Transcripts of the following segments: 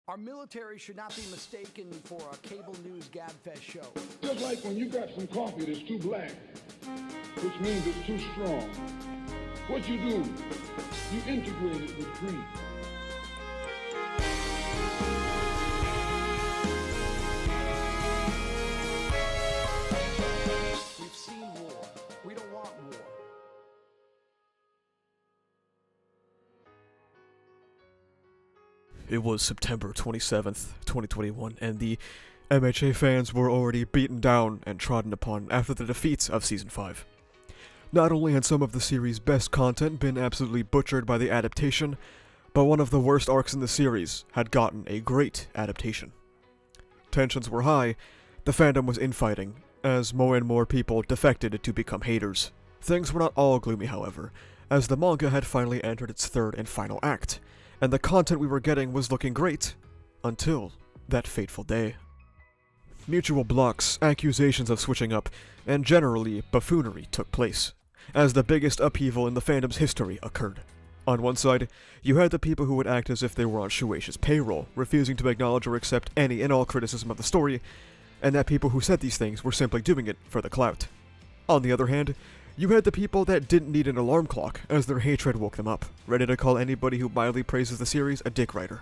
Our military should not be mistaken for a cable news gabfest show. Just like when you got some coffee that's too black, which means it's too strong. What you do, you integrate it with cream. We've seen war. We don't want war. It was September 27th, 2021, and the MHA fans were already beaten down and trodden upon after the defeats of Season 5. Not only had some of the series' best content been absolutely butchered by the adaptation, but one of the worst arcs in the series had gotten a great adaptation. Tensions were high, the fandom was infighting, as more and more people defected to become haters. Things were not all gloomy, however, as the manga had finally entered its third and final act, and the content we were getting was looking great, until that fateful day. Mutual blocks, accusations of switching up, and generally buffoonery took place, as the biggest upheaval in the fandom's history occurred. On one side, you had the people who would act as if they were on Shueisha's payroll, refusing to acknowledge or accept any and all criticism of the story, and that people who said these things were simply doing it for the clout. On the other hand, you had the people that didn't need an alarm clock, as their hatred woke them up, ready to call anybody who mildly praises the series a dick writer.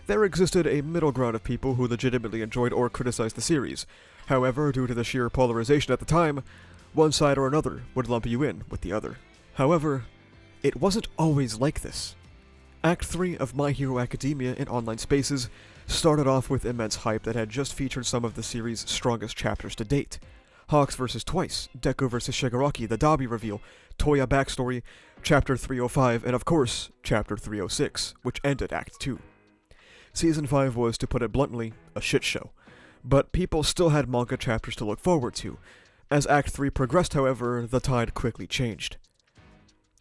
There existed a middle ground of people who legitimately enjoyed or criticized the series. However, due to the sheer polarization at the time, one side or another would lump you in with the other. However, it wasn't always like this. Act 3 of My Hero Academia in online spaces started off with immense hype that had just featured some of the series' strongest chapters to date. Hawks vs. Twice, Deku vs. Shigaraki, the Dabi reveal, Toya backstory, Chapter 305, and of course, Chapter 306, which ended Act 2. Season 5 was, to put it bluntly, a shit show, but people still had manga chapters to look forward to. As Act 3 progressed, however, the tide quickly changed.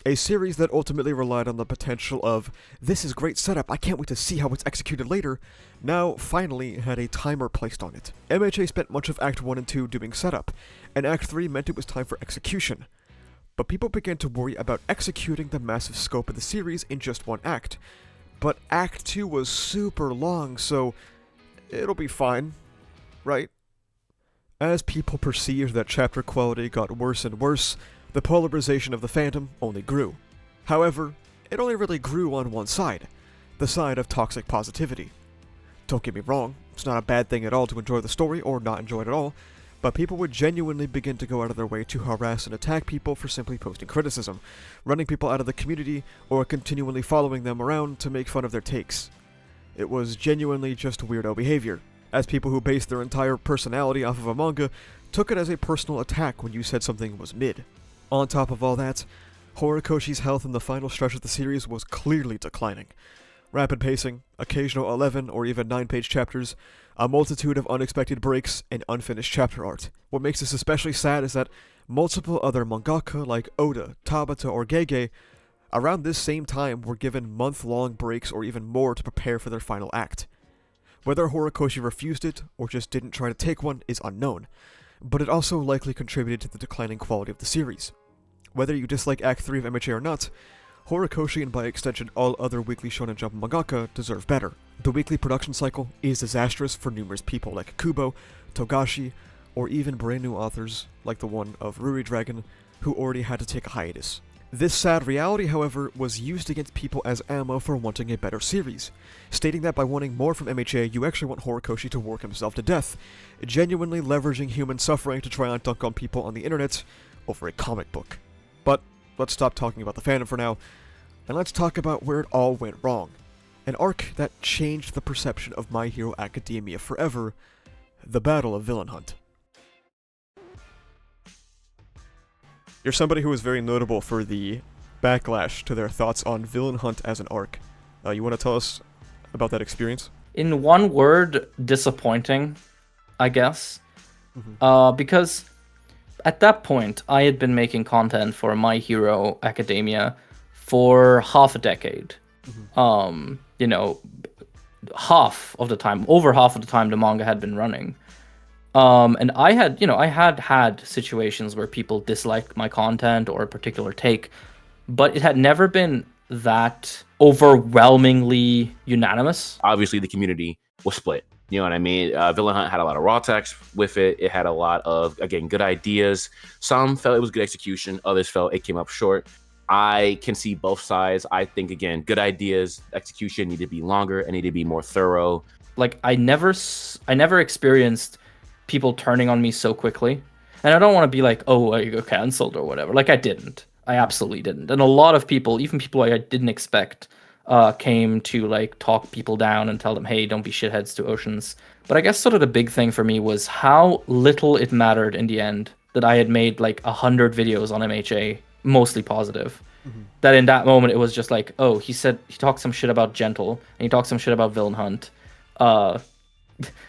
A series that ultimately relied on the potential of, this is great setup, I can't wait to see how it's executed later, now finally had a timer placed on it. MHA spent much of Act 1 and 2 doing setup, and Act 3 meant it was time for execution. But people began to worry about executing the massive scope of the series in just one act. But Act 2 was super long, so it'll be fine, right? As people perceived that chapter quality got worse and worse, the polarization of the fandom only grew. However, it only really grew on one side, the side of toxic positivity. Don't get me wrong, it's not a bad thing at all to enjoy the story or not enjoy it at all, but people would genuinely begin to go out of their way to harass and attack people for simply posting criticism, running people out of the community, or continually following them around to make fun of their takes. It was genuinely just weirdo behavior, as people who based their entire personality off of a manga took it as a personal attack when you said something was mid. On top of all that, Horikoshi's health in the final stretch of the series was clearly declining. Rapid pacing, occasional 11 or even 9-page chapters, a multitude of unexpected breaks, and unfinished chapter art. What makes this especially sad is that multiple other mangaka like Oda, Tabata, or Gege around this same time were given month-long breaks or even more to prepare for their final act. Whether Horikoshi refused it or just didn't try to take one is unknown, but it also likely contributed to the declining quality of the series. Whether you dislike Act 3 of MHA or not, Horikoshi and by extension all other Weekly Shonen Jump mangaka deserve better. The weekly production cycle is disastrous for numerous people like Kubo, Togashi, or even brand new authors like the one of Ruri Dragon, who already had to take a hiatus. This sad reality, however, was used against people as ammo for wanting a better series, stating that by wanting more from MHA, you actually want Horikoshi to work himself to death, genuinely leveraging human suffering to try and dunk on people on the internet over a comic book. But let's stop talking about the fandom for now, and let's talk about where it all went wrong. An arc that changed the perception of My Hero Academia forever, the Battle of Villain Hunt. You're somebody who was very notable for the backlash to their thoughts on Villain Hunt as an arc. You want to tell us about that experience? In one word, disappointing, I guess. Because at that point, I had been making content for My Hero Academia for half a decade. You know, half of the time, over half of the time the manga had been running. And I had situations where people disliked my content or a particular take, but it had never been that overwhelmingly unanimous. Obviously, the community was split. You know what I mean? Villain Hunt had a lot of raw text with it. It had a lot of, again, good ideas. Some felt it was good execution. Others felt it came up short. I can see both sides. I think, again, good ideas, execution need to be longer and need to be more thorough. Like, I never experienced people turning on me so quickly. And I don't want to be like, oh, I got canceled or whatever. Like, I didn't. I absolutely didn't. And a lot of people, even people I didn't expect, came to like talk people down and tell them, hey, don't be shitheads to Oceans. But I guess sort of the big thing for me was how little it mattered in the end that I had made like 100 videos on MHA, mostly positive. That in that moment it was just like, oh, he talked some shit about Gentle and he talked some shit about Villain Hunt.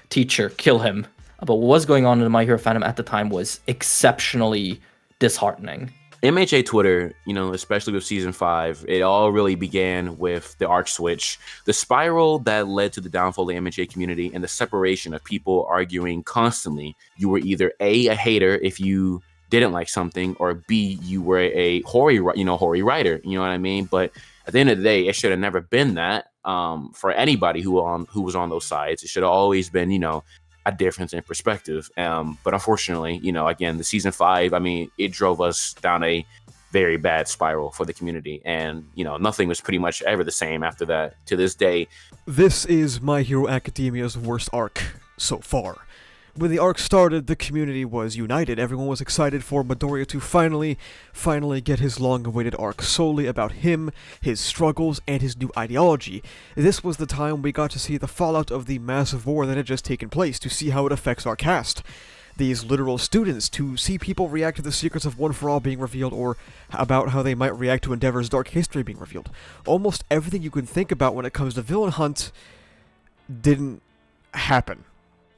Teacher, kill him. But what was going on in My Hero fandom at the time was exceptionally disheartening. MHA Twitter, you know, especially with season 5, it all really began with the arc switch, the spiral that led to the downfall of the MHA community and the separation of people arguing constantly. You were either A, a hater if you didn't like something, or B, you were a hoary writer, you know what I mean? But at the end of the day, it should have never been that for anybody who was on those sides. It should have always been, you know, a difference in perspective. But unfortunately, you know, again, the season 5, I mean, it drove us down a very bad spiral for the community. And, you know, nothing was pretty much ever the same after that to this day. This is My Hero Academia's worst arc so far. When the arc started, the community was united. Everyone was excited for Midoriya to finally get his long-awaited arc solely about him, his struggles, and his new ideology. This was the time we got to see the fallout of the massive war that had just taken place, to see how it affects our cast. These literal students, to see people react to the secrets of One For All being revealed, or about how they might react to Endeavor's dark history being revealed. Almost everything you can think about when it comes to Villain Hunt didn't happen.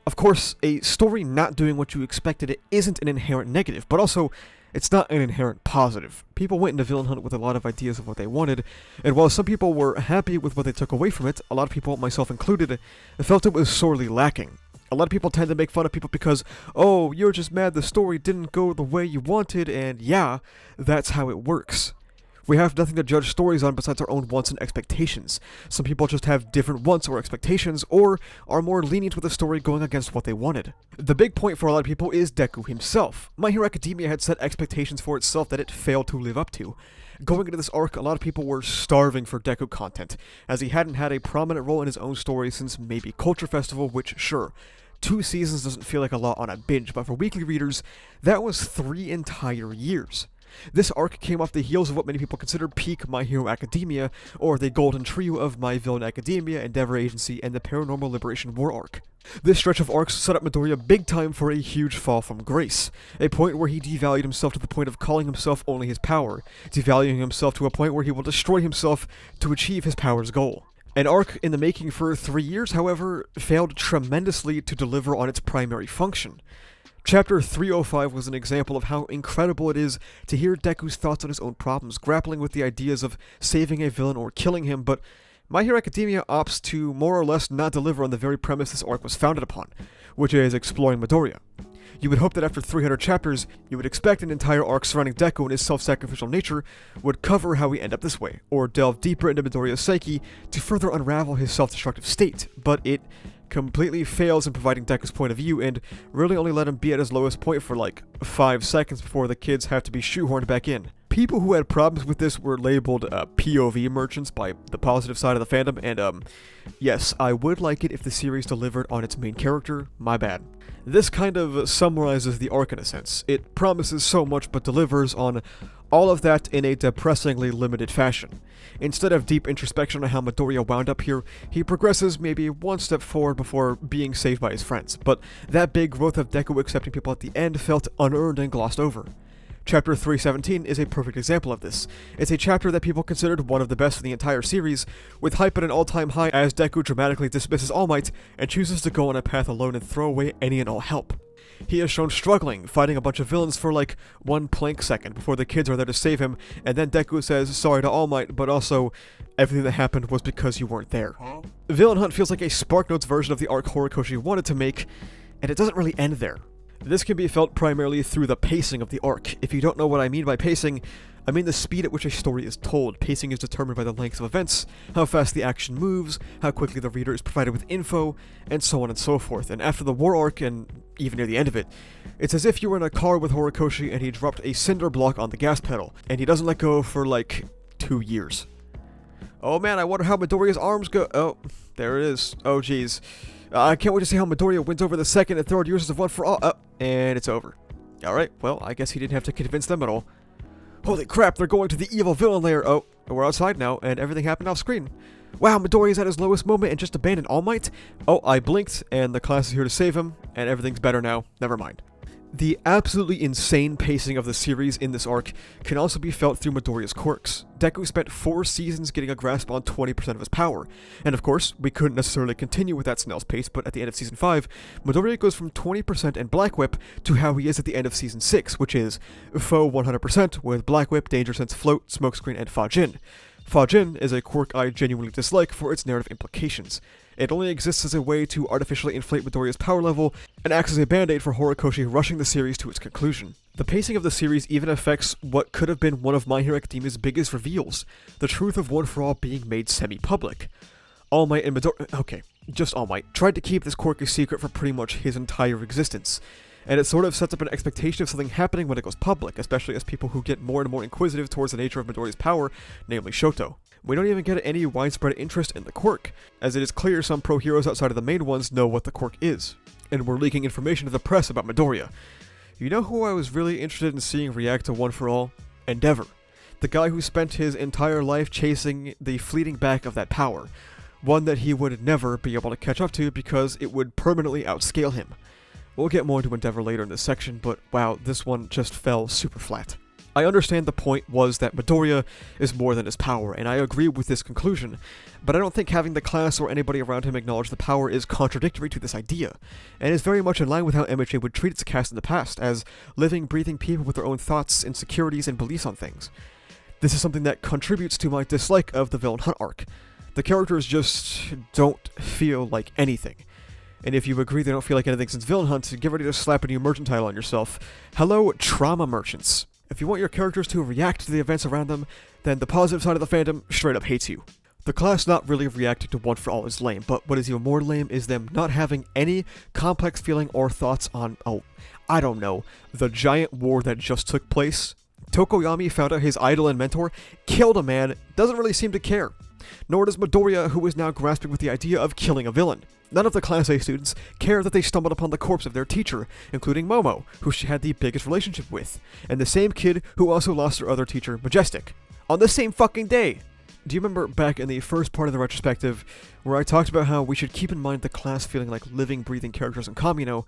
Of course, a story not doing what you expected it isn't an inherent negative, but also, it's not an inherent positive. People went into Villain Hunt with a lot of ideas of what they wanted, and while some people were happy with what they took away from it, a lot of people, myself included, felt it was sorely lacking. A lot of people tend to make fun of people because, oh, you're just mad the story didn't go the way you wanted, and yeah, that's how it works. We have nothing to judge stories on besides our own wants and expectations. Some people just have different wants or expectations, or are more lenient with a story going against what they wanted. The big point for a lot of people is Deku himself. My Hero Academia had set expectations for itself that it failed to live up to. Going into this arc, a lot of people were starving for Deku content, as he hadn't had a prominent role in his own story since maybe Culture Festival, which, sure, 2 seasons doesn't feel like a lot on a binge, but for weekly readers, that was 3 entire years. This arc came off the heels of what many people consider peak My Hero Academia, or the golden trio of My Villain Academia, Endeavor Agency, and the Paranormal Liberation War arc. This stretch of arcs set up Midoriya big time for a huge fall from grace, a point where he devalued himself to the point of calling himself only his power, devaluing himself to a point where he will destroy himself to achieve his power's goal. An arc in the making for 3 years, however, failed tremendously to deliver on its primary function. Chapter 305 was an example of how incredible it is to hear Deku's thoughts on his own problems, grappling with the ideas of saving a villain or killing him, but My Hero Academia opts to more or less not deliver on the very premise this arc was founded upon, which is exploring Midoriya. You would hope that after 300 chapters, you would expect an entire arc surrounding Deku and his self-sacrificial nature would cover how we end up this way, or delve deeper into Midoriya's psyche to further unravel his self-destructive state, but it completely fails in providing Deku's point of view, and really only let him be at his lowest point for like 5 seconds before the kids have to be shoehorned back in. People who had problems with this were labeled POV merchants by the positive side of the fandom, and yes, I would like it if the series delivered on its main character, my bad. This kind of summarizes the arc in a sense. It promises so much but delivers on all of that in a depressingly limited fashion. Instead of deep introspection on how Midoriya wound up here, he progresses maybe 1 step forward before being saved by his friends, but that big growth of Deku accepting people at the end felt unearned and glossed over. Chapter 317 is a perfect example of this. It's a chapter that people considered one of the best in the entire series, with hype at an all-time high as Deku dramatically dismisses All Might and chooses to go on a path alone and throw away any and all help. He is shown struggling, fighting a bunch of villains for like 1 plank second before the kids are there to save him, and then Deku says sorry to All Might, but also, everything that happened was because you weren't there. Villain Hunt feels like a SparkNotes version of the arc Horikoshi wanted to make, and it doesn't really end there. This can be felt primarily through the pacing of the arc. If you don't know what I mean by pacing, I mean the speed at which a story is told. Pacing is determined by the length of events, how fast the action moves, how quickly the reader is provided with info, and so on and so forth. And after the war arc, and even near the end of it, it's as if you were in a car with Horikoshi and he dropped a cinder block on the gas pedal, and he doesn't let go for like 2 years. Oh man, I wonder how Midoriya's arms go. Oh, there it is. Oh jeez. I can't wait to see how Midoriya wins over the second and third users of One for All. And it's over. Alright, well, I guess he didn't have to convince them at all. Holy crap, they're going to the evil villain lair. Oh, we're outside now, and everything happened off screen. Wow, Midoriya's at his lowest moment and just abandoned All Might? Oh, I blinked, and the class is here to save him, and everything's better now. Never mind. The absolutely insane pacing of the series in this arc can also be felt through Midoriya's quirks. Deku spent 4 seasons getting a grasp on 20% of his power, and of course, we couldn't necessarily continue with that snail's pace, but at the end of Season 5, Midoriya goes from 20% in Black Whip to how he is at the end of Season 6, which is Foe 100% with Black Whip, Danger Sense, Float, Smokescreen, and Fajin. Fajin is a quirk I genuinely dislike for its narrative implications. It only exists as a way to artificially inflate Midoriya's power level, and acts as a band-aid for Horikoshi rushing the series to its conclusion. The pacing of the series even affects what could have been one of My Hero Academia's biggest reveals, the truth of One for All being made semi-public. All Might and just All Might, tried to keep this quirk a secret for pretty much his entire existence, and it sort of sets up an expectation of something happening when it goes public, especially as people who get more and more inquisitive towards the nature of Midoriya's power, namely Shoto. We don't even get any widespread interest in the quirk, as it is clear some pro heroes outside of the main ones know what the quirk is, and we're leaking information to the press about Midoriya. You know who I was really interested in seeing react to One for All? Endeavor. The guy who spent his entire life chasing the fleeting back of that power, one that he would never be able to catch up to because it would permanently outscale him. We'll get more into Endeavor later in this section, but wow, this one just fell super flat. I understand the point was that Midoriya is more than his power, and I agree with this conclusion, but I don't think having the class or anybody around him acknowledge the power is contradictory to this idea, and is very much in line with how MHA would treat its cast in the past, as living, breathing people with their own thoughts, insecurities, and beliefs on things. This is something that contributes to my dislike of the Villain Hunt arc. The characters just don't feel like anything. And if you agree they don't feel like anything since Villain Hunt, get ready to slap a new merchant title on yourself. Hello, Trauma Merchants. If you want your characters to react to the events around them, then the positive side of the fandom straight up hates you. The class not really reacting to One for All is lame, but what is even more lame is them not having any complex feeling or thoughts on, I don't know, the giant war that just took place. Tokoyami found out his idol and mentor killed a man, doesn't really seem to care. Nor does Midoriya, who is now grasping with the idea of killing a villain. None of the Class A students care that they stumbled upon the corpse of their teacher, including Momo, who she had the biggest relationship with, and the same kid who also lost her other teacher, Majestic, on the same fucking day. Do you remember back in the first part of the retrospective, where I talked about how we should keep in mind the class feeling like living, breathing characters in Kamino?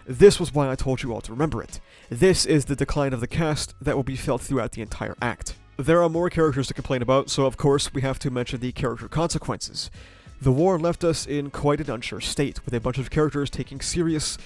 This was why I told you all to remember it. This is the decline of the cast that will be felt throughout the entire act. There are more characters to complain about, so of course we have to mention the character consequences. The war left us in quite an unsure state, with a bunch of characters taking serious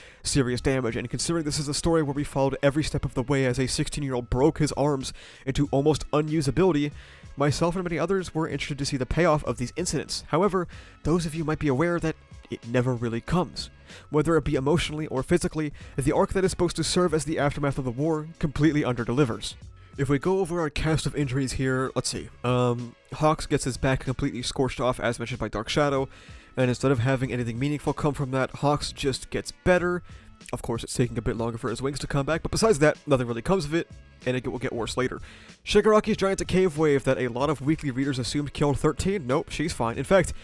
damage, and considering this is a story where we followed every step of the way as a 16-year-old broke his arms into almost unusability, myself and many others were interested to see the payoff of these incidents. However, those of you might be aware that it never really comes. Whether it be emotionally or physically, the arc that is supposed to serve as the aftermath of the war completely underdelivers. If we go over our cast of injuries here, let's see. Hawks gets his back completely scorched off, as mentioned by Dark Shadow, and instead of having anything meaningful come from that, Hawks just gets better. Of course, it's taking a bit longer for his wings to come back, but besides that, nothing really comes of it, and it will get worse later. Shigaraki's Giant Cave Wave that a lot of weekly readers assumed killed 13, nope, she's fine. In fact,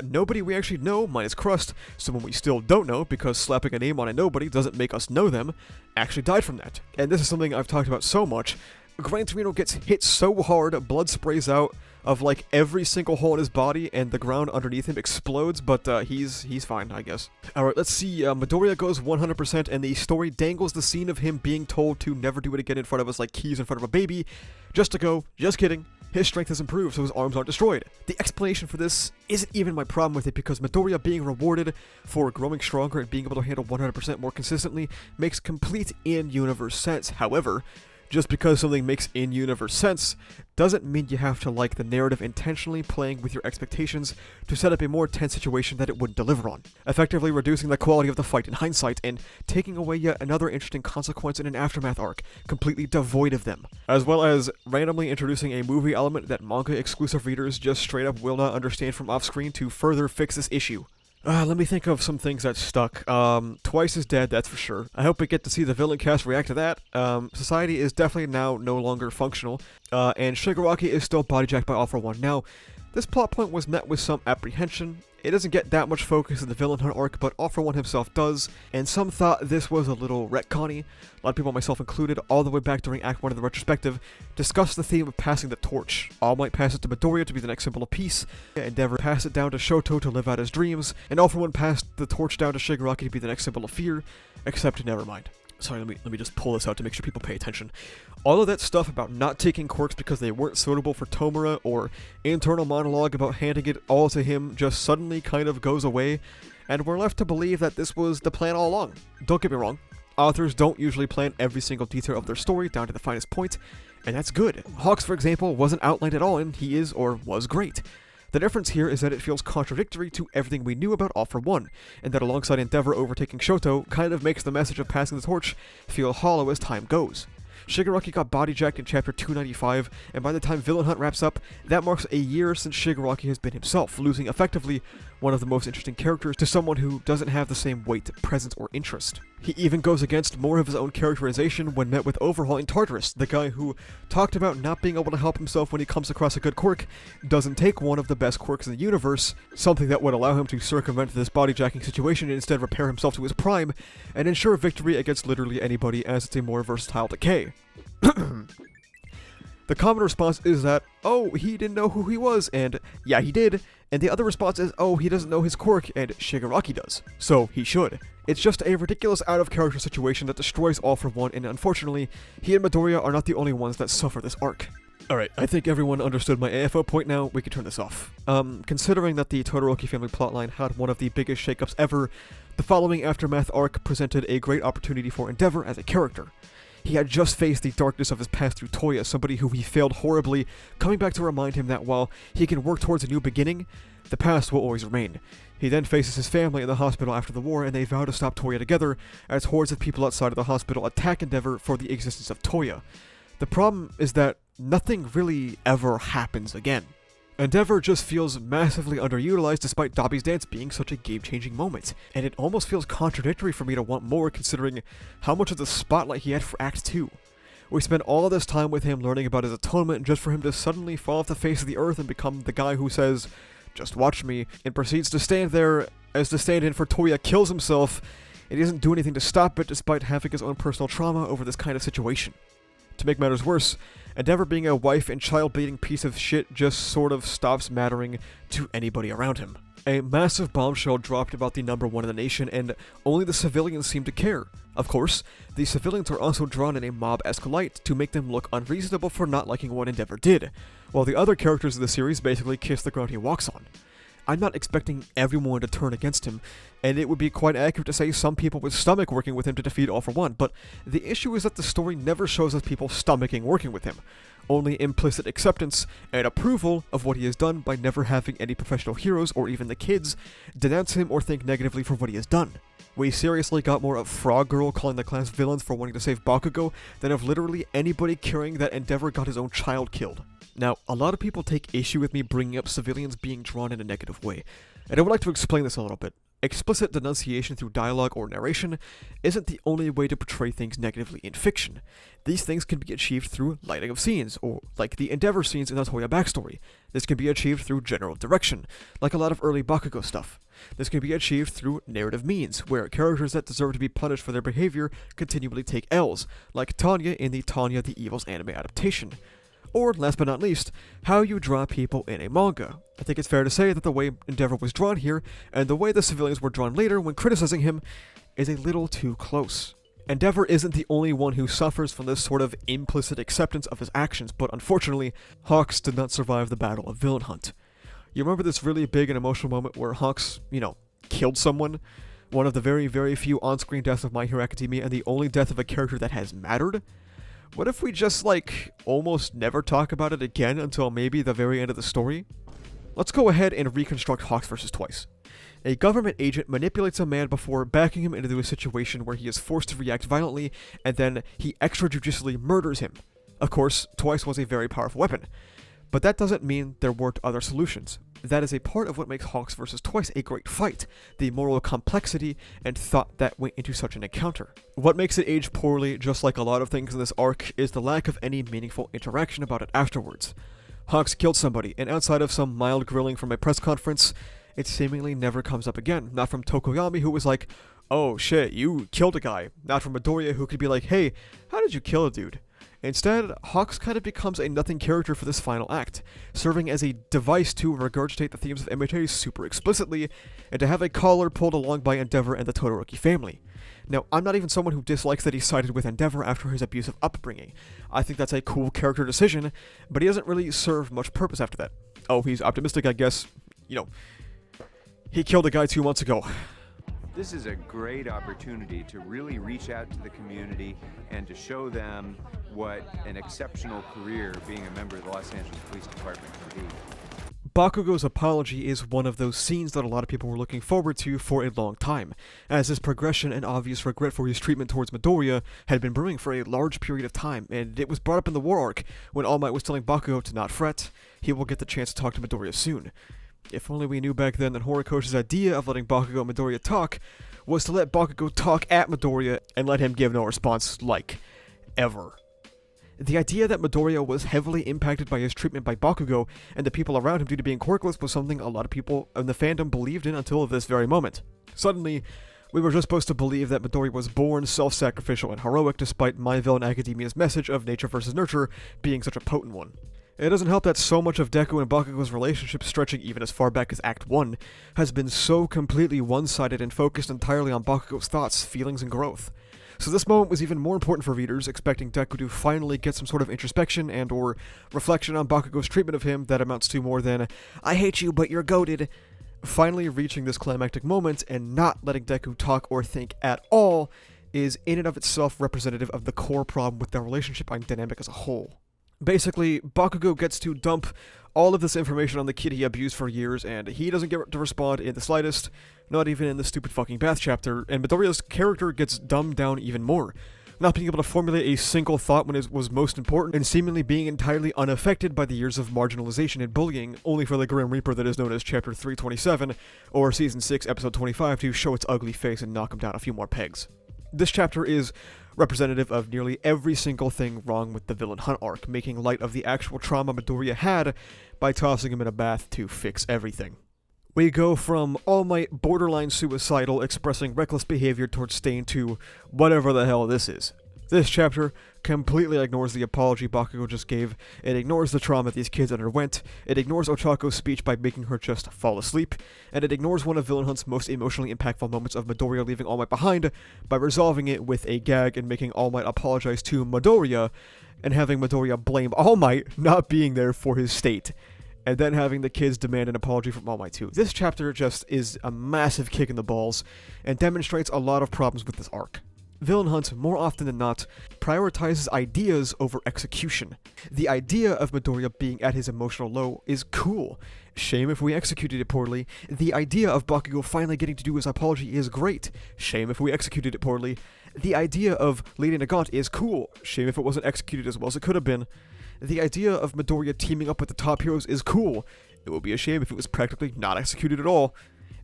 nobody we actually know, minus Crust, someone we still don't know, because slapping a name on a nobody doesn't make us know them, actually died from that. And this is something I've talked about so much. Gran Torino gets hit so hard, blood sprays out of like every single hole in his body, and the ground underneath him explodes, but he's fine, I guess. Alright, let's see, Midoriya goes 100%, and the story dangles the scene of him being told to never do it again in front of us like he's in front of a baby, just to go, just kidding, his strength has improved so his arms aren't destroyed. The explanation for this isn't even my problem with it, because Midoriya being rewarded for growing stronger and being able to handle 100% more consistently makes complete in-universe sense. However, Just because something makes in-universe sense doesn't mean you have to like the narrative intentionally playing with your expectations to set up a more tense situation that it wouldn't deliver on, effectively reducing the quality of the fight in hindsight and taking away yet another interesting consequence in an Aftermath arc, completely devoid of them, as well as randomly introducing a movie element that manga-exclusive readers just straight up will not understand from off-screen to further fix this issue. Let me think of some things that stuck. Twice is dead, that's for sure. I hope we get to see the villain cast react to that. Society is definitely now no longer functional, and Shigaraki is still bodyjacked by All For One. Now, this plot point was met with some apprehension. It doesn't get that much focus in the Villain Hunt arc, but All For One himself does, and some thought this was a little retconny. A lot of people, myself included, all the way back during Act 1 of the Retrospective, discussed the theme of passing the torch. All Might pass it to Midoriya to be the next symbol of peace, Endeavor passed it down to Shoto to live out his dreams, and All For One passed the torch down to Shigaraki to be the next symbol of fear, except never mind. Sorry, let me just pull this out to make sure people pay attention. All of that stuff about not taking quirks because they weren't suitable for Tomura, or internal monologue about handing it all to him, just suddenly kind of goes away, and we're left to believe that this was the plan all along. Don't get me wrong, authors don't usually plan every single detail of their story down to the finest point, and that's good. Hawks, for example, wasn't outlined at all, and he is, or was, great. The difference here is that it feels contradictory to everything we knew about All For One, and that alongside Endeavor overtaking Shoto kind of makes the message of passing the torch feel hollow as time goes. Shigaraki got bodyjacked in chapter 295, and by the time Villain Hunt wraps up, that marks a year since Shigaraki has been himself, losing effectively one of the most interesting characters to someone who doesn't have the same weight, presence, or interest. He even goes against more of his own characterization when met with Overhaul in Tartarus, the guy who talked about not being able to help himself when he comes across a good quirk, doesn't take one of the best quirks in the universe, something that would allow him to circumvent this bodyjacking situation and instead repair himself to his prime, and ensure victory against literally anybody as it's a more versatile decay. The common response is that, oh, he didn't know who he was, and yeah, he did, and the other response is, oh, he doesn't know his quirk, and Shigaraki does, so he should. It's just a ridiculous out-of-character situation that destroys All For One, and unfortunately, he and Midoriya are not the only ones that suffer this arc. Alright, I think everyone understood my AFO point now, we can turn this off. Considering that the Todoroki family plotline had one of the biggest shakeups ever, the following Aftermath arc presented a great opportunity for Endeavor as a character. He had just faced the darkness of his past through Toya, somebody who he failed horribly, coming back to remind him that while he can work towards a new beginning, the past will always remain. He then faces his family in the hospital after the war, and they vow to stop Toya together, as hordes of people outside of the hospital attack Endeavor for the existence of Toya. The problem is that nothing really ever happens again. Endeavor just feels massively underutilized despite Dabi's dance being such a game-changing moment, and it almost feels contradictory for me to want more considering how much of the spotlight he had for Act 2. We spent all this time with him learning about his atonement just for him to suddenly fall off the face of the earth and become the guy who says, "Just watch me," and proceeds to stand there as the stand-in for Toya kills himself, and he doesn't do anything to stop it despite having his own personal trauma over this kind of situation. To make matters worse, Endeavor being a wife and child-beating piece of shit just sort of stops mattering to anybody around him. A massive bombshell dropped about the number one in the nation, and only the civilians seem to care. Of course, the civilians are also drawn in a mob-esque light to make them look unreasonable for not liking what Endeavor did, while the other characters of the series basically kiss the ground he walks on. I'm not expecting everyone to turn against him, and it would be quite accurate to say some people would stomach working with him to defeat All For One, but the issue is that the story never shows us people stomaching working with him, only implicit acceptance and approval of what he has done by never having any professional heroes, or even the kids, denounce him or think negatively for what he has done. We seriously got more of Frog Girl calling the class villains for wanting to save Bakugo than of literally anybody caring that Endeavor got his own child killed. Now, a lot of people take issue with me bringing up civilians being drawn in a negative way, and I would like to explain this a little bit. Explicit denunciation through dialogue or narration isn't the only way to portray things negatively in fiction. These things can be achieved through lighting of scenes, or like the Endeavor scenes in the Toya backstory. This can be achieved through general direction, like a lot of early Bakugo stuff. This can be achieved through narrative means, where characters that deserve to be punished for their behavior continually take L's, like Tanya in the Tanya the Evil's anime adaptation. Or, last but not least, how you draw people in a manga. I think it's fair to say that the way Endeavor was drawn here, and the way the civilians were drawn later when criticizing him, is a little too close. Endeavor isn't the only one who suffers from this sort of implicit acceptance of his actions, but unfortunately, Hawks did not survive the Battle of Villain Hunt. You remember this really big and emotional moment where Hawks, killed someone? One of the very, very few on-screen deaths of My Hero Academia, and the only death of a character that has mattered? What if we just, like, almost never talk about it again until maybe the very end of the story? Let's go ahead and reconstruct Hawks vs. Twice. A government agent manipulates a man before backing him into a situation where he is forced to react violently, and then he extrajudicially murders him. Of course, Twice was a very powerful weapon, but that doesn't mean there weren't other solutions. That is a part of what makes Hawks vs. Twice a great fight, the moral complexity and thought that went into such an encounter. What makes it age poorly, just like a lot of things in this arc, is the lack of any meaningful interaction about it afterwards. Hawks killed somebody, and outside of some mild grilling from a press conference, it seemingly never comes up again. Not from Tokoyami, who was like, oh shit, you killed a guy. Not from Midoriya, who could be like, hey, how did you kill a dude? Instead, Hawks kind of becomes a nothing character for this final act, serving as a device to regurgitate the themes of MHA super explicitly, and to have a collar pulled along by Endeavor and the Todoroki family. Now, I'm not even someone who dislikes that he sided with Endeavor after his abusive upbringing. I think that's a cool character decision, but he doesn't really serve much purpose after that. Oh, he's optimistic, I guess. You know, he killed a guy 2 months ago. This is a great opportunity to really reach out to the community and to show them what an exceptional career being a member of the Los Angeles Police Department can be. Bakugo's apology is one of those scenes that a lot of people were looking forward to for a long time, as his progression and obvious regret for his treatment towards Midoriya had been brewing for a large period of time, and it was brought up in the War Arc when All Might was telling Bakugo to not fret. He will get the chance to talk to Midoriya soon. If only we knew back then that Horikoshi's idea of letting Bakugo and Midoriya talk was to let Bakugo talk at Midoriya and let him give no response, like, ever. The idea that Midoriya was heavily impacted by his treatment by Bakugo and the people around him due to being quirkless was something a lot of people in the fandom believed in until this very moment. Suddenly, we were just supposed to believe that Midoriya was born self-sacrificial and heroic despite My Villain Academia's message of nature versus nurture being such a potent one. It doesn't help that so much of Deku and Bakugo's relationship, stretching even as far back as Act 1, has been so completely one-sided and focused entirely on Bakugo's thoughts, feelings, and growth. So this moment was even more important for readers, expecting Deku to finally get some sort of introspection and or reflection on Bakugo's treatment of him that amounts to more than, I hate you but you're goated. Finally reaching this climactic moment and not letting Deku talk or think at all is in and of itself representative of the core problem with their relationship and dynamic as a whole. Basically, Bakugo gets to dump all of this information on the kid he abused for years, and he doesn't get to respond in the slightest, not even in the stupid fucking bath chapter, and Midoriya's character gets dumbed down even more, not being able to formulate a single thought when it was most important, and seemingly being entirely unaffected by the years of marginalization and bullying, only for the Grim Reaper that is known as Chapter 327, or Season 6, Episode 25, to show its ugly face and knock him down a few more pegs. This chapter is representative of nearly every single thing wrong with the Villain Hunt arc, making light of the actual trauma Midoriya had by tossing him in a bath to fix everything. We go from All Might borderline suicidal, expressing reckless behavior towards Stain to whatever the hell this is. This chapter completely ignores the apology Bakugo just gave, it ignores the trauma these kids underwent, it ignores Ochako's speech by making her just fall asleep, and it ignores one of Villain Hunt's most emotionally impactful moments of Midoriya leaving All Might behind by resolving it with a gag and making All Might apologize to Midoriya, and having Midoriya blame All Might not being there for his state, and then having the kids demand an apology from All Might too. This chapter just is a massive kick in the balls, and demonstrates a lot of problems with this arc. Villain Hunt, more often than not, prioritizes ideas over execution. The idea of Midoriya being at his emotional low is cool. Shame if we executed it poorly. The idea of Bakugo finally getting to do his apology is great. Shame if we executed it poorly. The idea of leading a gaunt is cool. Shame if it wasn't executed as well as it could have been. The idea of Midoriya teaming up with the top heroes is cool. It would be a shame if it was practically not executed at all.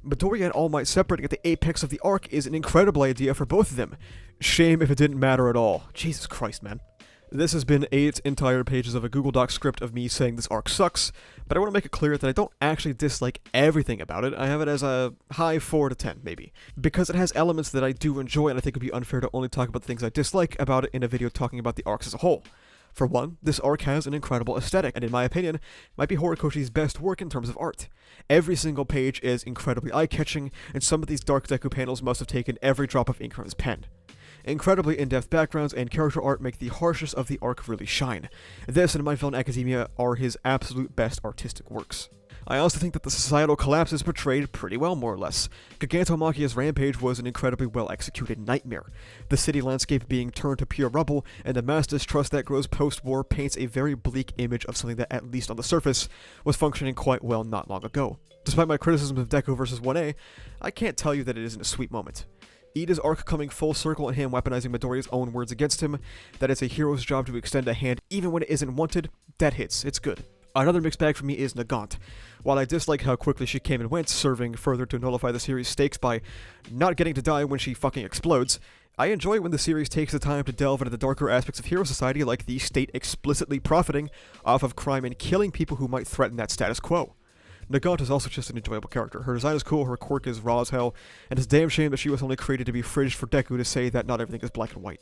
Midoriya and All Might separating at the apex of the arc is an incredible idea for both of them. Shame if it didn't matter at all. Jesus Christ, man. This has been 8 entire pages of a Google Doc script of me saying this arc sucks, but I want to make it clear that I don't actually dislike everything about it. I have it as a high 4 to 10, maybe. Because it has elements that I do enjoy, and I think it would be unfair to only talk about the things I dislike about it in a video talking about the arcs as a whole. For one, this arc has an incredible aesthetic, and in my opinion, might be Horikoshi's best work in terms of art. Every single page is incredibly eye-catching, and some of these Dark Deku panels must have taken every drop of ink from his pen. Incredibly in-depth backgrounds and character art make the harshness of the arc really shine. This and My Villain Academia are his absolute best artistic works. I also think that the societal collapse is portrayed pretty well, more or less. Gigantomachia's rampage was an incredibly well-executed nightmare. The city landscape being turned to pure rubble, and the mass distrust that grows post-war paints a very bleak image of something that, at least on the surface, was functioning quite well not long ago. Despite my criticism of Deku vs. 1A, I can't tell you that it isn't a sweet moment. Ida's arc coming full circle and him weaponizing Midoriya's own words against him, that it's a hero's job to extend a hand even when it isn't wanted, that hits, it's good. Another mixed bag for me is Nagant. While I dislike how quickly she came and went, serving further to nullify the series' stakes by not getting to die when she fucking explodes, I enjoy when the series takes the time to delve into the darker aspects of hero society, like the state explicitly profiting off of crime and killing people who might threaten that status quo. Nagant is also just an enjoyable character. Her design is cool, her quirk is raw as hell, and it's a damn shame that she was only created to be fridged for Deku to say that not everything is black and white.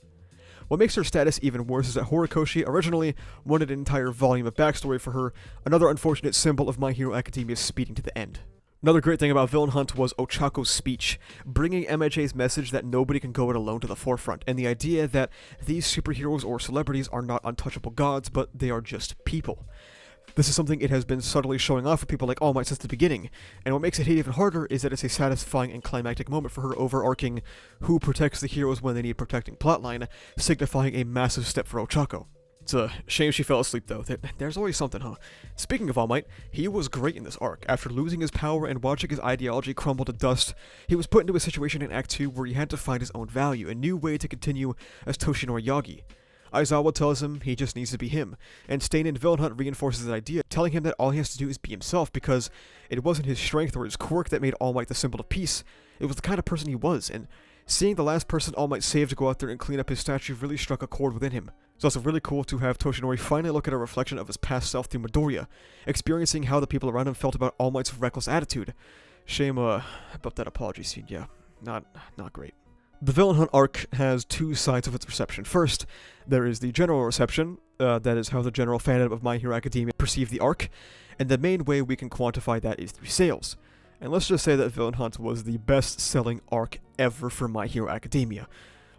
What makes her status even worse is that Horikoshi originally wanted an entire volume of backstory for her, another unfortunate symbol of My Hero Academia's speeding to the end. Another great thing about Villain Hunt was Ochako's speech, bringing MHA's message that nobody can go it alone to the forefront, and the idea that these superheroes or celebrities are not untouchable gods, but they are just people. This is something it has been subtly showing off for people like All Might since the beginning, and what makes it hit even harder is that it's a satisfying and climactic moment for her overarching who protects the heroes when they need protecting plotline, signifying a massive step for Ochako. It's a shame she fell asleep though. There's always something, huh? Speaking of All Might, he was great in this arc. After losing his power and watching his ideology crumble to dust, he was put into a situation in Act 2 where he had to find his own value, a new way to continue as Toshinori Yagi. Aizawa tells him he just needs to be him, and Stain in Villain Hunt reinforces that idea, telling him that all he has to do is be himself because it wasn't his strength or his quirk that made All Might the symbol of peace, it was the kind of person he was, and seeing the last person All Might saved to go out there and clean up his statue really struck a chord within him. It's also really cool to have Toshinori finally look at a reflection of his past self through Midoriya, experiencing how the people around him felt about All Might's reckless attitude. Shame about that apology scene, yeah. Not great. The Villain Hunt arc has two sides of its reception. First, there is the general reception, that is how the general fandom of My Hero Academia perceived the arc, and the main way we can quantify that is through sales. And let's just say that Villain Hunt was the best-selling arc ever for My Hero Academia.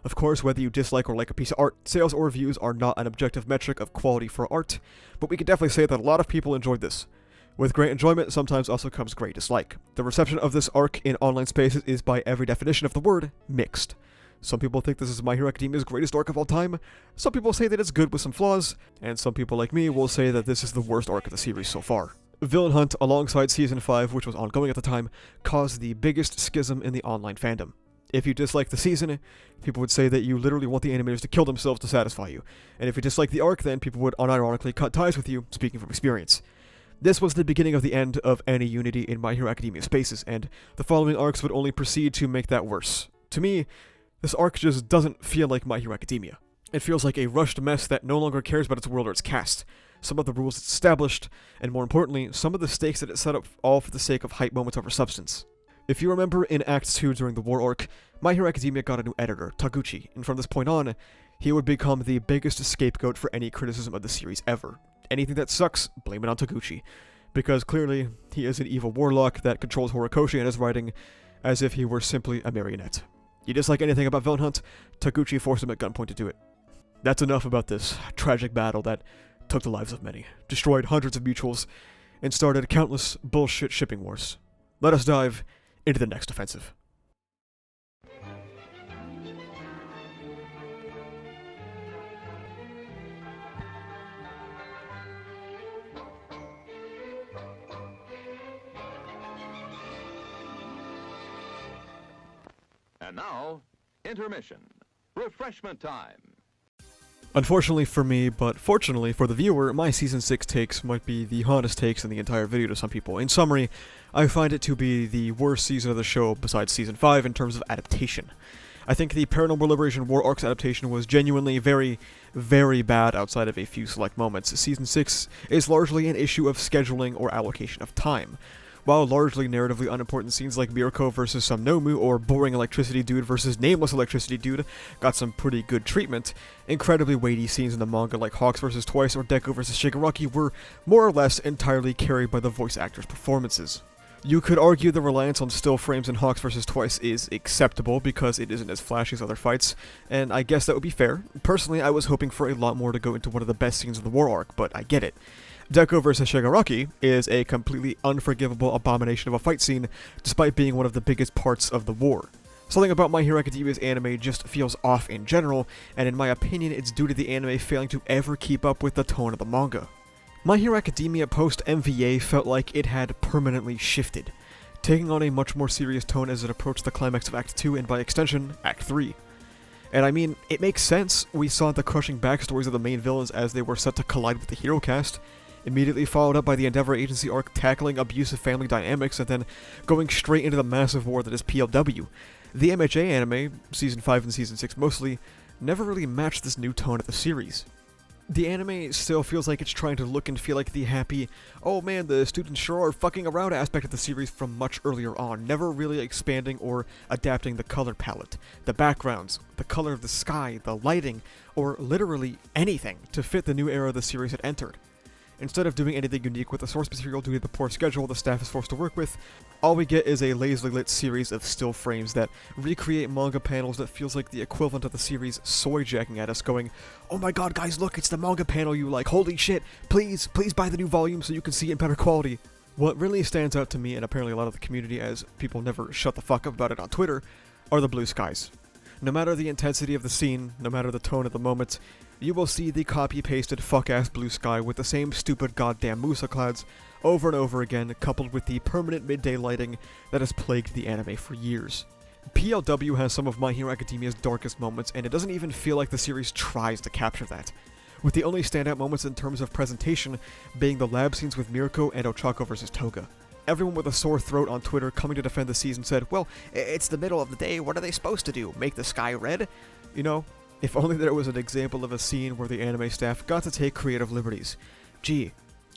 Of course, whether you dislike or like a piece of art, sales or reviews are not an objective metric of quality for art, but we can definitely say that a lot of people enjoyed this. With great enjoyment sometimes also comes great dislike. The reception of this arc in online spaces is, by every definition of the word, mixed. Some people think this is My Hero Academia's greatest arc of all time, some people say that it's good with some flaws, and some people like me will say that this is the worst arc of the series so far. Villain Hunt, alongside Season 5, which was ongoing at the time, caused the biggest schism in the online fandom. If you dislike the season, people would say that you literally want the animators to kill themselves to satisfy you, and if you dislike the arc, then people would unironically cut ties with you, speaking from experience. This was the beginning of the end of any unity in My Hero Academia spaces, and the following arcs would only proceed to make that worse. To me, this arc just doesn't feel like My Hero Academia. It feels like a rushed mess that no longer cares about its world or its cast, some of the rules it's established, and more importantly, some of the stakes that it set up all for the sake of hype moments over substance. If you remember in Act 2 during the War arc, My Hero Academia got a new editor, Taguchi, and from this point on, he would become the biggest scapegoat for any criticism of the series ever. Anything that sucks, blame it on Taguchi, because clearly he is an evil warlock that controls Horikoshi and is writing as if he were simply a marionette. You dislike anything about Villain Hunt, Taguchi forced him at gunpoint to do it. That's enough about this tragic battle that took the lives of many, destroyed hundreds of mutuals, and started countless bullshit shipping wars. Let us dive into the next offensive. And now, intermission. Refreshment time. Unfortunately for me, but fortunately for the viewer, my Season 6 takes might be the hottest takes in the entire video to some people. In summary, I find it to be the worst season of the show besides Season 5 in terms of adaptation. I think the Paranormal Liberation War Arc's adaptation was genuinely very, very bad outside of a few select moments. Season 6 is largely an issue of scheduling or allocation of time. While largely narratively unimportant scenes like Mirko versus some Nomu or boring electricity dude versus nameless electricity dude got some pretty good treatment, incredibly weighty scenes in the manga like Hawks vs. Twice or Deku vs. Shigaraki were more or less entirely carried by the voice actors' performances. You could argue the reliance on still frames in Hawks vs. Twice is acceptable because it isn't as flashy as other fights, and I guess that would be fair. Personally, I was hoping for a lot more to go into one of the best scenes of the War Arc, but I get it. Deku vs. Shigaraki is a completely unforgivable abomination of a fight scene, despite being one of the biggest parts of the war. Something about My Hero Academia's anime just feels off in general, and in my opinion it's due to the anime failing to ever keep up with the tone of the manga. My Hero Academia post-MVA felt like it had permanently shifted, taking on a much more serious tone as it approached the climax of Act 2 and by extension, Act 3. And I mean, it makes sense. We saw the crushing backstories of the main villains as they were set to collide with the hero cast, immediately followed up by the Endeavor Agency arc tackling abusive family dynamics and then going straight into the massive war that is PLW. The MHA anime, Season 5 and Season 6 mostly, never really matched this new tone of the series. The anime still feels like it's trying to look and feel like the happy, oh man, the students sure are fucking around aspect of the series from much earlier on, never really expanding or adapting the color palette, the backgrounds, the color of the sky, the lighting, or literally anything to fit the new era the series had entered. Instead of doing anything unique with the source material due to the poor schedule the staff is forced to work with, all we get is a lazily lit series of still frames that recreate manga panels that feels like the equivalent of the series soy-jacking at us going, oh my god guys, look, it's the manga panel you like, holy shit, please buy the new volume so you can see it in better quality. What really stands out to me, and apparently a lot of the community as people never shut the fuck up about it on Twitter, are the blue skies. No matter the intensity of the scene, no matter the tone of the moment, you will see the copy-pasted fuck-ass blue sky with the same stupid goddamn Musa clouds over and over again, coupled with the permanent midday lighting that has plagued the anime for years. PLW has some of My Hero Academia's darkest moments, and it doesn't even feel like the series tries to capture that, with the only standout moments in terms of presentation being the lab scenes with Mirko and Ochako vs. Toga. Everyone with a sore throat on Twitter coming to defend the season said, well, it's the middle of the day, what are they supposed to do, make the sky red? You know, if only there was an example of a scene where the anime staff got to take creative liberties. Gee,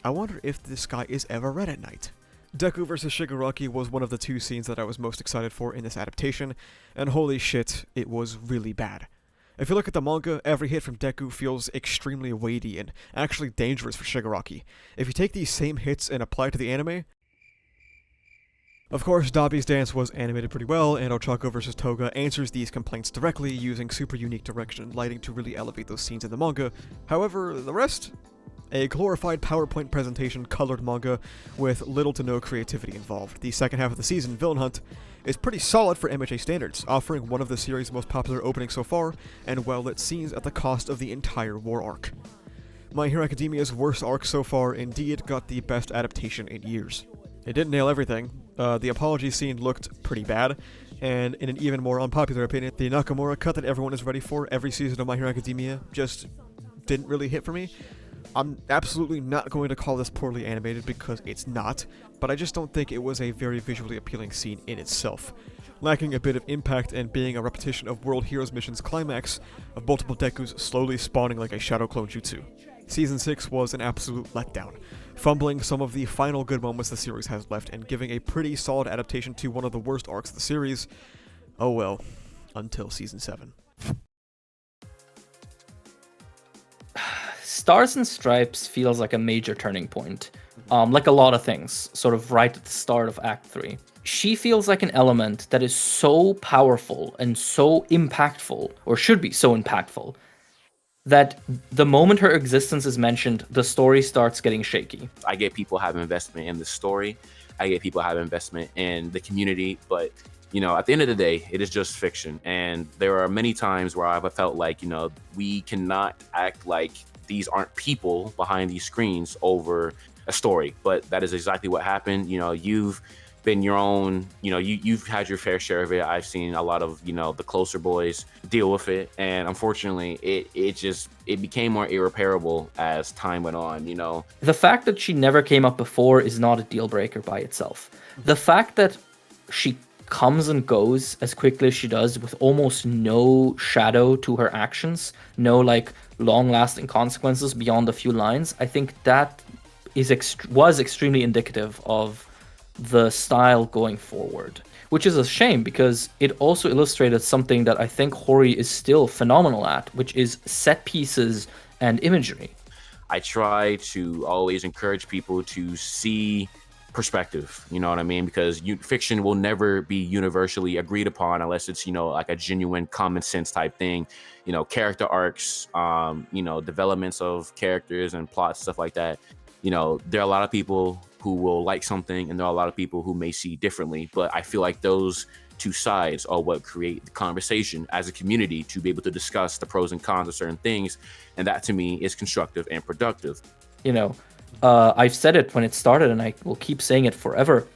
I wonder if the sky is ever red at night. Deku vs. Shigaraki was one of the two scenes that I was most excited for in this adaptation, and holy shit, it was really bad. If you look at the manga, every hit from Deku feels extremely weighty and actually dangerous for Shigaraki. If you take these same hits and apply it to the anime, of course, Dabi's dance was animated pretty well, and Ochako vs. Toga answers these complaints directly, using super unique direction and lighting to really elevate those scenes in the manga. However, the rest? A glorified PowerPoint presentation colored manga with little to no creativity involved. The second half of the season, Villain Hunt, is pretty solid for MHA standards, offering one of the series' most popular openings so far, and well-lit scenes at the cost of the entire war arc. My Hero Academia's worst arc so far indeed got the best adaptation in years. It didn't nail everything. The apology scene looked pretty bad, and in an even more unpopular opinion, the Nakamura cut that everyone is ready for every season of My Hero Academia just didn't really hit for me. I'm absolutely not going to call this poorly animated because it's not, but I just don't think it was a very visually appealing scene in itself, lacking a bit of impact and being a repetition of World Heroes Mission's climax of multiple Dekus slowly spawning like a shadow clone jutsu. Season 6 was an absolute letdown, fumbling some of the final good moments the series has left and giving a pretty solid adaptation to one of the worst arcs of the series. Oh well, until Season 7. Stars and Stripes feels like a major turning point. Like a lot of things, sort of right at the start of Act 3. She feels like an element that is so powerful and so impactful, or should be so impactful, that the moment her existence is mentioned, the story starts getting shaky. I get people have investment in the story. I get people have investment in the community, but you know, at the end of the day, it is just fiction. And there are many times where I've felt like, you know, we cannot act like these aren't people behind these screens over a story. But that is exactly what happened. You know, you've been your own, you know, you've had your fair share of it. I've seen a lot of, you know, the closer boys deal with it. And unfortunately, it became more irreparable as time went on, you know. The fact that she never came up before is not a deal breaker by itself. The fact that she comes and goes as quickly as she does with almost no shadow to her actions, no like long-lasting consequences beyond a few lines, I think that was extremely indicative of the style going forward, which is a shame because it also illustrated something that I think Hori is still phenomenal at, which is set pieces and imagery. I try to always encourage people to see perspective, you know what I mean? Because fiction will never be universally agreed upon unless it's, you know, like a genuine common sense type thing, you know, character arcs, you know, developments of characters and plots, stuff like that. there are a lot of people who will like something, and there are a lot of people who may see differently. But I feel like those two sides are what create the conversation as a community to be able to discuss the pros and cons of certain things, and that to me is constructive and productive. I've said it when it started, and I will keep saying it forever.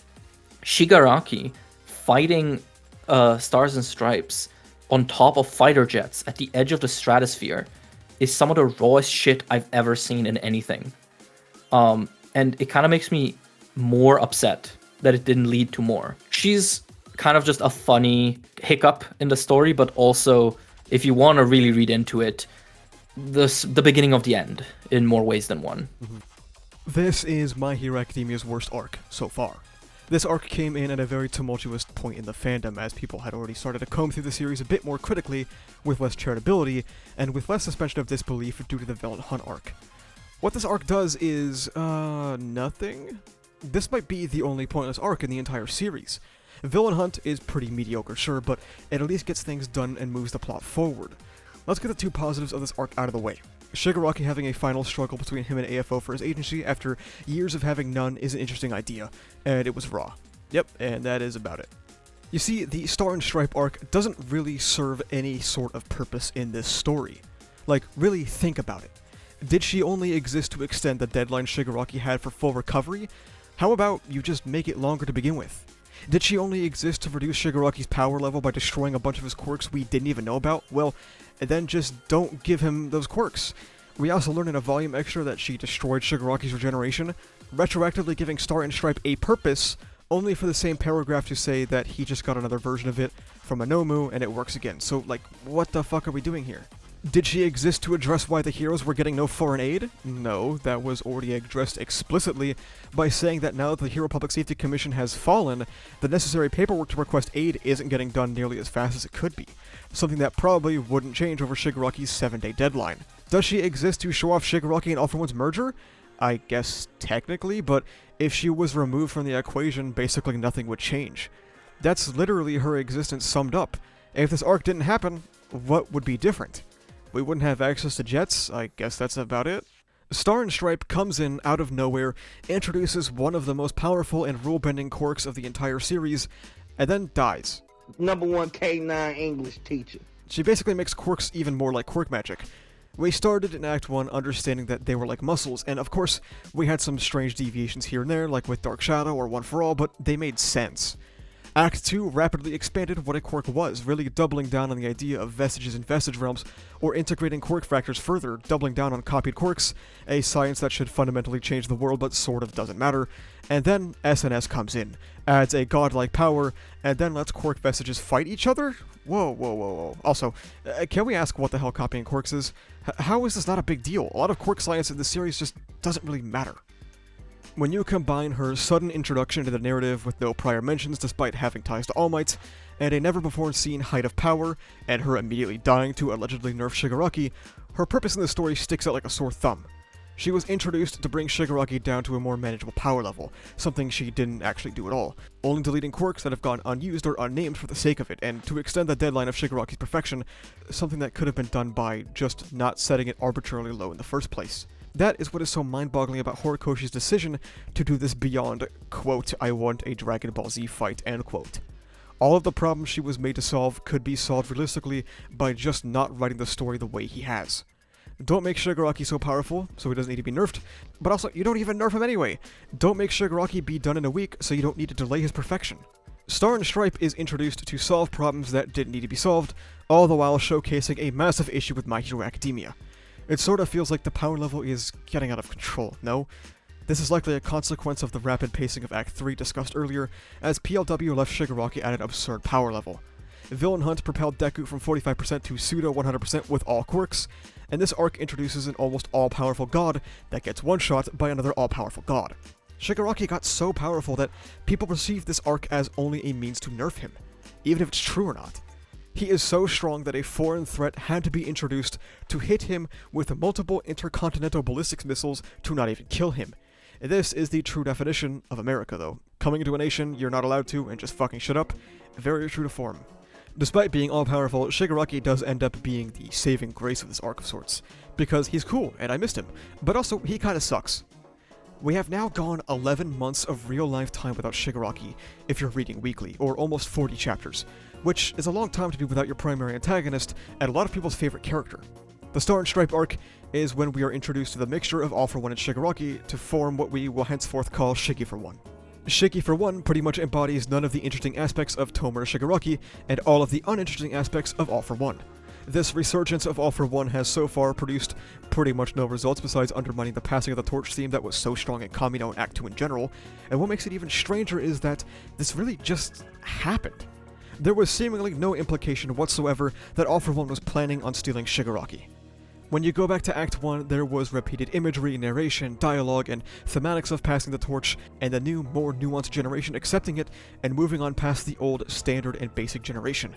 Shigaraki fighting Stars and Stripes on top of fighter jets at the edge of the stratosphere is some of the rawest shit I've ever seen in anything. And it kind of makes me more upset that it didn't lead to more. She's kind of just a funny hiccup in the story, but also, if you want to really read into it, the beginning of the end in more ways than one. This is My Hero Academia's worst arc so far. This arc came in at a very tumultuous point in the fandom, as people had already started to comb through the series a bit more critically, with less charitability, and with less suspension of disbelief due to the Villain Hunt arc. What this arc does is, nothing? This might be the only pointless arc in the entire series. Villain Hunt is pretty mediocre, sure, but it at least gets things done and moves the plot forward. Let's get the two positives of this arc out of the way. Shigaraki having a final struggle between him and AFO for his agency after years of having none is an interesting idea, and it was raw. Yep, and that is about it. You see, the Star and Stripe arc doesn't really serve any sort of purpose in this story. Like, really think about it. Did she only exist to extend the deadline Shigaraki had for full recovery? How about you just make it longer to begin with? Did she only exist to reduce Shigaraki's power level by destroying a bunch of his quirks we didn't even know about? Well, then just don't give him those quirks. We also learned in a volume extra that she destroyed Shigaraki's regeneration, retroactively giving Star and Stripe a purpose, only for the same paragraph to say that he just got another version of it from a Nomu and it works again. So, like, what the fuck are we doing here? Did she exist to address why the heroes were getting no foreign aid? No, that was already addressed explicitly by saying that now that the Hero Public Safety Commission has fallen, the necessary paperwork to request aid isn't getting done nearly as fast as it could be, something that probably wouldn't change over Shigaraki's 7-day deadline. Does she exist to show off Shigaraki and All For One's merger? I guess technically, but if she was removed from the equation, basically nothing would change. That's literally her existence summed up. If this arc didn't happen, what would be different? We wouldn't have access to jets, I guess that's about it. Star and Stripe comes in out of nowhere, introduces one of the most powerful and rule-bending quirks of the entire series, and then dies. Number one K9 English teacher. She basically makes quirks even more like quirk magic. We started in Act 1 understanding that they were like muscles, and of course, we had some strange deviations here and there, like with Dark Shadow or One For All, but they made sense. Act 2 rapidly expanded what a quirk was, really doubling down on the idea of vestiges and vestige realms, or integrating quirk factors further, doubling down on copied quirks, a science that should fundamentally change the world but sort of doesn't matter. And then SNS comes in, adds a godlike power, and then lets quirk vestiges fight each other? Whoa. Also, can we ask what the hell copying quirks is? How is this not a big deal? A lot of quirk science in this series just doesn't really matter. When you combine her sudden introduction to the narrative with no prior mentions despite having ties to All Might, and a never-before-seen height of power, and her immediately dying to allegedly nerf Shigaraki, her purpose in the story sticks out like a sore thumb. She was introduced to bring Shigaraki down to a more manageable power level, something she didn't actually do at all, only deleting quirks that have gone unused or unnamed for the sake of it, and to extend the deadline of Shigaraki's perfection, something that could have been done by just not setting it arbitrarily low in the first place. That is what is so mind-boggling about Horikoshi's decision to do this beyond, quote, I want a Dragon Ball Z fight, end quote. All of the problems she was made to solve could be solved realistically by just not writing the story the way he has. Don't make Shigaraki so powerful, so he doesn't need to be nerfed, but also, you don't even nerf him anyway. Don't make Shigaraki be done in a week, so you don't need to delay his perfection. Star and Stripe is introduced to solve problems that didn't need to be solved, all the while showcasing a massive issue with My Hero Academia. It sort of feels like the power level is getting out of control, no? This is likely a consequence of the rapid pacing of Act 3 discussed earlier, as PLW left Shigaraki at an absurd power level. Villain Hunt propelled Deku from 45% to pseudo 100% with all quirks, and this arc introduces an almost all-powerful god that gets one-shot by another all-powerful god. Shigaraki got so powerful that people perceive this arc as only a means to nerf him, even if it's true or not. He is so strong that a foreign threat had to be introduced to hit him with multiple intercontinental ballistics missiles to not even kill him. This is the true definition of America, though. Coming into a nation you're not allowed to and just fucking shut up. Very true to form. Despite being all-powerful, Shigaraki does end up being the saving grace of this arc of sorts, because he's cool and I missed him, but also he kinda sucks. We have now gone 11 months of real-life time without Shigaraki, if you're reading weekly, or almost 40 chapters, which is a long time to be without your primary antagonist and a lot of people's favorite character. The Star and Stripe arc is when we are introduced to the mixture of All for One and Shigaraki to form what we will henceforth call Shigi for One. Shigi for One pretty much embodies none of the interesting aspects of Tomura Shigaraki and all of the uninteresting aspects of All for One. This resurgence of All for One has so far produced pretty much no results besides undermining the passing of the torch theme that was so strong in Kamino and Act 2 in general, and what makes it even stranger is that this really just happened. There was seemingly no implication whatsoever that All for One was planning on stealing Shigaraki. When you go back to Act 1, there was repeated imagery, narration, dialogue, and thematics of passing the torch, and the new, more nuanced generation accepting it and moving on past the old, standard, and basic generation.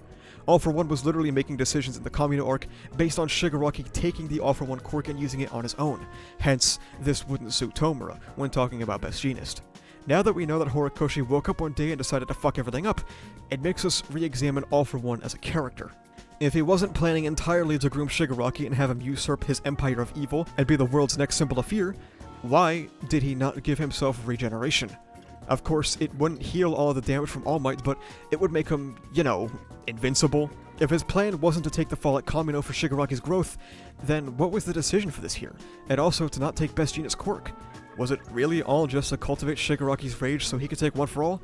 All for One was literally making decisions in the Kamino arc based on Shigaraki taking the All for One quirk and using it on his own. Hence, this wouldn't suit Tomura when talking about Best Jeanist. Now that we know that Horikoshi woke up one day and decided to fuck everything up, it makes us re-examine All for One as a character. If he wasn't planning entirely to groom Shigaraki and have him usurp his empire of evil and be the world's next symbol of fear, why did he not give himself regeneration? Of course, it wouldn't heal all the damage from All Might, but it would make him, invincible. If his plan wasn't to take the fall at Kamino for Shigaraki's growth, then what was the decision for this here? And also to not take Best Jeanist quirk? Was it really all just to cultivate Shigaraki's rage so he could take One for All?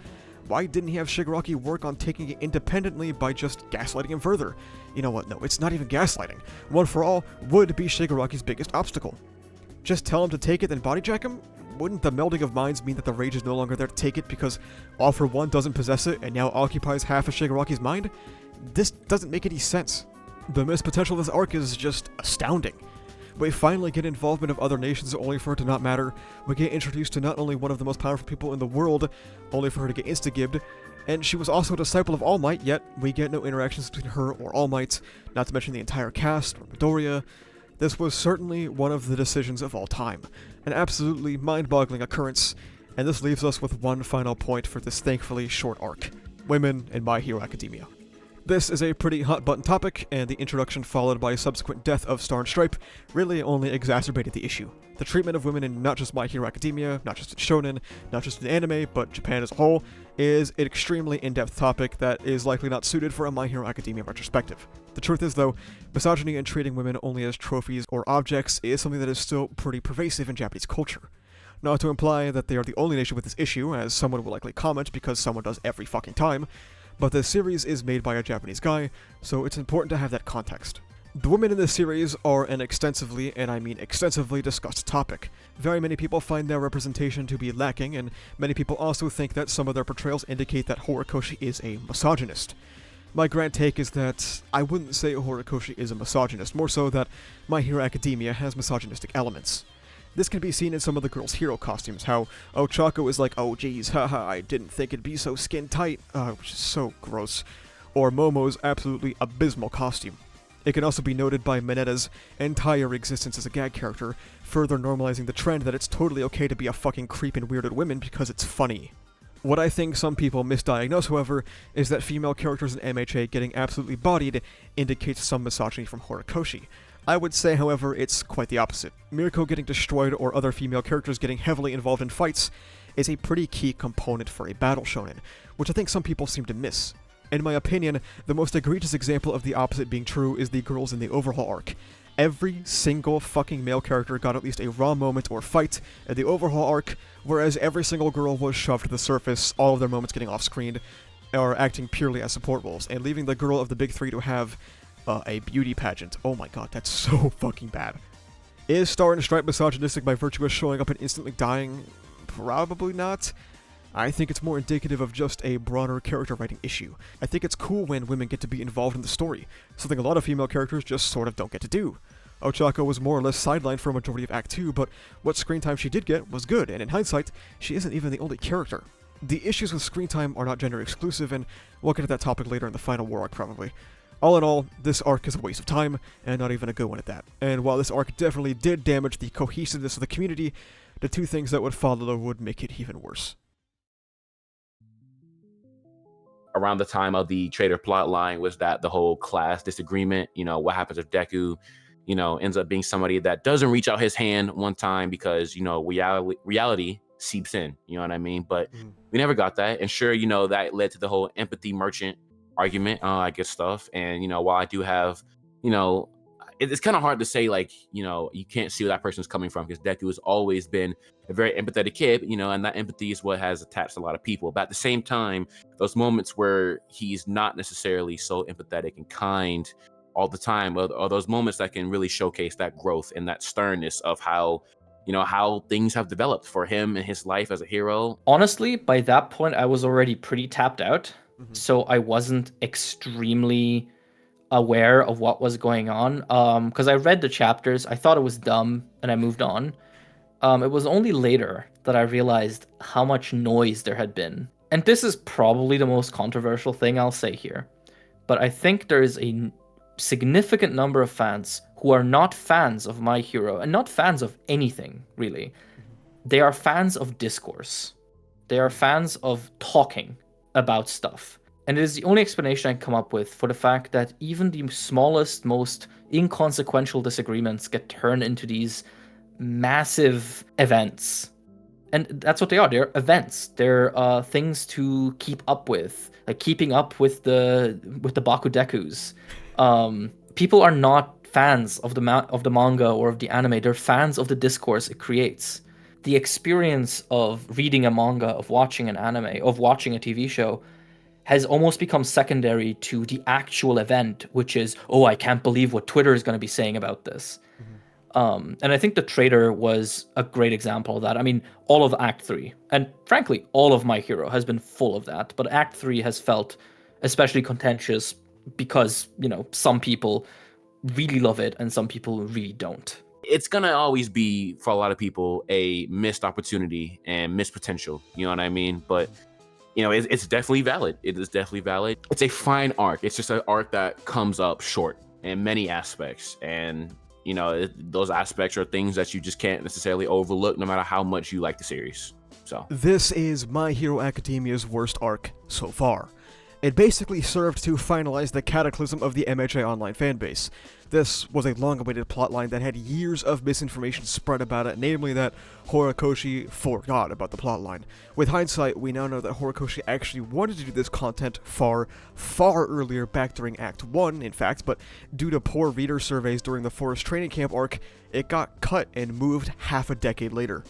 Why didn't he have Shigaraki work on taking it independently by just gaslighting him further? You know what, no, it's not even gaslighting. One for All would be Shigaraki's biggest obstacle. Just tell him to take it, then bodyjack him? Wouldn't the melding of minds mean that the rage is no longer there to take it because All for One doesn't possess it and now occupies half of Shigaraki's mind? This doesn't make any sense. The missed potential of this arc is just astounding. We finally get involvement of other nations only for it to not matter. We get introduced to not only one of the most powerful people in the world, only for her to get insta-gibbed, and she was also a disciple of All Might, yet we get no interactions between her or All Might, not to mention the entire cast or Midoriya. This was certainly one of the decisions of all time, an absolutely mind-boggling occurrence, and this leaves us with one final point for this thankfully short arc: women in My Hero Academia. This is a pretty hot-button topic, and the introduction followed by a subsequent death of Star and Stripe really only exacerbated the issue. The treatment of women in not just My Hero Academia, not just in shonen, not just in anime, but Japan as a whole, is an extremely in-depth topic that is likely not suited for a My Hero Academia retrospective. The truth is, though, misogyny and treating women only as trophies or objects is something that is still pretty pervasive in Japanese culture. Not to imply that they are the only nation with this issue, as someone will likely comment because someone does every fucking time, but the series is made by a Japanese guy, so it's important to have that context. The women in this series are an extensively, and I mean extensively, discussed topic. Very many people find their representation to be lacking, and many people also think that some of their portrayals indicate that Horikoshi is a misogynist. My grand take is that I wouldn't say Horikoshi is a misogynist, more so that My Hero Academia has misogynistic elements. This can be seen in some of the girls' hero costumes, how Ochako is like, oh geez, haha, I didn't think it'd be so skin tight, which is so gross, or Momo's absolutely abysmal costume. It can also be noted by Minetta's entire existence as a gag character, further normalizing the trend that it's totally okay to be a fucking creep and weirded women because it's funny. What I think some people misdiagnose, however, is that female characters in MHA getting absolutely bodied indicates some misogyny from Horikoshi. I would say, however, it's quite the opposite. Mirko getting destroyed or other female characters getting heavily involved in fights is a pretty key component for a battle shonen, which I think some people seem to miss. In my opinion, the most egregious example of the opposite being true is the girls in the Overhaul arc. Every single fucking male character got at least a raw moment or fight in the Overhaul arc, whereas every single girl was shoved to the surface, all of their moments getting off-screened, or acting purely as support roles, and leaving the girl of the big three to have a beauty pageant. Oh my god, that's so fucking bad. Is Star and Stripe misogynistic by virtue of showing up and instantly dying? Probably not. I think it's more indicative of just a broader character writing issue. I think it's cool when women get to be involved in the story, something a lot of female characters just sort of don't get to do. Ochako was more or less sidelined for a majority of Act 2, but what screen time she did get was good, and in hindsight, she isn't even the only character. The issues with screen time are not gender exclusive, and we'll get to that topic later in the final war arc probably. All in all, this arc is a waste of time, and not even a good one at that. And while this arc definitely did damage the cohesiveness of the community, the two things that would follow would make it even worse. Around the time of the Traitor plotline was that the whole class disagreement, what happens if Deku, ends up being somebody that doesn't reach out his hand one time because, reality seeps in, you know what I mean? But we never got that. And sure, that led to the whole empathy merchant argument, I guess stuff. And, while I do have, it's kind of hard to say, like, you can't see where that person's coming from because Deku has always been a very empathetic kid, and that empathy is what has attached a lot of people. But at the same time, those moments where he's not necessarily so empathetic and kind all the time are those moments that can really showcase that growth and that sternness of how things have developed for him and his life as a hero. Honestly, by that point, I was already pretty tapped out. So I wasn't extremely aware of what was going on. Because I read the chapters, I thought it was dumb, and I moved on. It was only later that I realized how much noise there had been. And this is probably the most controversial thing I'll say here. But I think there is a significant number of fans who are not fans of My Hero and not fans of anything, really. They are fans of discourse. They are fans of talking about stuff. And it is the only explanation I can come up with for the fact that even the smallest, most inconsequential disagreements get turned into these massive events. And that's what they are. They're events. They're things to keep up with, like keeping up with the Bakudekus. People are not fans of the manga or of the anime. They're fans of the discourse it creates. The experience of reading a manga, of watching an anime, of watching a TV show has almost become secondary to the actual event, which is, oh, I can't believe what Twitter is going to be saying about this. And I think the Traitor was a great example of that. I mean, all of Act 3, and frankly, all of My Hero has been full of that. But Act 3 has felt especially contentious because, some people really love it and some people really don't. It's going to always be, for a lot of people, a missed opportunity and missed potential. You know what I mean? But, it's definitely valid. It is definitely valid. It's a fine arc. It's just an arc that comes up short in many aspects. And, those aspects are things that you just can't necessarily overlook no matter how much you like the series. So this is My Hero Academia's worst arc so far. It basically served to finalize the cataclysm of the MHA online fanbase. This was a long-awaited plotline that had years of misinformation spread about it, namely that Horikoshi forgot about the plotline. With hindsight, we now know that Horikoshi actually wanted to do this content far, far earlier, back during Act 1, in fact, but due to poor reader surveys during the Forest Training Camp arc, it got cut and moved half a decade later.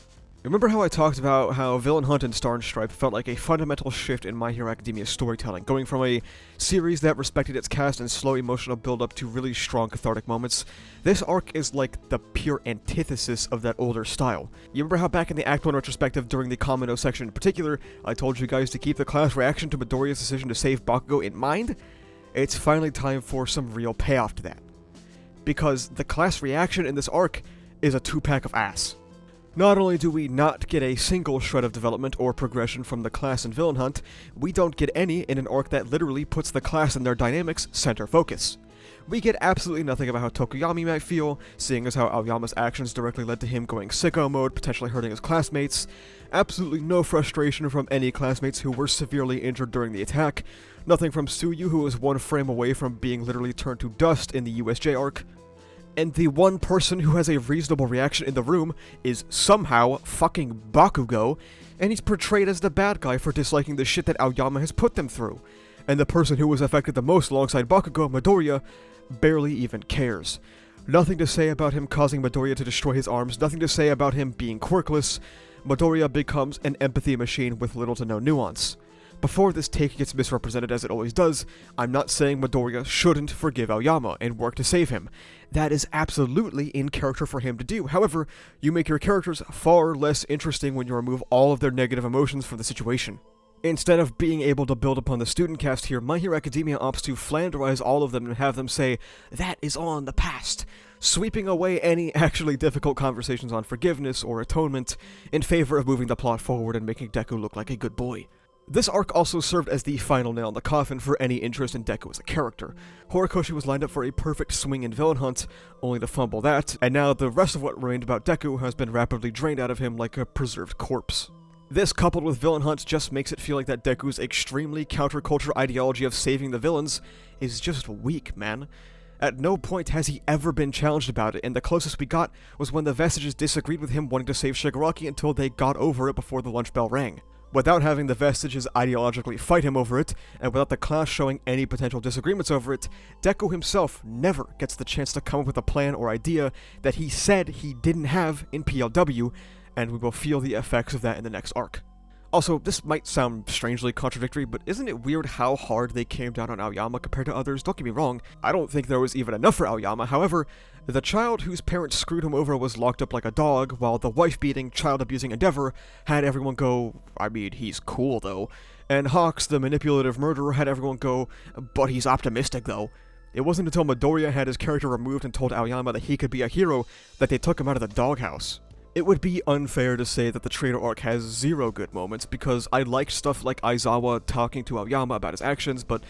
Remember how I talked about how Villain Hunt and Star and Stripe felt like a fundamental shift in My Hero Academia's storytelling, going from a series that respected its cast and slow emotional build-up to really strong cathartic moments? This arc is like the pure antithesis of that older style. You remember how back in the Act 1 retrospective during the Kamino section in particular, I told you guys to keep the class reaction to Midoriya's decision to save Bakugo in mind? It's finally time for some real payoff to that. Because the class reaction in this arc is a two-pack of ass. Not only do we not get a single shred of development or progression from the class in Villain Hunt, we don't get any in an arc that literally puts the class and their dynamics center focus. We get absolutely nothing about how Tokoyami might feel, seeing as how Aoyama's actions directly led to him going sicko mode, potentially hurting his classmates. Absolutely no frustration from any classmates who were severely injured during the attack. Nothing from Tsuyu, who was one frame away from being literally turned to dust in the USJ arc. And the one person who has a reasonable reaction in the room is somehow fucking Bakugo, and he's portrayed as the bad guy for disliking the shit that Aoyama has put them through. And the person who was affected the most alongside Bakugo, Midoriya, barely even cares. Nothing to say about him causing Midoriya to destroy his arms, nothing to say about him being quirkless. Midoriya becomes an empathy machine with little to no nuance. Before this take gets misrepresented as it always does, I'm not saying Midoriya shouldn't forgive Aoyama and work to save him. That is absolutely in character for him to do. However, you make your characters far less interesting when you remove all of their negative emotions from the situation. Instead of being able to build upon the student cast here, My Hero Academia opts to flanderize all of them and have them say, "That is all in the past," sweeping away any actually difficult conversations on forgiveness or atonement in favor of moving the plot forward and making Deku look like a good boy. This arc also served as the final nail in the coffin for any interest in Deku as a character. Horikoshi was lined up for a perfect swing in Villain Hunt, only to fumble that, and now the rest of what remained about Deku has been rapidly drained out of him like a preserved corpse. This, coupled with Villain Hunt, just makes it feel like that Deku's extremely counterculture ideology of saving the villains is just weak, man. At no point has he ever been challenged about it, and the closest we got was when the Vestiges disagreed with him wanting to save Shigaraki until they got over it before the lunch bell rang. Without having the Vestiges ideologically fight him over it, and without the class showing any potential disagreements over it, Deku himself never gets the chance to come up with a plan or idea that he said he didn't have in PLW, and we will feel the effects of that in the next arc. Also, this might sound strangely contradictory, but isn't it weird how hard they came down on Aoyama compared to others? Don't get me wrong, I don't think there was even enough for Aoyama. However, the child whose parents screwed him over was locked up like a dog, while the wife-beating, child-abusing Endeavor had everyone go, I mean, he's cool though. And Hawks, the manipulative murderer, had everyone go, but he's optimistic though. It wasn't until Midoriya had his character removed and told Aoyama that he could be a hero that they took him out of the doghouse. It would be unfair to say that the Traitor Arc has zero good moments, because I liked stuff like Aizawa talking to Aoyama about his actions, but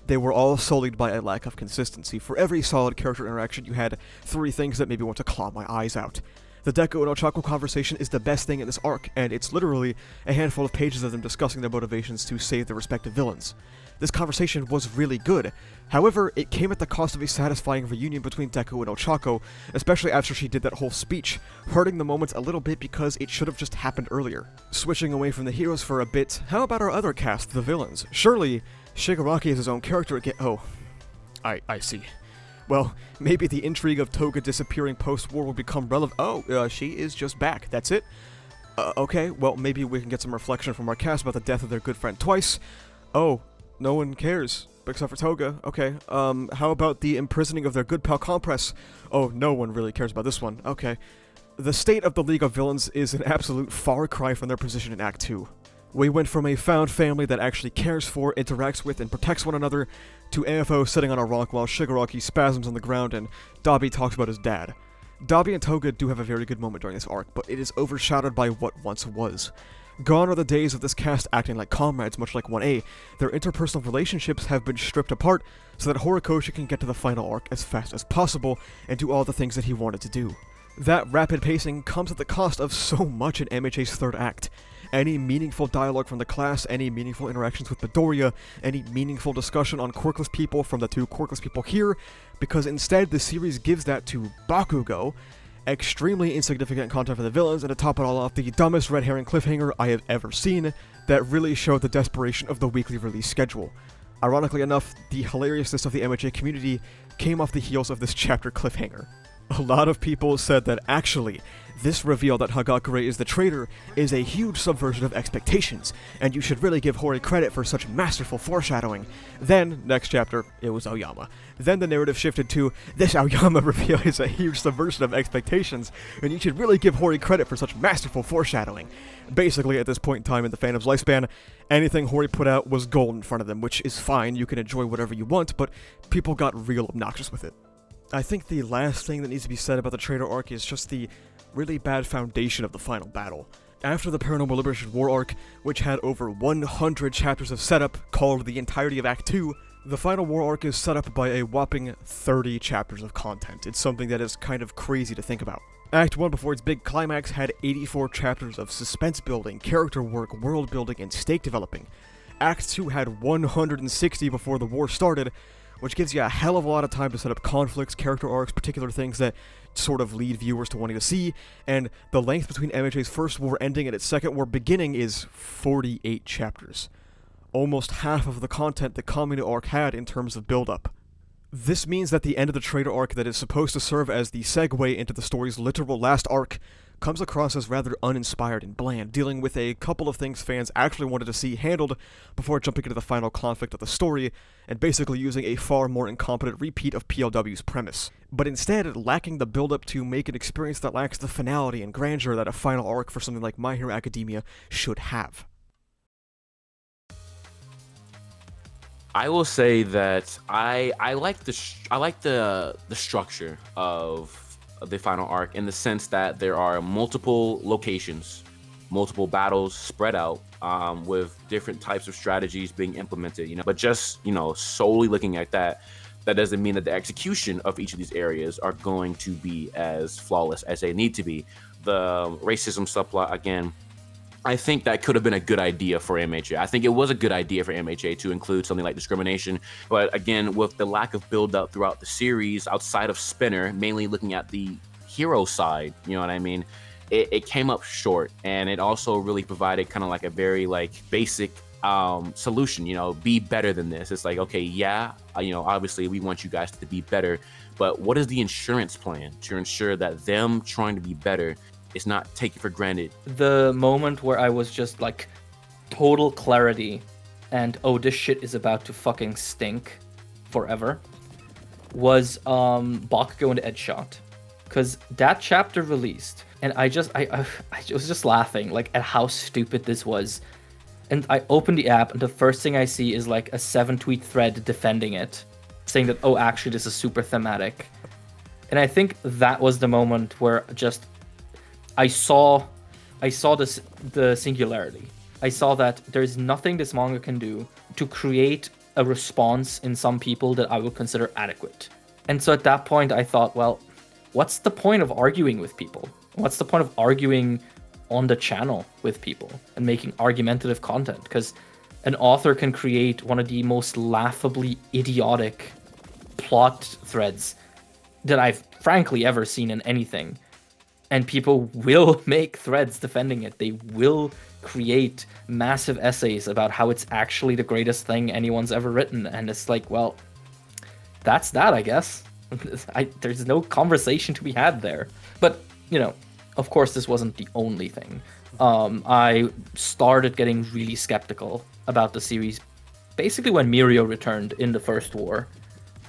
they were all sullied by a lack of consistency. For every solid character interaction, you had 3 things that made me want to claw my eyes out. The Deku and Ochako conversation is the best thing in this arc, and it's literally a handful of pages of them discussing their motivations to save their respective villains. This conversation was really good. However, it came at the cost of a satisfying reunion between Deku and Ochako, especially after she did that whole speech, hurting the moments a little bit because it should have just happened earlier. Switching away from the heroes for a bit, how about our other cast, the villains? Surely, Shigaraki is his own character again. Oh, I see. Well, maybe the intrigue of Toga disappearing post-war will become relevant. Oh, she is just back. That's it? Okay, well, maybe we can get some reflection from our cast about the death of their good friend twice. Oh, no one cares, except for Toga. Okay, how about the imprisoning of their good pal Compress? Oh, no one really cares about this one. Okay. The state of the League of Villains is an absolute far cry from their position in Act 2. We went from a found family that actually cares for, interacts with, and protects one another, to AFO sitting on a rock while Shigaraki spasms on the ground and Dabi talks about his dad. Dabi and Toga do have a very good moment during this arc, but it is overshadowed by what once was. Gone are the days of this cast acting like comrades, much like 1A. Their interpersonal relationships have been stripped apart so that Horikoshi can get to the final arc as fast as possible and do all the things that he wanted to do. That rapid pacing comes at the cost of so much in MHA's third act. Any meaningful dialogue from the class, any meaningful interactions with Midoriya, any meaningful discussion on quirkless people from the 2 quirkless people here, because instead the series gives that to Bakugo, extremely insignificant content for the villains, and to top it all off, the dumbest red herring cliffhanger I have ever seen that really showed the desperation of the weekly release schedule. Ironically enough, the hilariousness of the MHA community came off the heels of this chapter cliffhanger. A lot of people said that actually, this reveal that Hagakure is the traitor is a huge subversion of expectations, and you should really give Hori credit for such masterful foreshadowing. Then, next chapter, it was Aoyama. Then the narrative shifted to, this Aoyama reveal is a huge subversion of expectations, and you should really give Hori credit for such masterful foreshadowing. Basically, at this point in time in the fandom's lifespan, anything Hori put out was gold in front of them, which is fine, you can enjoy whatever you want, but people got real obnoxious with it. I think the last thing that needs to be said about the Traitor Arc is just the really bad foundation of the final battle. After the Paranormal Liberation War arc, which had over 100 chapters of setup called the entirety of Act 2, the final war arc is set up by a whopping 30 chapters of content. It's something that is kind of crazy to think about. Act 1, before its big climax, had 84 chapters of suspense building, character work, world building, and stake developing. Act 2 had 160 before the war started, which gives you a hell of a lot of time to set up conflicts, character arcs, particular things that sort of lead viewers to wanting to see, and the length between MHA's first war ending and its second war beginning is 48 chapters. Almost half of the content the Kamino arc had in terms of build-up. This means that the end of the Traitor arc that is supposed to serve as the segue into the story's literal last arc comes across as rather uninspired and bland, dealing with a couple of things fans actually wanted to see handled before jumping into the final conflict of the story, and basically using a far more incompetent repeat of PLW's premise. But instead, lacking the build-up to make an experience that lacks the finality and grandeur that a final arc for something like My Hero Academia should have. I will say that I like the structure of the final arc in the sense that there are multiple locations, multiple battles spread out, with different types of strategies being implemented, but just, solely looking at that doesn't mean that the execution of each of these areas are going to be as flawless as they need to be. The racism subplot, again, I think that could have been a good idea for MHA. I think it was a good idea for MHA to include something like discrimination. But again, with the lack of build-up throughout the series, outside of Spinner, mainly looking at the hero side, you know what I mean? It came up short, and it also really provided kind of like a very like basic solution, you know, be better than this. It's like, okay, yeah, you know, obviously we want you guys to be better, but what is the insurance plan to ensure that them trying to be better is not taken for granted? The moment where I was just like total clarity and oh, this shit is about to fucking stink forever was Bakugo and Edgeshot, because that chapter released and I was just laughing like at how stupid this was. And I open the app and the first thing I see is like a 7-tweet thread defending it, saying that, oh, actually this is super thematic. And I think that was the moment where just I saw this, the singularity. I saw that there's nothing this manga can do to create a response in some people that I would consider adequate. And so at that point I thought, well, what's the point of arguing with people? What's the point of arguing on the channel with people and making argumentative content? Because an author can create one of the most laughably idiotic plot threads that I've frankly ever seen in anything. And people will make threads defending it. They will create massive essays about how it's actually the greatest thing anyone's ever written. And it's like, well, that's that, I guess. There's no conversation to be had there. But, you know, of course, this wasn't the only thing. I started getting really skeptical about the series basically when Mirio returned in the first war.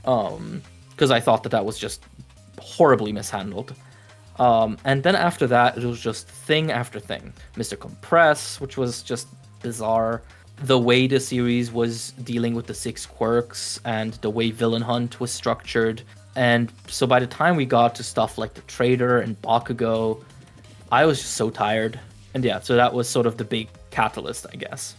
Because I thought that was just horribly mishandled. And then after that, it was just thing after thing. Mr. Compress, which was just bizarre. The way the series was dealing with the 6 quirks and the way Villain Hunt was structured. And so by the time we got to stuff like the Traitor and Bakugo, I was just so tired. And yeah, so that was sort of the big catalyst, I guess.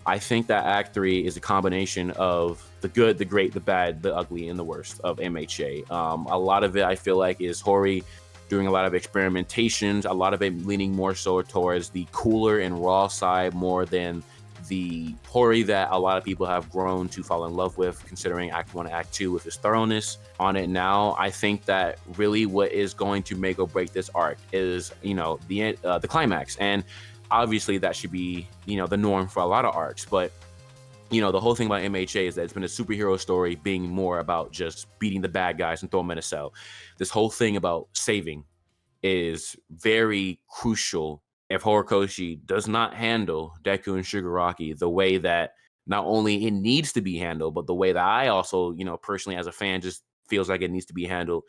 I think that Act 3 is a combination of the good, the great, the bad, the ugly, and the worst of MHA. A lot of it, I feel like, is Hori doing a lot of experimentations, a lot of it leaning more so towards the cooler and raw side more than the Hori that a lot of people have grown to fall in love with, considering Act 1 and Act 2 with his thoroughness on it now. I think that really what is going to make or break this arc is, you know, the climax. And obviously that should be, you know, the norm for a lot of arcs. But, you know, the whole thing about MHA is that it's been a superhero story being more about just beating the bad guys and throwing them in a cell. This whole thing about saving is very crucial if Horikoshi does not handle Deku and Shigaraki the way that not only it needs to be handled, but the way that I also, you know, personally as a fan just feels like it needs to be handled,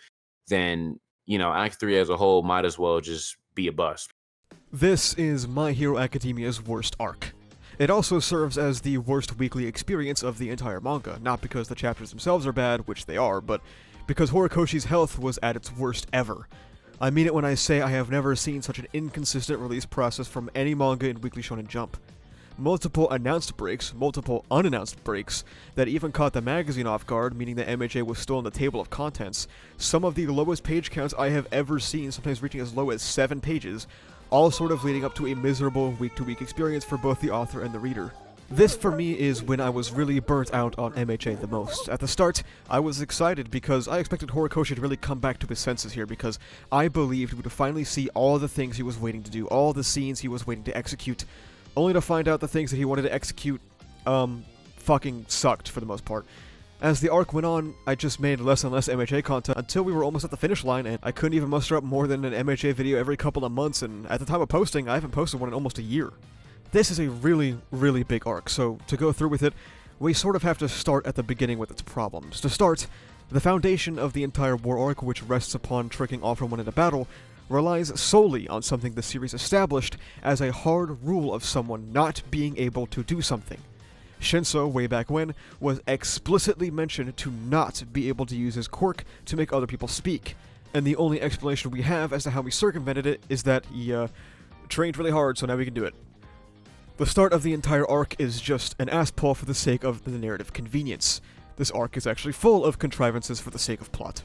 then, you know, Act 3 as a whole might as well just be a bust. This is My Hero Academia's worst arc. It also serves as the worst weekly experience of the entire manga, not because the chapters themselves are bad, which they are, but because Horikoshi's health was at its worst ever. I mean it when I say I have never seen such an inconsistent release process from any manga in Weekly Shonen Jump. Multiple announced breaks, multiple unannounced breaks, that even caught the magazine off guard, meaning that MHA was still in the table of contents, some of the lowest page counts I have ever seen, sometimes reaching as low as 7 pages, all sort of leading up to a miserable week-to-week experience for both the author and the reader. This, for me, is when I was really burnt out on MHA the most. At the start, I was excited because I expected Horikoshi to really come back to his senses here, because I believed we would finally see all the things he was waiting to do, all the scenes he was waiting to execute, only to find out the things that he wanted to execute, fucking sucked for the most part. As the arc went on, I just made less and less MHA content until we were almost at the finish line, and I couldn't even muster up more than an MHA video every couple of months, and at the time of posting, I haven't posted one in almost a year. This is a really, really big arc, so to go through with it, we sort of have to start at the beginning with its problems. To start, the foundation of the entire war arc, which rests upon tricking All For One in a battle, relies solely on something the series established as a hard rule of someone not being able to do something. Shinso, way back when, was explicitly mentioned to not be able to use his quirk to make other people speak, and the only explanation we have as to how he circumvented it is that he, trained really hard, so now we can do it. The start of the entire arc is just an ass pull for the sake of the narrative convenience. This arc is actually full of contrivances for the sake of plot.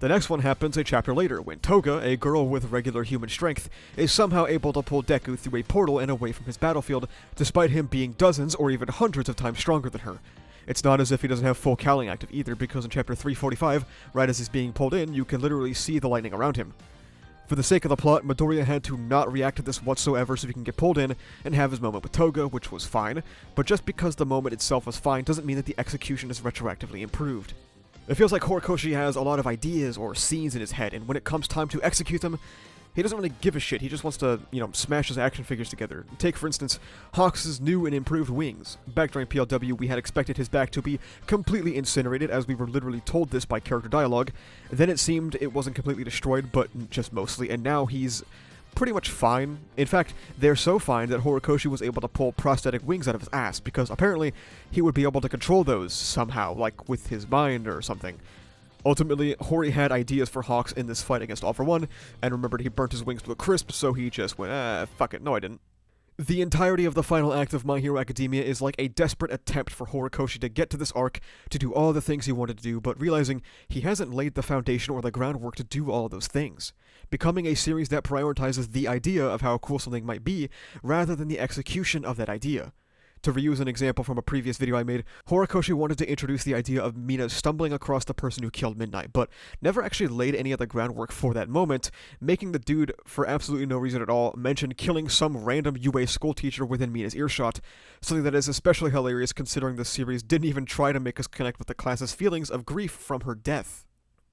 The next one happens a chapter later, when Toga, a girl with regular human strength, is somehow able to pull Deku through a portal and away from his battlefield, despite him being dozens or even hundreds of times stronger than her. It's not as if he doesn't have full cowling active either, because in chapter 345, right as he's being pulled in, you can literally see the lightning around him. For the sake of the plot, Midoriya had to not react to this whatsoever so he can get pulled in and have his moment with Toga, which was fine, but just because the moment itself was fine doesn't mean that the execution is retroactively improved. It feels like Horikoshi has a lot of ideas or scenes in his head, and when it comes time to execute them, he doesn't really give a shit. He just wants to, smash his action figures together. Take, for instance, Hawks' new and improved wings. Back during PLW, we had expected his back to be completely incinerated, as we were literally told this by character dialogue. Then it seemed it wasn't completely destroyed, but just mostly, and now he's pretty much fine. In fact, they're so fine that Horikoshi was able to pull prosthetic wings out of his ass, because apparently he would be able to control those somehow, like with his mind or something. Ultimately, Hori had ideas for Hawks in this fight against All For One, and remembered he burnt his wings to a crisp, so he just went, fuck it, no I didn't. The entirety of the final act of My Hero Academia is like a desperate attempt for Horikoshi to get to this arc, to do all the things he wanted to do, but realizing he hasn't laid the foundation or the groundwork to do all of those things. Becoming a series that prioritizes the idea of how cool something might be, rather than the execution of that idea. To reuse an example from a previous video I made, Horikoshi wanted to introduce the idea of Mina stumbling across the person who killed Midnight, but never actually laid any of the groundwork for that moment, making the dude, for absolutely no reason at all, mention killing some random UA schoolteacher within Mina's earshot, something that is especially hilarious considering the series didn't even try to make us connect with the class's feelings of grief from her death.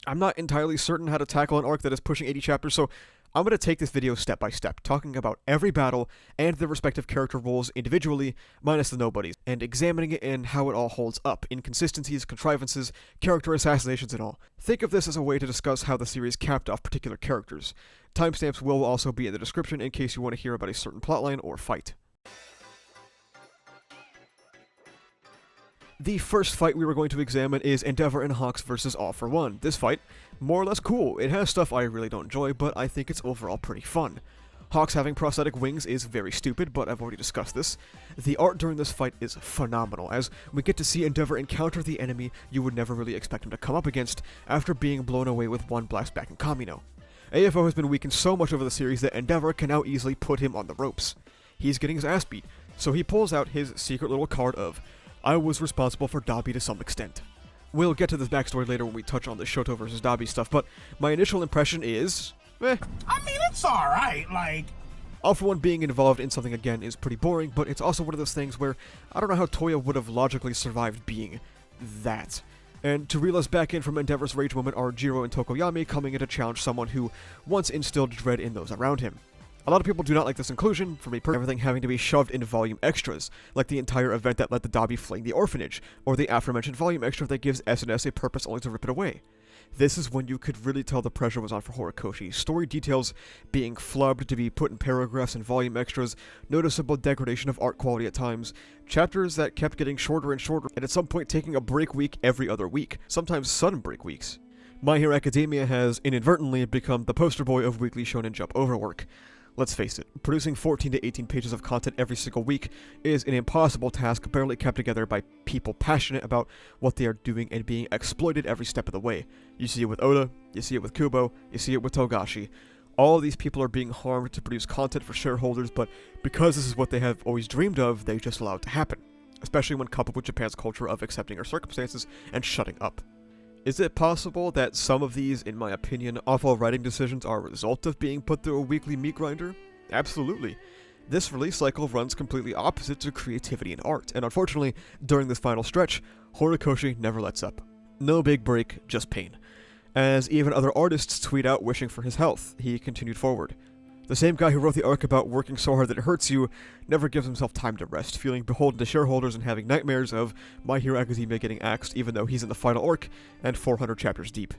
I'm not entirely certain how to tackle an arc that is pushing 80 chapters, so I'm going to take this video step by step, talking about every battle and their respective character roles individually, minus the nobodies, and examining it and how it all holds up, inconsistencies, contrivances, character assassinations, and all. Think of this as a way to discuss how the series capped off particular characters. Timestamps will also be in the description in case you want to hear about a certain plotline or fight. The first fight we were going to examine is Endeavor and Hawks vs. All For One. This fight, more or less cool. It has stuff I really don't enjoy, but I think it's overall pretty fun. Hawks having prosthetic wings is very stupid, but I've already discussed this. The art during this fight is phenomenal, as we get to see Endeavor encounter the enemy you would never really expect him to come up against, after being blown away with one blast back in Kamino. AFO has been weakened so much over the series that Endeavor can now easily put him on the ropes. He's getting his ass beat, so he pulls out his secret little card of, I was responsible for Dabi to some extent. We'll get to this backstory later when we touch on the Shoto versus Dabi stuff, but my initial impression is, I mean, it's alright, like... All For One being involved in something again is pretty boring, but it's also one of those things where I don't know how Toya would have logically survived being that. And to reel us back in from Endeavor's rage moment are Jiro and Tokoyami coming in to challenge someone who once instilled dread in those around him. A lot of people do not like this inclusion, for me personally, everything having to be shoved in volume extras, like the entire event that led to Dabi fleeing the orphanage, or the aforementioned volume extra that gives SNS a purpose only to rip it away. This is when you could really tell the pressure was on for Horikoshi. Story details being flubbed to be put in paragraphs and volume extras, noticeable degradation of art quality at times, chapters that kept getting shorter and shorter, and at some point taking a break week every other week, sometimes sudden break weeks. My Hero Academia has inadvertently become the poster boy of Weekly Shonen Jump overwork. Let's face it, producing 14 to 18 pages of content every single week is an impossible task barely kept together by people passionate about what they are doing and being exploited every step of the way. You see it with Oda, you see it with Kubo, you see it with Togashi. All of these people are being harmed to produce content for shareholders, but because this is what they have always dreamed of, they just allow it to happen. Especially when coupled with Japan's culture of accepting our circumstances and shutting up. Is it possible that some of these, in my opinion, awful writing decisions are a result of being put through a weekly meat grinder? Absolutely. This release cycle runs completely opposite to creativity and art, and unfortunately, during this final stretch, Horikoshi never lets up. No big break, just pain. As even other artists tweet out wishing for his health, he continued forward. The same guy who wrote the arc about working so hard that it hurts you never gives himself time to rest, feeling beholden to shareholders and having nightmares of My Hero Academia getting axed even though he's in the final arc and 400 chapters deep.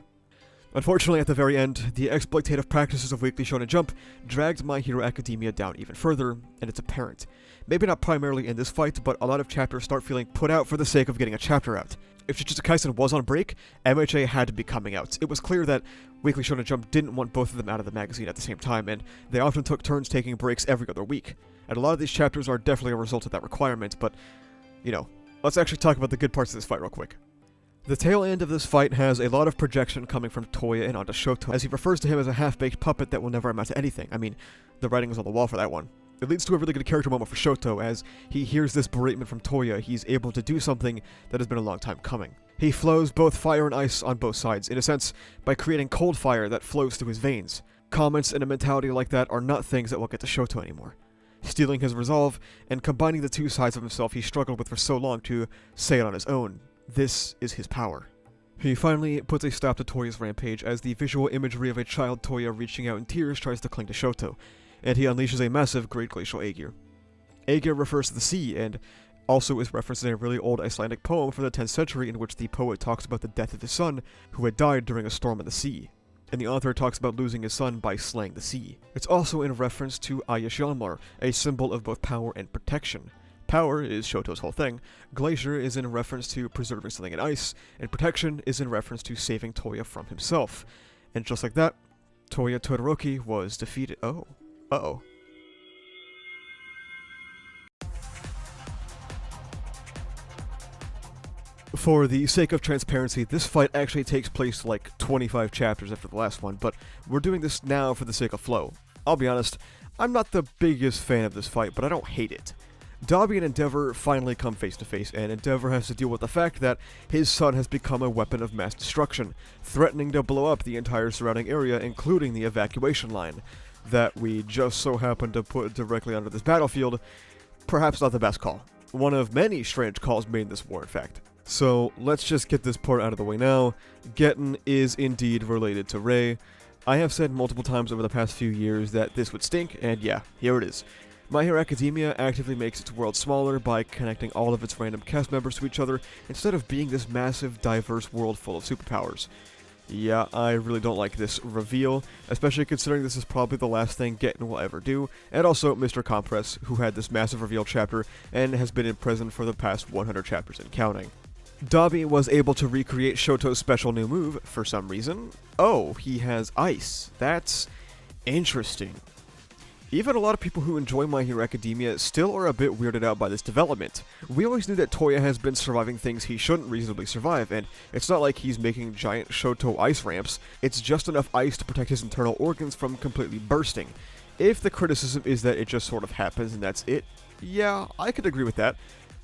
Unfortunately, at the very end, the exploitative practices of Weekly Shonen Jump dragged My Hero Academia down even further, and it's apparent. Maybe not primarily in this fight, but a lot of chapters start feeling put out for the sake of getting a chapter out. If Jujutsu Kaisen was on break, MHA had to be coming out. It was clear that Weekly Shonen Jump didn't want both of them out of the magazine at the same time, and they often took turns taking breaks every other week. And a lot of these chapters are definitely a result of that requirement, but, let's actually talk about the good parts of this fight real quick. The tail end of this fight has a lot of projection coming from Toya and onto Shoto, as he refers to him as a half-baked puppet that will never amount to anything. I mean, the writing is on the wall for that one. It leads to a really good character moment for Shoto, as he hears this beratement from Toya. He's able to do something that has been a long time coming. He flows both fire and ice on both sides, in a sense, by creating cold fire that flows through his veins. Comments and a mentality like that are not things that will get to Shoto anymore. Stealing his resolve, and combining the two sides of himself he struggled with for so long to say it on his own. This is his power. He finally puts a stop to Toya's rampage as the visual imagery of a child Toya reaching out in tears tries to cling to Shoto, and he unleashes a massive Great Glacial Aegir. Aegir refers to the sea, and also is referenced in a really old Icelandic poem from the 10th century in which the poet talks about the death of his son, who had died during a storm in the sea. And the author talks about losing his son by slaying the sea. It's also in reference to Ayashyanmar, a symbol of both power and protection. Power is Shoto's whole thing, Glacier is in reference to preserving something in ice, and protection is in reference to saving Toya from himself. And just like that, Toya Todoroki was defeated. Oh. Uh-oh. For the sake of transparency, this fight actually takes place like 25 chapters after the last one, but we're doing this now for the sake of flow. I'll be honest, I'm not the biggest fan of this fight, but I don't hate it. Dabi and Endeavor finally come face to face, and Endeavor has to deal with the fact that his son has become a weapon of mass destruction, threatening to blow up the entire surrounding area, including the evacuation line, that we just so happen to put directly under this battlefield. Perhaps not the best call. One of many strange calls made in this war, in fact. So, let's just get this part out of the way now. Getten is indeed related to Rei. I have said multiple times over the past few years that this would stink, and yeah, here it is. My Hero Academia actively makes its world smaller by connecting all of its random cast members to each other instead of being this massive, diverse world full of superpowers. Yeah, I really don't like this reveal, especially considering this is probably the last thing Getten will ever do, and also Mr. Compress, who had this massive reveal chapter and has been in prison for the past 100 chapters and counting. Dabi was able to recreate Shoto's special new move for some reason. Oh, he has ice. That's interesting. Even a lot of people who enjoy My Hero Academia still are a bit weirded out by this development. We always knew that Toya has been surviving things he shouldn't reasonably survive, and it's not like he's making giant Shoto ice ramps, it's just enough ice to protect his internal organs from completely bursting. If the criticism is that it just sort of happens and that's it, yeah, I could agree with that.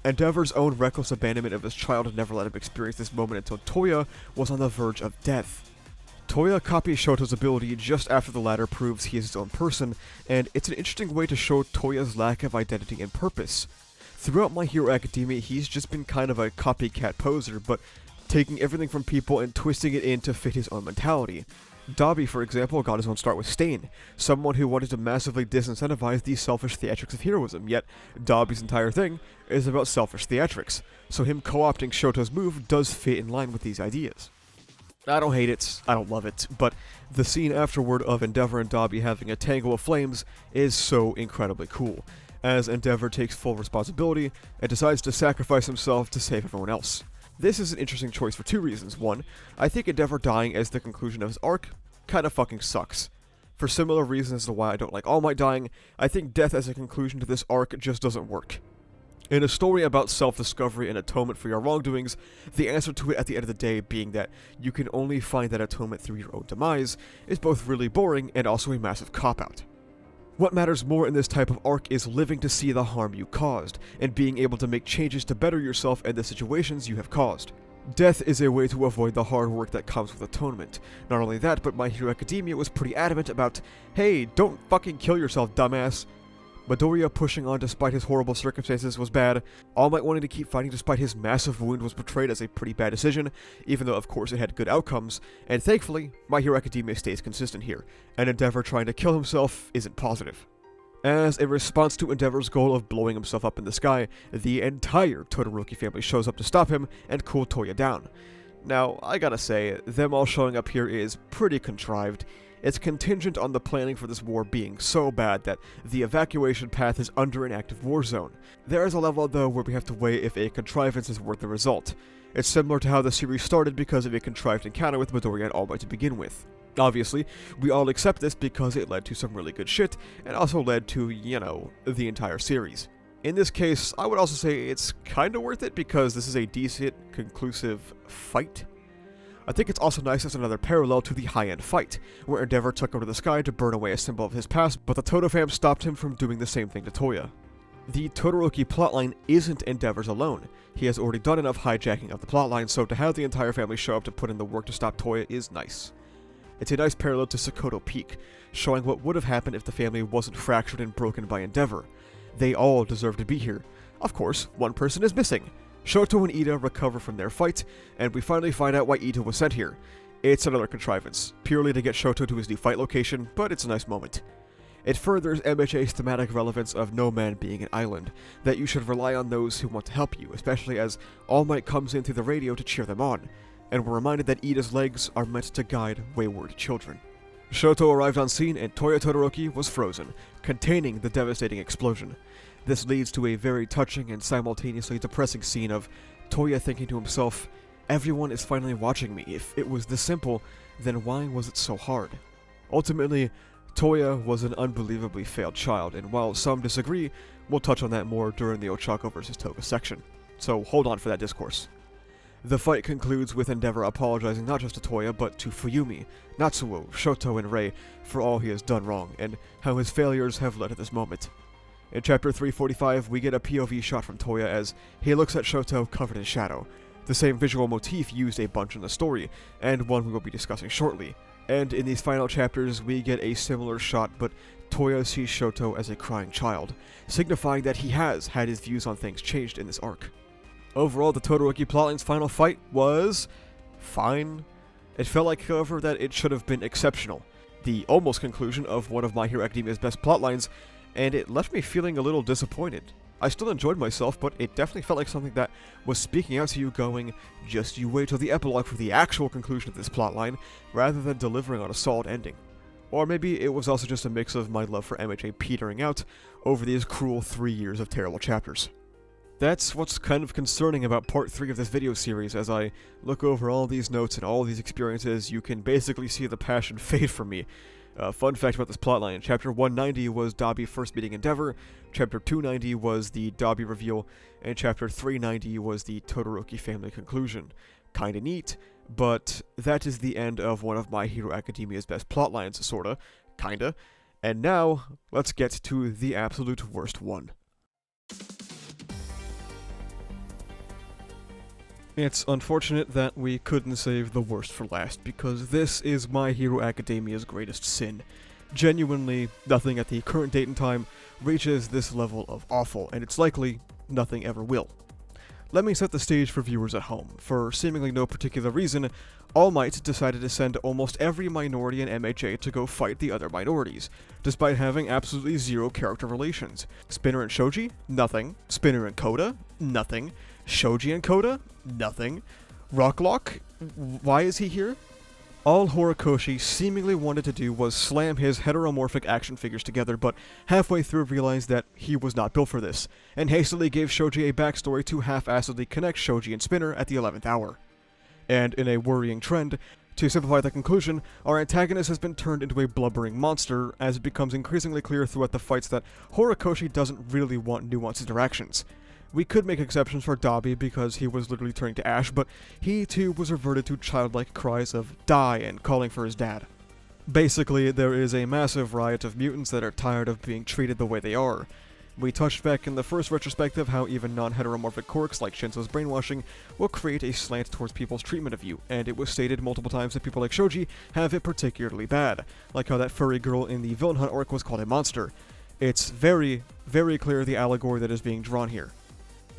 Endeavor's own reckless abandonment of his child never let him experience this moment until Toya was on the verge of death. Toya copies Shoto's ability just after the latter proves he is his own person, and it's an interesting way to show Toya's lack of identity and purpose. Throughout My Hero Academia, he's just been kind of a copycat poser, but taking everything from people and twisting it in to fit his own mentality. Dabi, for example, got his own start with Stain, someone who wanted to massively disincentivize the selfish theatrics of heroism, yet Dabi's entire thing is about selfish theatrics, so him co-opting Shoto's move does fit in line with these ideas. I don't hate it, I don't love it, but the scene afterward of Endeavor and Dabi having a tangle of flames is so incredibly cool, as Endeavor takes full responsibility and decides to sacrifice himself to save everyone else. This is an interesting choice for two reasons. One, I think Endeavor dying as the conclusion of his arc kinda fucking sucks. For similar reasons as to why I don't like All Might dying, I think death as a conclusion to this arc just doesn't work. In a story about self-discovery and atonement for your wrongdoings, the answer to it at the end of the day being that you can only find that atonement through your own demise is both really boring and also a massive cop-out. What matters more in this type of arc is living to see the harm you caused, and being able to make changes to better yourself and the situations you have caused. Death is a way to avoid the hard work that comes with atonement. Not only that, but My Hero Academia was pretty adamant about, hey, don't fucking kill yourself, dumbass. Midoriya pushing on despite his horrible circumstances was bad. All Might wanting to keep fighting despite his massive wound was portrayed as a pretty bad decision, even though of course it had good outcomes, and thankfully, My Hero Academia stays consistent here, and Endeavor trying to kill himself isn't positive. As a response to Endeavor's goal of blowing himself up in the sky, the entire Todoroki family shows up to stop him and cool Toya down. Now, I gotta say, them all showing up here is pretty contrived. It's contingent on the planning for this war being so bad that the evacuation path is under an active war zone. There is a level, though, where we have to weigh if a contrivance is worth the result. It's similar to how the series started because of a contrived encounter with Midoriya and All Might to begin with. Obviously, we all accept this because it led to some really good shit, and also led to, you know, the entire series. In this case, I would also say it's kinda worth it because this is a decent, conclusive fight. I think it's also nice as another parallel to the high-end fight, where Endeavor took him to the sky to burn away a symbol of his past, but the Toto fam stopped him from doing the same thing to Toya. The Todoroki plotline isn't Endeavor's alone. He has already done enough hijacking of the plotline, so to have the entire family show up to put in the work to stop Toya is nice. It's a nice parallel to Shoto Peak, showing what would have happened if the family wasn't fractured and broken by Endeavor. They all deserve to be here. Of course, one person is missing. Shoto and Ida recover from their fight, and we finally find out why Ida was sent here. It's another contrivance, purely to get Shoto to his new fight location, but it's a nice moment. It furthers MHA's thematic relevance of no man being an island, that you should rely on those who want to help you, especially as All Might comes in through the radio to cheer them on, and we're reminded that Ida's legs are meant to guide wayward children. Shoto arrived on scene and Toya Todoroki was frozen, containing the devastating explosion. This leads to a very touching and simultaneously depressing scene of Toya thinking to himself, everyone is finally watching me. If it was this simple, then why was it so hard? Ultimately, Toya was an unbelievably failed child, and while some disagree, we'll touch on that more during the Ochako vs. Toga section. So hold on for that discourse. The fight concludes with Endeavor apologizing not just to Toya, but to Fuyumi, Natsuo, Shoto, and Rei for all he has done wrong, and how his failures have led to this moment. In Chapter 345, we get a POV shot from Toya as he looks at Shoto covered in shadow, the same visual motif used a bunch in the story, and one we will be discussing shortly. And in these final chapters, we get a similar shot, but Toya sees Shoto as a crying child, signifying that he has had his views on things changed in this arc. Overall, the Todoroki plotline's final fight was fine. It felt like, however, that it should have been exceptional. The almost conclusion of one of My Hero Academia's best plotlines, and it left me feeling a little disappointed. I still enjoyed myself, but it definitely felt like something that was speaking out to you going, just you wait till the epilogue for the actual conclusion of this plotline, rather than delivering on a solid ending. Or maybe it was also just a mix of my love for MHA petering out over these cruel 3 years of terrible chapters. That's what's kind of concerning about part 3 of this video series. As I look over all these notes and all these experiences, you can basically see the passion fade from me. Fun fact about this plotline, Chapter 190 was Dabi first meeting Endeavor, Chapter 290 was the Dabi reveal, and Chapter 390 was the Todoroki family conclusion. Kinda neat, but that is the end of one of My Hero Academia's best plotlines, sorta, kinda. And now, let's get to the absolute worst one. It's unfortunate that we couldn't save the worst for last, because this is My Hero Academia's greatest sin. Genuinely, nothing at the current date and time reaches this level of awful, and it's likely nothing ever will. Let me set the stage for viewers at home. For seemingly no particular reason, All Might decided to send almost every minority in MHA to go fight the other minorities, despite having absolutely zero character relations. Spinner and Shoji? Nothing. Spinner and Koda? Nothing. Shoji and Koda? Nothing. Rocklock? Why is he here? All Horikoshi seemingly wanted to do was slam his heteromorphic action figures together, but halfway through realized that he was not built for this, and hastily gave Shoji a backstory to half-assedly connect Shoji and Spinner at the 11th hour. And in a worrying trend, to simplify the conclusion, our antagonist has been turned into a blubbering monster, as it becomes increasingly clear throughout the fights that Horikoshi doesn't really want nuanced interactions. We could make exceptions for Dabi because he was literally turning to ash, but he too was reverted to childlike cries of die and calling for his dad. Basically, there is a massive riot of mutants that are tired of being treated the way they are. We touched back in the first retrospective how even non-heteromorphic quirks like Shinso's brainwashing will create a slant towards people's treatment of you, and it was stated multiple times that people like Shoji have it particularly bad, like how that furry girl in the Villain Hunt arc was called a monster. It's very, very clear the allegory that is being drawn here.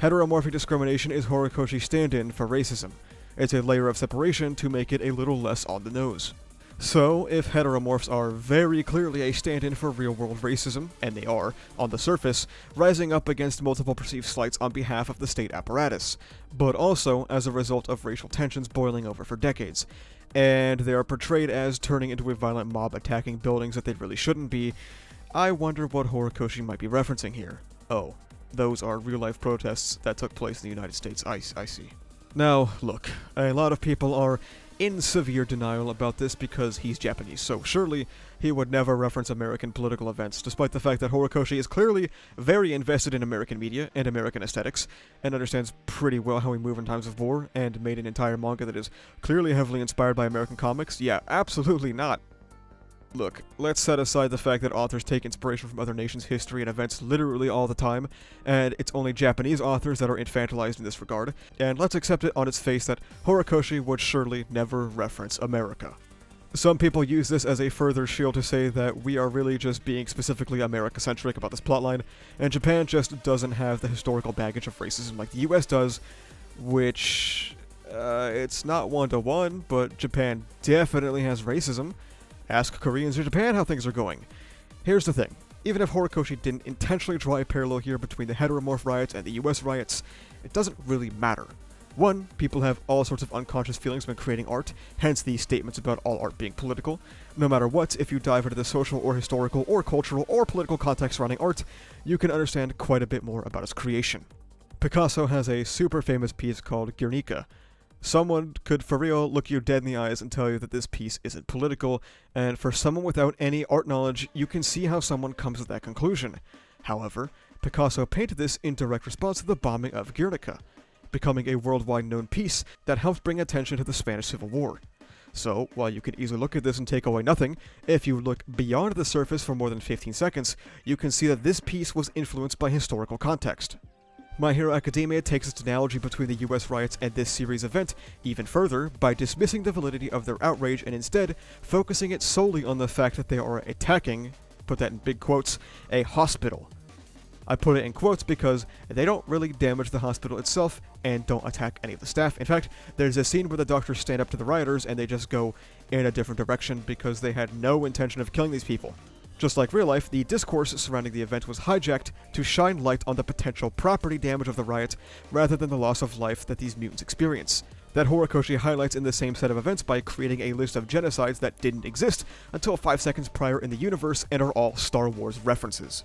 Heteromorphic discrimination is Horikoshi's stand-in for racism. It's a layer of separation to make it a little less on the nose. So, if heteromorphs are very clearly a stand-in for real-world racism, and they are, on the surface, rising up against multiple perceived slights on behalf of the state apparatus, but also as a result of racial tensions boiling over for decades, and they are portrayed as turning into a violent mob attacking buildings that they really shouldn't be, I wonder what Horikoshi might be referencing here. Oh, those are real-life protests that took place in the United States. I see. Now, look, a lot of people are in severe denial about this because he's Japanese, so surely he would never reference American political events, despite the fact that Horikoshi is clearly very invested in American media and American aesthetics, and understands pretty well how we move in times of war, and made an entire manga that is clearly heavily inspired by American comics. Yeah, absolutely not. Look, let's set aside the fact that authors take inspiration from other nations' history and events literally all the time, and it's only Japanese authors that are infantilized in this regard, and let's accept it on its face that Horikoshi would surely never reference America. Some people use this as a further shield to say that we are really just being specifically America-centric about this plotline, and Japan just doesn't have the historical baggage of racism like the US does, which, it's not one-to-one, but Japan definitely has racism. Ask Koreans in Japan how things are going. Here's the thing. Even if Horikoshi didn't intentionally draw a parallel here between the heteromorph riots and the US riots, it doesn't really matter. One, people have all sorts of unconscious feelings when creating art, hence these statements about all art being political. No matter what, if you dive into the social or historical or cultural or political context surrounding art, you can understand quite a bit more about its creation. Picasso has a super famous piece called Guernica. Someone could for real look you dead in the eyes and tell you that this piece isn't political, and for someone without any art knowledge, you can see how someone comes to that conclusion. However, Picasso painted this in direct response to the bombing of Guernica, becoming a worldwide known piece that helped bring attention to the Spanish Civil War. So, while you can easily look at this and take away nothing, if you look beyond the surface for more than 15 seconds, you can see that this piece was influenced by historical context. My Hero Academia takes its analogy between the US riots and this series event even further by dismissing the validity of their outrage and instead focusing it solely on the fact that they are attacking, put that in big quotes, a hospital. I put it in quotes because they don't really damage the hospital itself and don't attack any of the staff. In fact, there's a scene where the doctors stand up to the rioters and they just go in a different direction because they had no intention of killing these people. Just like real life, the discourse surrounding the event was hijacked to shine light on the potential property damage of the riot rather than the loss of life that these mutants experience. That Horikoshi highlights in the same set of events by creating a list of genocides that didn't exist until 5 seconds prior in the universe and are all Star Wars references.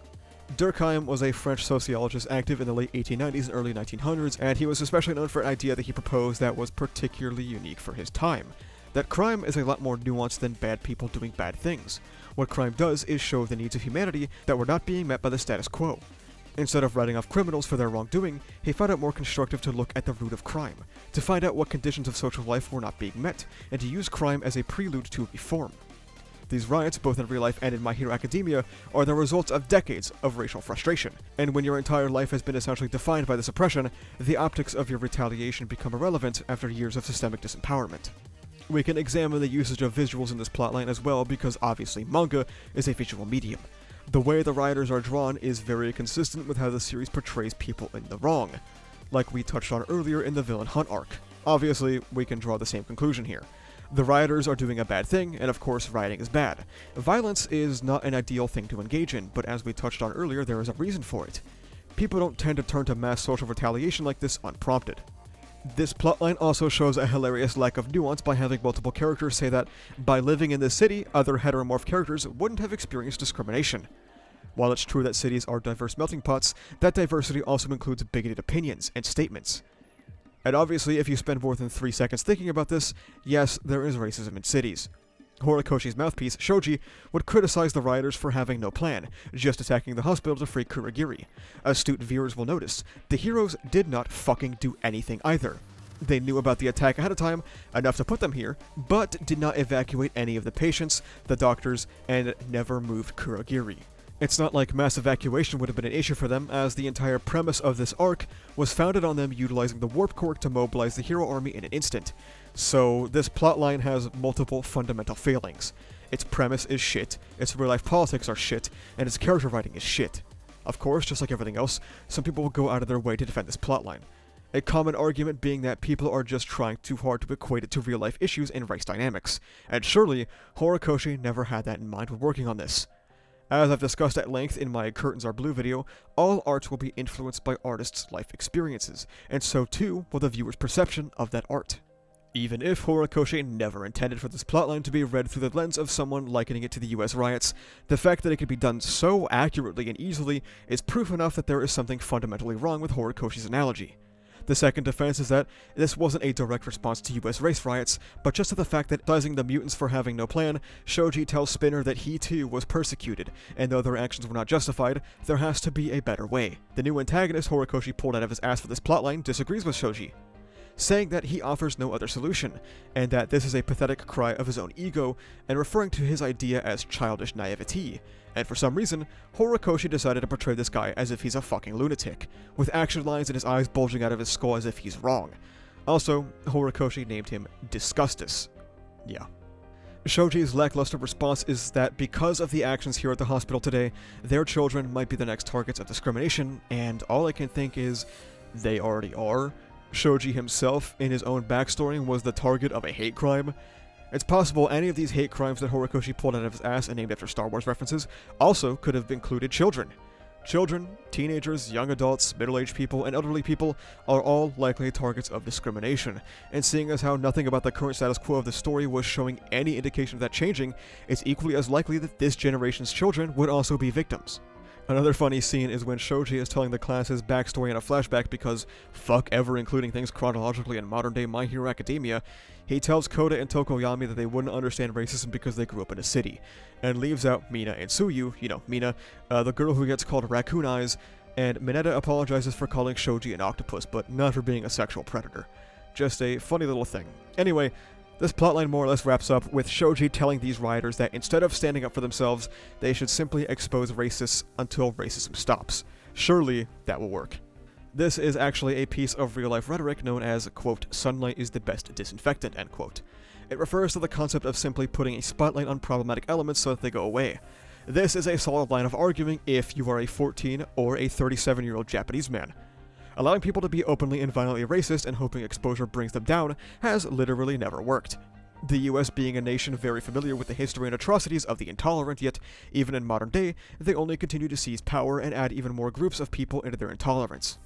Durkheim was a French sociologist active in the late 1890s and early 1900s, and he was especially known for an idea that he proposed that was particularly unique for his time. That crime is a lot more nuanced than bad people doing bad things. What crime does is show the needs of humanity that were not being met by the status quo. Instead of writing off criminals for their wrongdoing, he found it more constructive to look at the root of crime, to find out what conditions of social life were not being met, and to use crime as a prelude to reform. These riots, both in real life and in My Hero Academia, are the results of decades of racial frustration, and when your entire life has been essentially defined by this oppression, the optics of your retaliation become irrelevant after years of systemic disempowerment. We can examine the usage of visuals in this plotline as well because obviously manga is a visual medium. The way the rioters are drawn is very consistent with how the series portrays people in the wrong, like we touched on earlier in the villain hunt arc. Obviously, we can draw the same conclusion here. The rioters are doing a bad thing, and of course rioting is bad. Violence is not an ideal thing to engage in, but as we touched on earlier, there is a reason for it. People don't tend to turn to mass social retaliation like this unprompted. This plotline also shows a hilarious lack of nuance by having multiple characters say that, by living in this city, other heteromorph characters wouldn't have experienced discrimination. While it's true that cities are diverse melting pots, that diversity also includes bigoted opinions and statements. And obviously, if you spend more than 3 seconds thinking about this, yes, there is racism in cities. Horikoshi's mouthpiece, Shoji, would criticize the rioters for having no plan, just attacking the hospital to free Kurogiri. Astute viewers will notice, the heroes did not fucking do anything either. They knew about the attack ahead of time, enough to put them here, but did not evacuate any of the patients, the doctors, and never moved Kurogiri. It's not like mass evacuation would have been an issue for them, as the entire premise of this arc was founded on them utilizing the warp core to mobilize the hero army in an instant. So this plotline has multiple fundamental failings. Its premise is shit, its real-life politics are shit, and its character writing is shit. Of course, just like everything else, some people will go out of their way to defend this plotline. A common argument being that people are just trying too hard to equate it to real-life issues and race dynamics, and surely, Horikoshi never had that in mind when working on this. As I've discussed at length in my Curtains Are Blue video, all art will be influenced by artists' life experiences, and so too will the viewer's perception of that art. Even if Horikoshi never intended for this plotline to be read through the lens of someone likening it to the US riots, the fact that it could be done so accurately and easily is proof enough that there is something fundamentally wrong with Horikoshi's analogy. The second defense is that this wasn't a direct response to US race riots, but just to the fact that, criticizing the mutants for having no plan, Shoji tells Spinner that he too was persecuted, and though their actions were not justified, there has to be a better way. The new antagonist Horikoshi pulled out of his ass for this plotline disagrees with Shoji, saying that he offers no other solution, and that this is a pathetic cry of his own ego, and referring to his idea as childish naivety. And for some reason, Horikoshi decided to portray this guy as if he's a fucking lunatic, with action lines and his eyes bulging out of his skull as if he's wrong. Also, Horikoshi named him Disgustus. Yeah. Shoji's lackluster response is that because of the actions here at the hospital today, their children might be the next targets of discrimination, and all I can think is, they already are. Shoji himself, in his own backstory, was the target of a hate crime. It's possible any of these hate crimes that Horikoshi pulled out of his ass and named after Star Wars references also could have included children. Children, teenagers, young adults, middle-aged people, and elderly people are all likely targets of discrimination, and seeing as how nothing about the current status quo of the story was showing any indication of that changing, it's equally as likely that this generation's children would also be victims. Another funny scene is when Shoji is telling the class his backstory in a flashback because fuck ever including things chronologically in modern-day My Hero Academia. He tells Koda and Tokoyami that they wouldn't understand racism because they grew up in a city, and leaves out Mina and Tsuyu, Mina, the girl who gets called Raccoon Eyes, and Mineta apologizes for calling Shoji an octopus, but not for being a sexual predator. Just a funny little thing. Anyway, this plotline more or less wraps up with Shoji telling these rioters that instead of standing up for themselves, they should simply expose racists until racism stops. Surely, that will work. This is actually a piece of real-life rhetoric known as, quote, sunlight is the best disinfectant, end quote. It refers to the concept of simply putting a spotlight on problematic elements so that they go away. This is a solid line of arguing if you are a 14 or a 37-year-old Japanese man. Allowing people to be openly and violently racist and hoping exposure brings them down has literally never worked. The US being a nation very familiar with the history and atrocities of the intolerant, yet even in modern day, they only continue to seize power and add even more groups of people into their intolerance.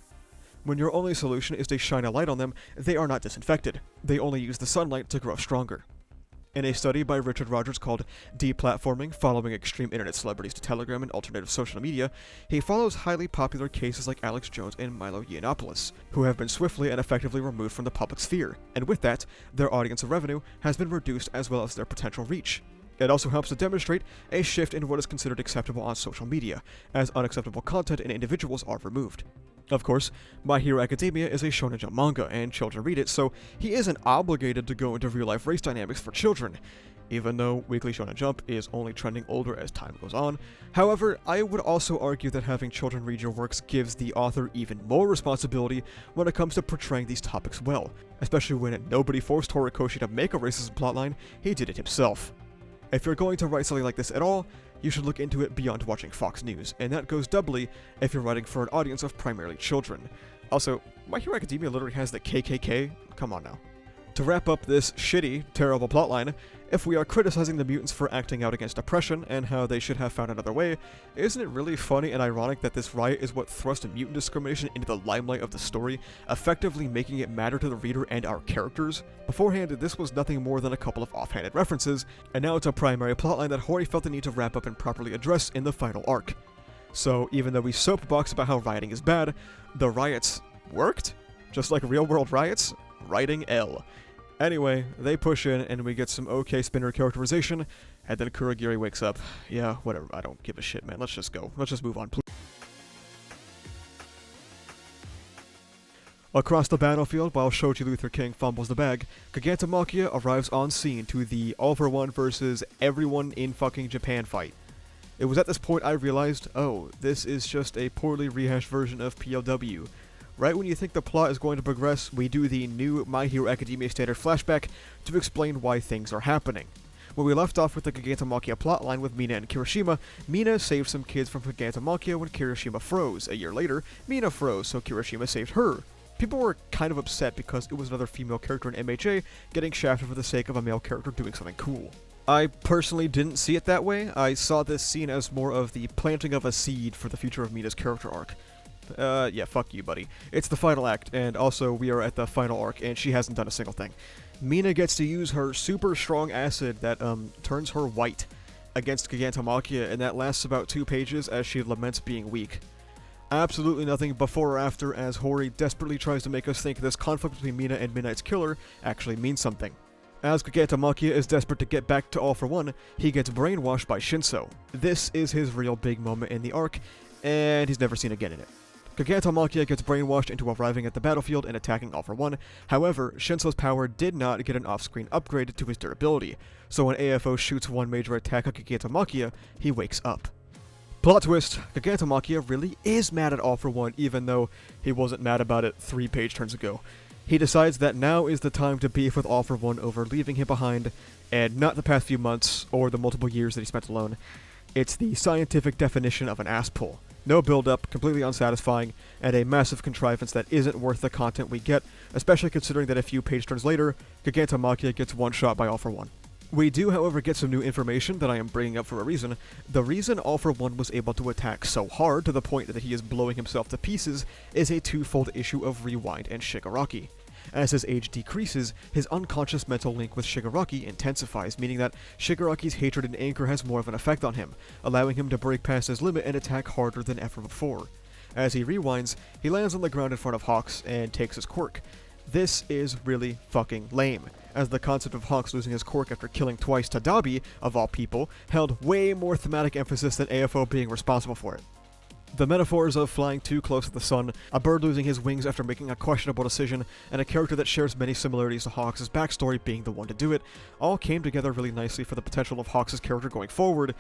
When your only solution is to shine a light on them, they are not disinfected. They only use the sunlight to grow stronger. In a study by Richard Rogers called Deplatforming, Following Extreme Internet Celebrities to Telegram and Alternative Social Media, he follows highly popular cases like Alex Jones and Milo Yiannopoulos, who have been swiftly and effectively removed from the public sphere, and with that, their audience and revenue has been reduced as well as their potential reach. It also helps to demonstrate a shift in what is considered acceptable on social media, as unacceptable content and individuals are removed. Of course, My Hero Academia is a Shonen Jump manga, and children read it, so he isn't obligated to go into real-life race dynamics for children, even though Weekly Shonen Jump is only trending older as time goes on. However, I would also argue that having children read your works gives the author even more responsibility when it comes to portraying these topics well, especially when nobody forced Horikoshi to make a racism plotline, he did it himself. If you're going to write something like this at all, you should look into it beyond watching Fox News, and that goes doubly if you're writing for an audience of primarily children. Also, My Hero Academia literally has the KKK? Come on now. To wrap up this shitty, terrible plotline, if we are criticizing the mutants for acting out against oppression and how they should have found another way, isn't it really funny and ironic that this riot is what thrust mutant discrimination into the limelight of the story, effectively making it matter to the reader and our characters? Beforehand, this was nothing more than a couple of offhanded references, and now it's a primary plotline that Hori felt the need to wrap up and properly address in the final arc. So, even though we soapbox about how rioting is bad, the riots worked? Just like real-world riots? Writing L. Anyway, they push in, and we get some okay Spinner characterization, and then Kurogiri wakes up. Yeah, whatever, I don't give a shit, man. Let's just go. Let's just move on, please. Across the battlefield, while Shoji Luther King fumbles the bag, Gigantomachia arrives on scene to the all-for-one versus everyone in fucking Japan fight. It was at this point I realized, oh, this is just a poorly rehashed version of PLW. Right when you think the plot is going to progress, we do the new My Hero Academia standard flashback to explain why things are happening. When we left off with the Gigantomachia plotline with Mina and Kirishima, Mina saved some kids from Gigantomachia when Kirishima froze. A year later, Mina froze, so Kirishima saved her. People were kind of upset because it was another female character in MHA getting shafted for the sake of a male character doing something cool. I personally didn't see it that way. I saw this scene as more of the planting of a seed for the future of Mina's character arc. Yeah, fuck you, buddy. It's the final act, and also we are at the final arc, and she hasn't done a single thing. Mina gets to use her super strong acid that, turns her white against Gigantomachia, and that lasts about 2 pages as she laments being weak. Absolutely nothing before or after, as Hori desperately tries to make us think this conflict between Mina and Midnight's killer actually means something. As Gigantomachia is desperate to get back to All For One, he gets brainwashed by Shinso. This is his real big moment in the arc, and he's never seen again in it. Gigantomachia gets brainwashed into arriving at the battlefield and attacking All For One. However, Shinso's power did not get an off-screen upgrade to his durability, so when AFO shoots one major attack at Gigantomachia, he wakes up. Plot twist, Gigantomachia really is mad at All For One, even though he wasn't mad about it 3 page turns ago. He decides that now is the time to beef with All For One over leaving him behind, and not the past few months or the multiple years that he spent alone. It's the scientific definition of an ass pull. No build-up, completely unsatisfying, and a massive contrivance that isn't worth the content we get, especially considering that a few page turns later, Gigantomachia gets one-shot by All For One. We do, however, get some new information that I am bringing up for a reason. The reason All For One was able to attack so hard to the point that he is blowing himself to pieces is a twofold issue of Rewind and Shigaraki. As his age decreases, his unconscious mental link with Shigaraki intensifies, meaning that Shigaraki's hatred and anger has more of an effect on him, allowing him to break past his limit and attack harder than ever before. As he rewinds, he lands on the ground in front of Hawks and takes his quirk. This is really fucking lame, as the concept of Hawks losing his quirk after killing twice to Dabi, of all people, held way more thematic emphasis than AFO being responsible for it. The metaphors of flying too close to the sun, a bird losing his wings after making a questionable decision, and a character that shares many similarities to Hawks' backstory being the one to do it, all came together really nicely for the potential of Hawks' character going forward.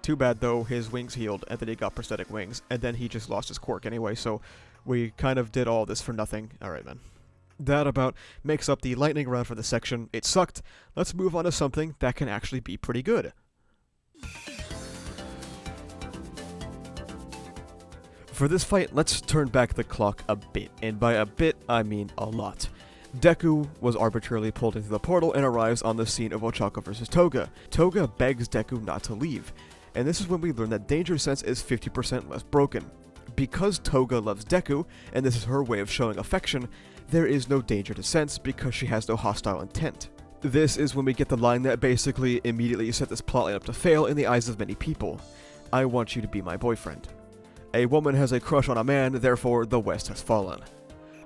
Too bad though, his wings healed, and then he got prosthetic wings, and then he just lost his quirk anyway, so we kind of did all this for nothing. Alright, man. That about makes up the lightning round for this section. It sucked. Let's move on to something that can actually be pretty good. For this fight, let's turn back the clock a bit, and by a bit, I mean a lot. Deku was arbitrarily pulled into the portal and arrives on the scene of Ochako vs. Toga. Toga begs Deku not to leave, and this is when we learn that danger sense is 50% less broken. Because Toga loves Deku, and this is her way of showing affection, there is no danger to sense because she has no hostile intent. This is when we get the line that basically immediately set this plotline up to fail in the eyes of many people. I want you to be my boyfriend. A woman has a crush on a man, therefore the West has fallen.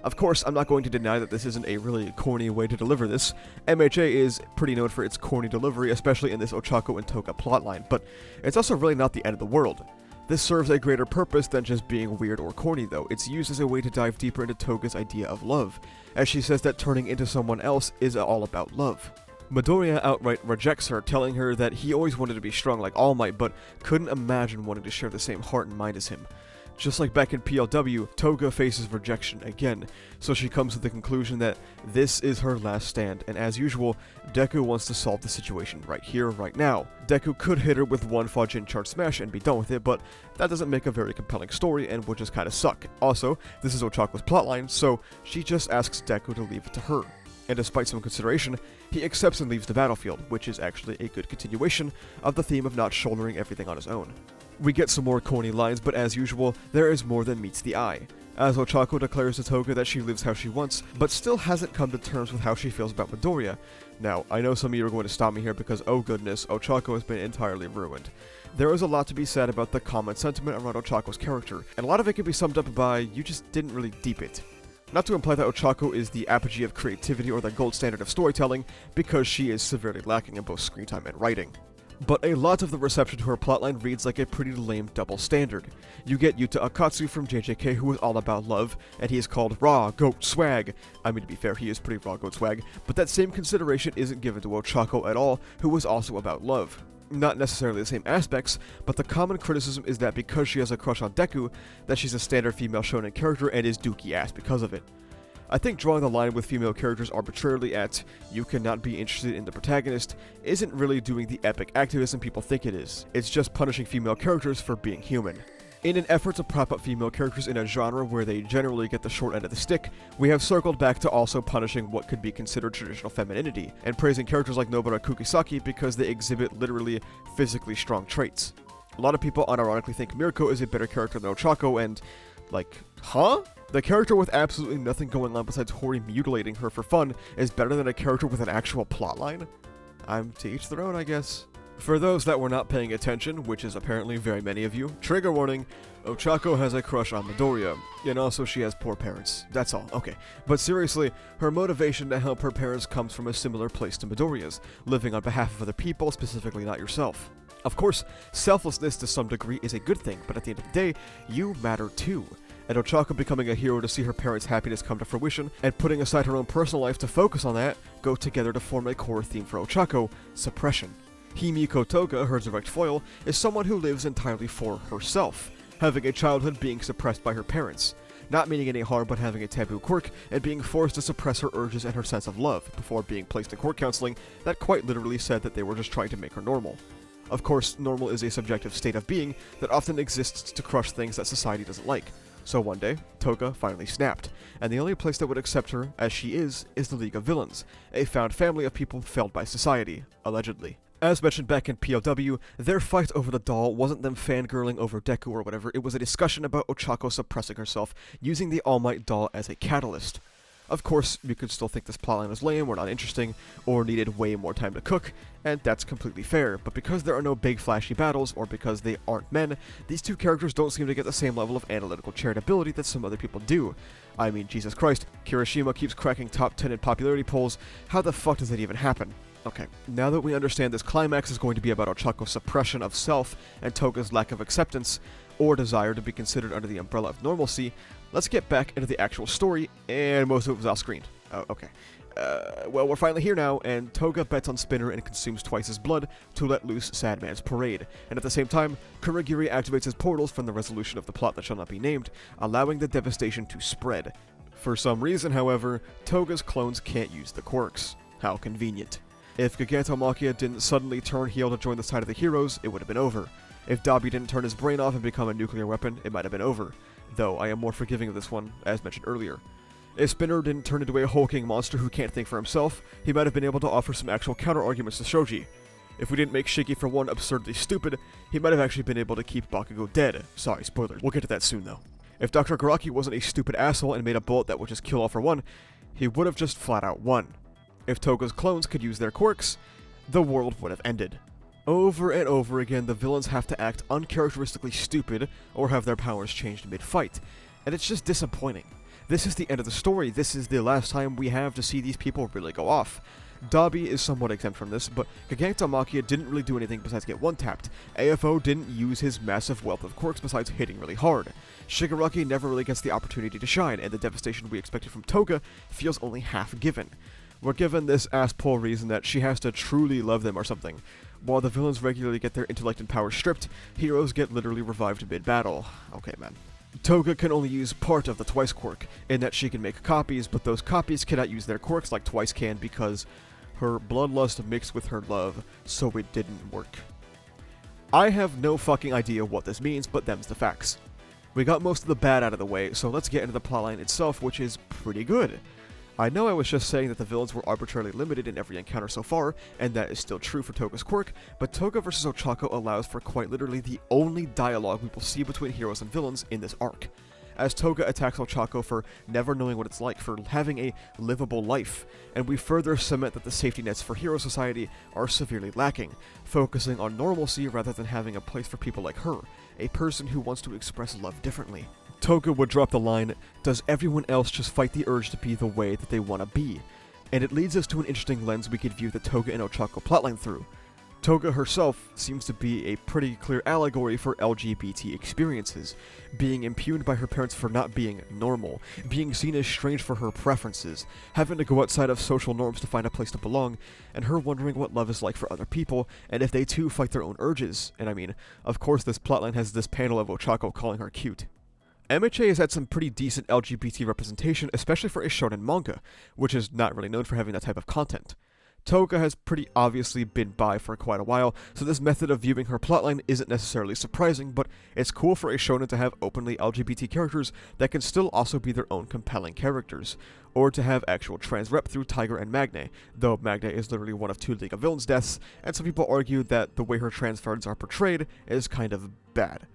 Of course, I'm not going to deny that this isn't a really corny way to deliver this. MHA is pretty known for its corny delivery, especially in this Ochako and Toga plotline, but it's also really not the end of the world. This serves a greater purpose than just being weird or corny though. It's used as a way to dive deeper into Toga's idea of love, as she says that turning into someone else is all about love. Midoriya outright rejects her, telling her that he always wanted to be strong like All Might, but couldn't imagine wanting to share the same heart and mind as him. Just like back in PLW, Toga faces rejection again, so she comes to the conclusion that this is her last stand, and as usual, Deku wants to solve the situation right here, right now. Deku could hit her with one Fajin chart smash and be done with it, but that doesn't make a very compelling story and would just kinda suck. Also, this is Ochako's plotline, so she just asks Deku to leave it to her. And despite some consideration, he accepts and leaves the battlefield, which is actually a good continuation of the theme of not shouldering everything on his own. We get some more corny lines, but as usual, there is more than meets the eye, as Ochako declares to Toga that she lives how she wants, but still hasn't come to terms with how she feels about Midoriya. Now, I know some of you are going to stop me here because, oh goodness, Ochako has been entirely ruined. There is a lot to be said about the common sentiment around Ochako's character, and a lot of it can be summed up by, you just didn't really deep it. Not to imply that Ochako is the apogee of creativity or the gold standard of storytelling, because she is severely lacking in both screen time and writing. But a lot of the reception to her plotline reads like a pretty lame double standard. You get Yuta Akatsu from JJK, who is all about love, and he is called Raw Goat Swag. I mean, to be fair, he is pretty Raw Goat Swag, but that same consideration isn't given to Ochako at all, who is also about love. Not necessarily the same aspects, but the common criticism is that because she has a crush on Deku, that she's a standard female shonen character and is dookie ass because of it. I think drawing the line with female characters arbitrarily at you cannot be interested in the protagonist isn't really doing the epic activism people think it is. It's just punishing female characters for being human. In an effort to prop up female characters in a genre where they generally get the short end of the stick, we have circled back to also punishing what could be considered traditional femininity, and praising characters like Nobara Kukisaki because they exhibit literally physically strong traits. A lot of people unironically think Mirko is a better character than Ochako, and like, huh? The character with absolutely nothing going on besides Hori mutilating her for fun is better than a character with an actual plotline? I'm to each their own, I guess. For those that were not paying attention, which is apparently very many of you, trigger warning, Ochako has a crush on Midoriya, and also she has poor parents. That's all, okay. But seriously, her motivation to help her parents comes from a similar place to Midoriya's, living on behalf of other people, specifically not yourself. Of course, selflessness to some degree is a good thing, but at the end of the day, you matter too. And Ochako becoming a hero to see her parents' happiness come to fruition, and putting aside her own personal life to focus on that, go together to form a core theme for Ochako, suppression. Himiko Toga, her direct foil, is someone who lives entirely for herself, having a childhood being suppressed by her parents, not meaning any harm but having a taboo quirk, and being forced to suppress her urges and her sense of love, before being placed in court counseling that quite literally said that they were just trying to make her normal. Of course, normal is a subjective state of being that often exists to crush things that society doesn't like. So one day, Toga finally snapped, and the only place that would accept her as she is the League of Villains, a found family of people failed by society, allegedly. As mentioned back in POW, their fight over the doll wasn't them fangirling over Deku or whatever, it was a discussion about Ochako suppressing herself, using the All Might doll as a catalyst. Of course, you could still think this plotline was lame or not interesting, or needed way more time to cook, and that's completely fair, but because there are no big flashy battles, or because they aren't men, these two characters don't seem to get the same level of analytical charitability that some other people do. I mean, Jesus Christ, Kirishima keeps cracking top 10 in popularity polls, how the fuck does that even happen? Okay, now that we understand this climax is going to be about Ochako's suppression of self and Toga's lack of acceptance, or desire to be considered under the umbrella of normalcy, let's get back into the actual story, and most of it was off-screen. Oh, okay. Well, we're finally here now, and Toga bets on Spinner and consumes twice his blood to let loose Sadman's parade, and at the same time, Kurogiri activates his portals from the resolution of the plot that shall not be named, allowing the devastation to spread. For some reason, however, Toga's clones can't use the quirks. How convenient. If Gigantomachia didn't suddenly turn heel to join the side of the heroes, it would have been over. If Dabi didn't turn his brain off and become a nuclear weapon, it might have been over. Though I am more forgiving of this one, as mentioned earlier. If Spinner didn't turn into a hulking monster who can't think for himself, he might have been able to offer some actual counter-arguments to Shoji. If we didn't make Shiki for one absurdly stupid, he might have actually been able to keep Bakugo dead. Sorry, spoilers. We'll get to that soon, though. If Dr. Garaki wasn't a stupid asshole and made a bullet that would just kill all for one, he would have just flat-out won. If Toga's clones could use their quirks, the world would have ended. Over and over again, the villains have to act uncharacteristically stupid or have their powers changed mid-fight, and it's just disappointing. This is the end of the story. This is the last time we have to see these people really go off. Dabi is somewhat exempt from this, but Gigantomachia didn't really do anything besides get one-tapped. AFO didn't use his massive wealth of quirks besides hitting really hard. Shigaraki never really gets the opportunity to shine, and the devastation we expected from Toga feels only half given. We're given this ass-pull reason that she has to truly love them or something. While the villains regularly get their intellect and power stripped, heroes get literally revived mid-battle. Okay, man. Toga can only use part of the Twice quirk, in that she can make copies, but those copies cannot use their quirks like Twice can because her bloodlust mixed with her love, so it didn't work. I have no fucking idea what this means, but them's the facts. We got most of the bad out of the way, so let's get into the plotline itself, which is pretty good. I know I was just saying that the villains were arbitrarily limited in every encounter so far, and that is still true for Toga's quirk, but Toga vs. Ochako allows for quite literally the only dialogue we will see between heroes and villains in this arc. As Toga attacks Ochako for never knowing what it's like, for having a livable life, and we further cement that the safety nets for hero society are severely lacking, focusing on normalcy rather than having a place for people like her, a person who wants to express love differently. Toga would drop the line, "Does everyone else just fight the urge to be the way that they want to be?" And it leads us to an interesting lens we could view the Toga and Ochako plotline through. Toga herself seems to be a pretty clear allegory for LGBT experiences, being impugned by her parents for not being normal, being seen as strange for her preferences, having to go outside of social norms to find a place to belong, and her wondering what love is like for other people, and if they too fight their own urges. And I mean, of course this plotline has this panel of Ochako calling her cute. MHA has had some pretty decent LGBT representation, especially for a shonen manga, which is not really known for having that type of content. Toga has pretty obviously been bi for quite a while, so this method of viewing her plotline isn't necessarily surprising, but it's cool for a shonen to have openly LGBT characters that can still also be their own compelling characters, or to have actual trans rep through Tiger and Magne, though Magne is literally one of 2 League of Villains deaths, and some people argue that the way her trans friends are portrayed is kind of bad.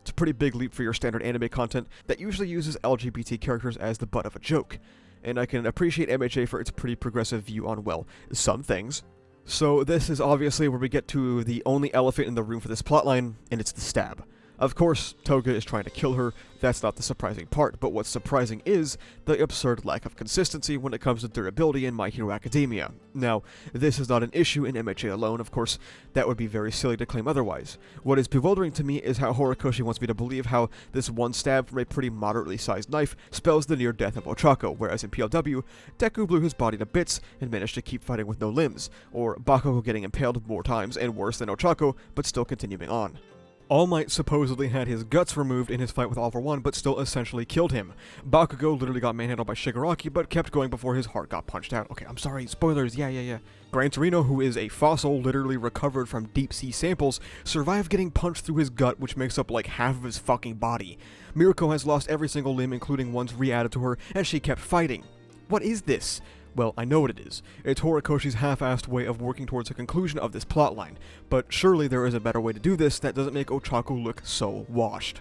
It's a pretty big leap for your standard anime content that usually uses LGBT characters as the butt of a joke, and I can appreciate MHA for its pretty progressive view on, well, some things. So this is obviously where we get to the only elephant in the room for this plotline, and it's the stab. Of course, Toga is trying to kill her, that's not the surprising part, but what's surprising is the absurd lack of consistency when it comes to durability in My Hero Academia. Now, this is not an issue in MHA alone, of course, that would be very silly to claim otherwise. What is bewildering to me is how Horikoshi wants me to believe how this one stab from a pretty moderately sized knife spells the near death of Ochako, whereas in PLW, Deku blew his body to bits and managed to keep fighting with no limbs, or Bakugo getting impaled more times and worse than Ochako, but still continuing on. All Might supposedly had his guts removed in his fight with All For One, but still essentially killed him. Bakugo literally got manhandled by Shigaraki, but kept going before his heart got punched out. Okay, I'm sorry, spoilers, yeah. Gran Torino, who is a fossil literally recovered from deep-sea samples, survived getting punched through his gut, which makes up like half of his fucking body. Mirko has lost every single limb, including ones re-added to her, and she kept fighting. What is this? Well, I know what it is. It's Horikoshi's half-assed way of working towards a conclusion of this plotline, but surely there is a better way to do this that doesn't make Ochako look so washed.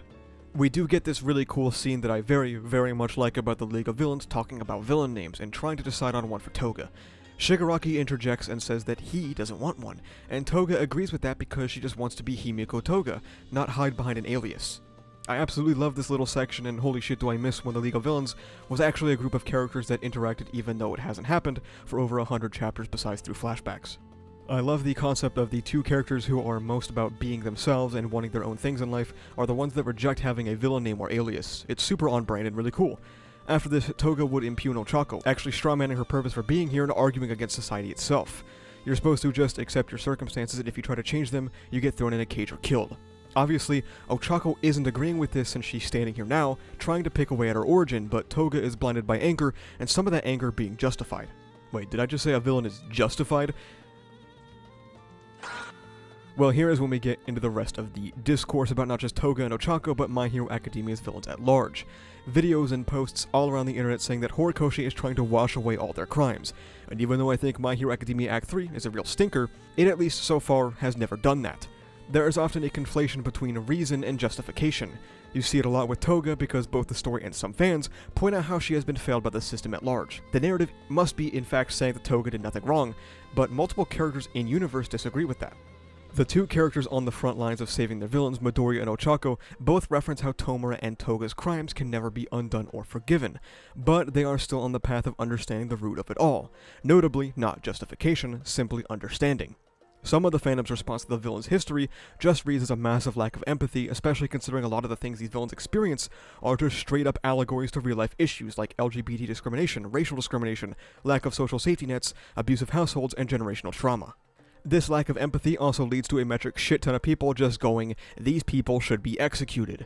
We do get this really cool scene that I very, very much like about the League of Villains talking about villain names and trying to decide on one for Toga. Shigaraki interjects and says that he doesn't want one, and Toga agrees with that because she just wants to be Himiko Toga, not hide behind an alias. I absolutely love this little section, and holy shit do I miss when the League of Villains was actually a group of characters that interacted even though it hasn't happened for over 100 chapters besides through flashbacks. I love the concept of the two characters who are most about being themselves and wanting their own things in life are the ones that reject having a villain name or alias. It's super on-brand and really cool. After this, Toga would impugn Ochako, actually strawmanning her purpose for being here and arguing against society itself. You're supposed to just accept your circumstances, and if you try to change them, you get thrown in a cage or killed. Obviously, Ochako isn't agreeing with this since she's standing here now, trying to pick away at her origin, but Toga is blinded by anger, and some of that anger being justified. Wait, did I just say a villain is justified? Well, here is when we get into the rest of the discourse about not just Toga and Ochako, but My Hero Academia's villains at large. Videos and posts all around the internet saying that Horikoshi is trying to wash away all their crimes. And even though I think My Hero Academia Act 3 is a real stinker, it at least so far has never done that. There is often a conflation between reason and justification. You see it a lot with Toga because both the story and some fans point out how she has been failed by the system at large. The narrative must be in fact saying that Toga did nothing wrong, but multiple characters in-universe disagree with that. The two characters on the front lines of saving their villains, Midoriya and Ochako, both reference how Tomura and Toga's crimes can never be undone or forgiven, but they are still on the path of understanding the root of it all. Notably, not justification, simply understanding. Some of the fandom's response to the villain's history just reads as a massive lack of empathy, especially considering a lot of the things these villains experience are just straight-up allegories to real-life issues like LGBT discrimination, racial discrimination, lack of social safety nets, abusive households, and generational trauma. This lack of empathy also leads to a metric shit ton of people just going, these people should be executed.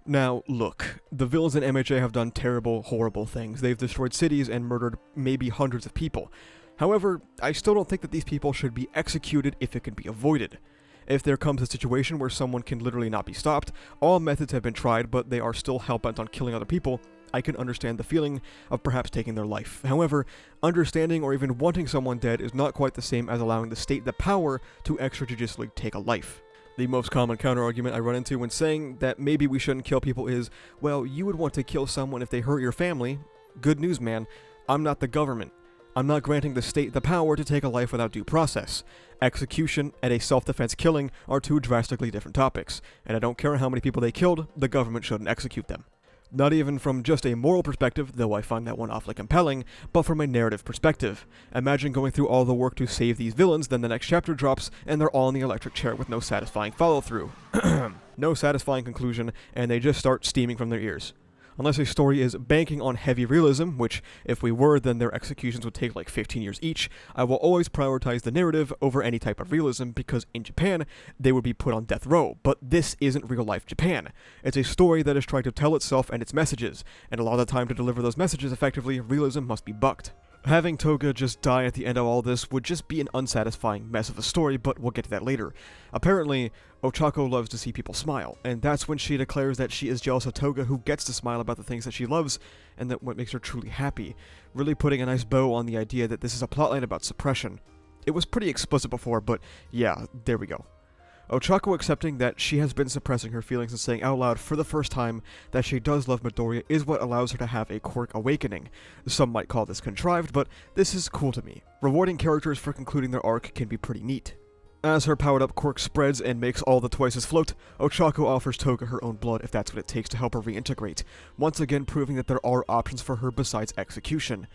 Now, look, the villains in MHA have done terrible, horrible things. They've destroyed cities and murdered maybe hundreds of people. However, I still don't think that these people should be executed if it can be avoided. If there comes a situation where someone can literally not be stopped, all methods have been tried, but they are still hell-bent on killing other people, I can understand the feeling of perhaps taking their life. However, understanding or even wanting someone dead is not quite the same as allowing the state the power to extrajudicially take a life. The most common counter-argument I run into when saying that maybe we shouldn't kill people is, well, you would want to kill someone if they hurt your family. Good news, man. I'm not the government. I'm not granting the state the power to take a life without due process. Execution and a self-defense killing are two drastically different topics, and I don't care how many people they killed, the government shouldn't execute them. Not even from just a moral perspective, though I find that one awfully compelling, but from a narrative perspective. Imagine going through all the work to save these villains, then the next chapter drops, and they're all in the electric chair with no satisfying follow-through. No satisfying conclusion, and they just start steaming from their ears. Unless a story is banking on heavy realism, which, if we were, then their executions would take like 15 years each, I will always prioritize the narrative over any type of realism because in Japan, they would be put on death row, but this isn't real-life Japan. It's a story that is trying to tell itself and its messages, and a lot of the time to deliver those messages effectively, realism must be bucked. Having Toga just die at the end of all this would just be an unsatisfying mess of a story, but we'll get to that later. Apparently, Ochako loves to see people smile, and that's when she declares that she is jealous of Toga, who gets to smile about the things that she loves, and that what makes her truly happy, really putting a nice bow on the idea that this is a plotline about suppression. It was pretty explicit before, but yeah, there we go. Ochako accepting that she has been suppressing her feelings and saying out loud for the first time that she does love Midoriya is what allows her to have a quirk awakening. Some might call this contrived, but this is cool to me. Rewarding characters for concluding their arc can be pretty neat. As her powered-up quirk spreads and makes all the twices float, Ochako offers Toga her own blood if that's what it takes to help her reintegrate, once again proving that there are options for her besides execution.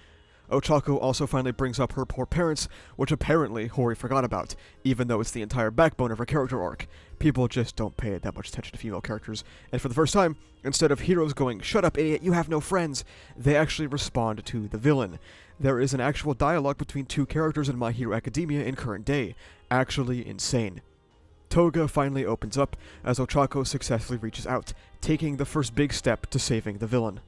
Ochako also finally brings up her poor parents, which apparently Hori forgot about, even though it's the entire backbone of her character arc. People just don't pay that much attention to female characters, and for the first time, instead of heroes going, "Shut up, idiot, you have no friends," they actually respond to the villain. There is an actual dialogue between two characters in My Hero Academia in current day. Actually insane. Toga finally opens up as Ochako successfully reaches out, taking the first big step to saving the villain.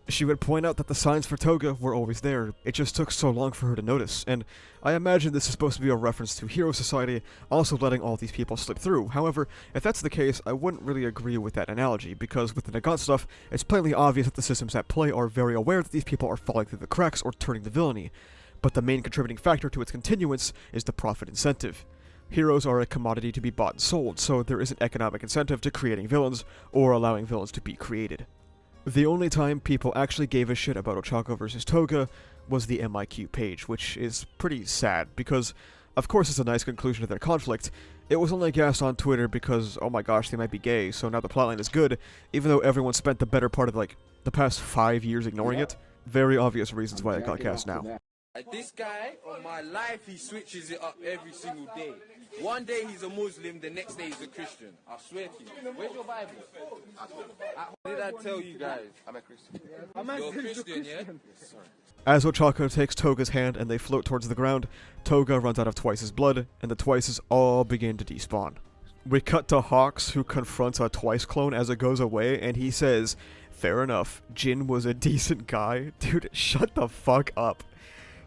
She would point out that the signs for Toga were always there, it just took so long for her to notice, and I imagine this is supposed to be a reference to Hero Society also letting all these people slip through. However, if that's the case, I wouldn't really agree with that analogy, because with the Nagant stuff, it's plainly obvious that the systems at play are very aware that these people are falling through the cracks or turning to villainy, but the main contributing factor to its continuance is the profit incentive. Heroes are a commodity to be bought and sold, so there is an economic incentive to creating villains, or allowing villains to be created. The only time people actually gave a shit about Ochako versus Toga was the MIQ page, which is pretty sad, because, of course it's a nice conclusion to their conflict. It was only gassed on Twitter because, oh my gosh, they might be gay, so now the plotline is good, even though everyone spent the better part of, the past 5 years ignoring it. Very obvious reasons why it got cast now. This guy, on my life, he switches it up every single day. One day he's a Muslim, the next day he's a Christian. I swear to you. Where's your Bible? What did I tell you guys? I'm a Christian. You're a Christian, yeah? Yes, sir. As Ochako takes Toga's hand and they float towards the ground, Toga runs out of Twice's blood, and the Twices all begin to despawn. We cut to Hawks, who confronts a Twice clone as it goes away, and he says, "Fair enough, Jin was a decent guy." Dude, shut the fuck up.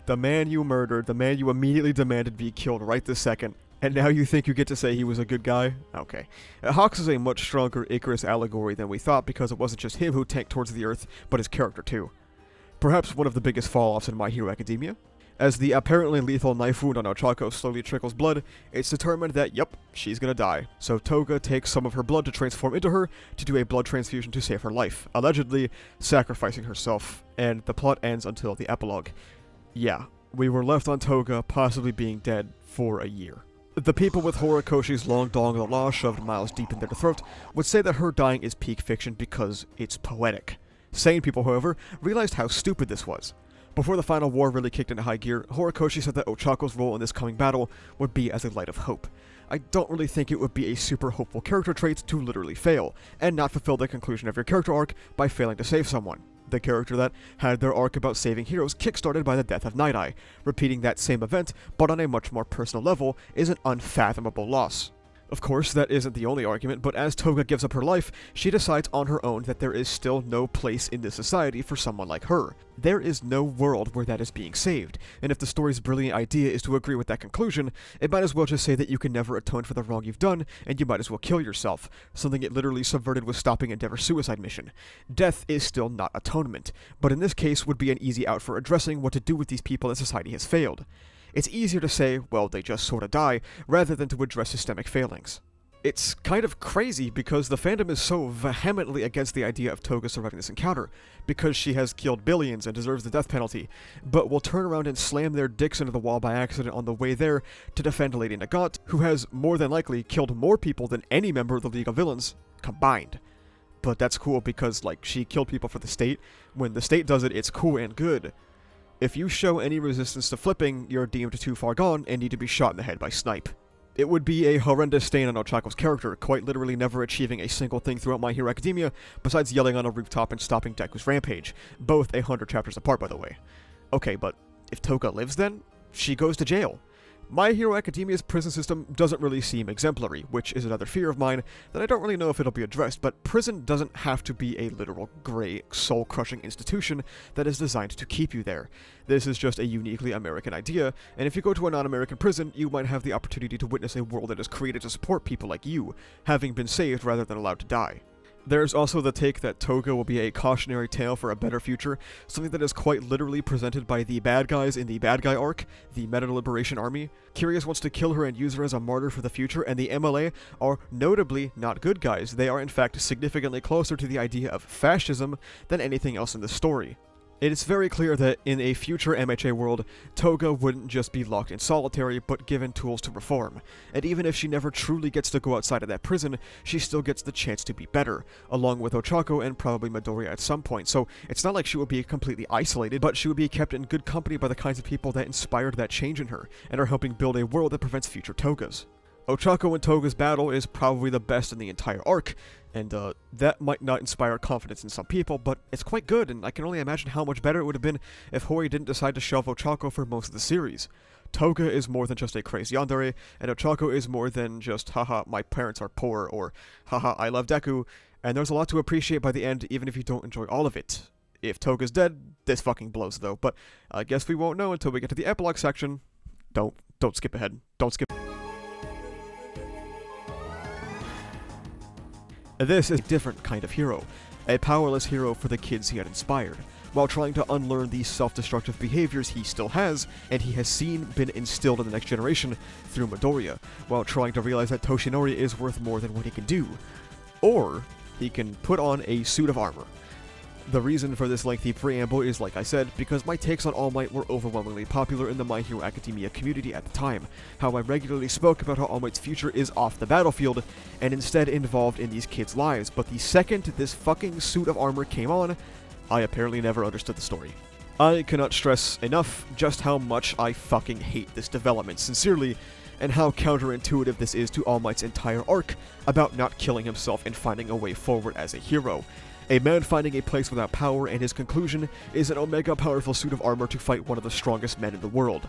The man you murdered, the man you immediately demanded be killed right this second, and now you think you get to say he was a good guy? Okay. Hawks is a much stronger Icarus allegory than we thought, because it wasn't just him who tanked towards the Earth, but his character too. Perhaps one of the biggest fall-offs in My Hero Academia. As the apparently lethal knife wound on Ochako slowly trickles blood, it's determined that, yep, she's gonna die. So Toga takes some of her blood to transform into her to do a blood transfusion to save her life, allegedly sacrificing herself, and the plot ends until the epilogue. Yeah, we were left on Toga possibly being dead for a year. The people with Horikoshi's long dong of the law shoved miles deep in their throat would say that her dying is peak fiction because it's poetic. Sane people, however, realized how stupid this was. Before the final war really kicked into high gear, Horikoshi said that Ochako's role in this coming battle would be as a light of hope. I don't really think it would be a super hopeful character trait to literally fail, and not fulfill the conclusion of your character arc by failing to save someone. The character that had their arc about saving heroes kickstarted by the death of Night Eye. Repeating that same event, but on a much more personal level, is an unfathomable loss. Of course, that isn't the only argument, but as Toga gives up her life, she decides on her own that there is still no place in this society for someone like her. There is no world where that is being saved, and if the story's brilliant idea is to agree with that conclusion, it might as well just say that you can never atone for the wrong you've done, and you might as well kill yourself, something it literally subverted with stopping Endeavor's suicide mission. Death is still not atonement, but in this case would be an easy out for addressing what to do with these people that society has failed. It's easier to say, well, they just sorta die, rather than to address systemic failings. It's kind of crazy because the fandom is so vehemently against the idea of Toga surviving this encounter, because she has killed billions and deserves the death penalty, but will turn around and slam their dicks into the wall by accident on the way there to defend Lady Nagant, who has more than likely killed more people than any member of the League of Villains combined. But that's cool because, she killed people for the state. When the state does it, it's cool and good. If you show any resistance to flipping, you're deemed too far gone and need to be shot in the head by Snipe. It would be a horrendous stain on Ochako's character, quite literally never achieving a single thing throughout My Hero Academia, besides yelling on a rooftop and stopping Deku's rampage, both 100 chapters apart, by the way. Okay, but if Toga lives then, she goes to jail. My Hero Academia's prison system doesn't really seem exemplary, which is another fear of mine that I don't really know if it'll be addressed, but prison doesn't have to be a literal gray, soul-crushing institution that is designed to keep you there. This is just a uniquely American idea, and if you go to a non-American prison, you might have the opportunity to witness a world that is created to support people like you, having been saved rather than allowed to die. There's also the take that Toga will be a cautionary tale for a better future, something that is quite literally presented by the bad guys in the Bad Guy arc, the Meta Liberation Army. Curious wants to kill her and use her as a martyr for the future, and the MLA are notably not good guys. They are in fact significantly closer to the idea of fascism than anything else in the story. It is very clear that in a future MHA world, Toga wouldn't just be locked in solitary, but given tools to reform. And even if she never truly gets to go outside of that prison, she still gets the chance to be better, along with Ochako and probably Midoriya at some point. So it's not like she would be completely isolated, but she would be kept in good company by the kinds of people that inspired that change in her, and are helping build a world that prevents future Togas. Ochako and Toga's battle is probably the best in the entire arc, and that might not inspire confidence in some people, but it's quite good, and I can only imagine how much better it would have been if Hori didn't decide to shelve Ochako for most of the series. Toga is more than just a crazy yandere, and Ochako is more than just, haha, my parents are poor, or haha, I love Deku, and there's a lot to appreciate by the end, even if you don't enjoy all of it. If Toga's dead, this fucking blows though, but I guess we won't know until we get to the epilogue section. Don't skip ahead. Don't skip. This is a different kind of hero, a powerless hero for the kids he had inspired, while trying to unlearn the self-destructive behaviors he still has, and he has been instilled in the next generation through Midoriya, while trying to realize that Toshinori is worth more than what he can do. Or, he can put on a suit of armor. The reason for this lengthy preamble is, like I said, because my takes on All Might were overwhelmingly popular in the My Hero Academia community at the time, how I regularly spoke about how All Might's future is off the battlefield, and instead involved in these kids' lives, but the second this fucking suit of armor came on, I apparently never understood the story. I cannot stress enough just how much I fucking hate this development, sincerely, and how counterintuitive this is to All Might's entire arc about not killing himself and finding a way forward as a hero. A man finding a place without power, and his conclusion is an omega powerful suit of armor to fight one of the strongest men in the world.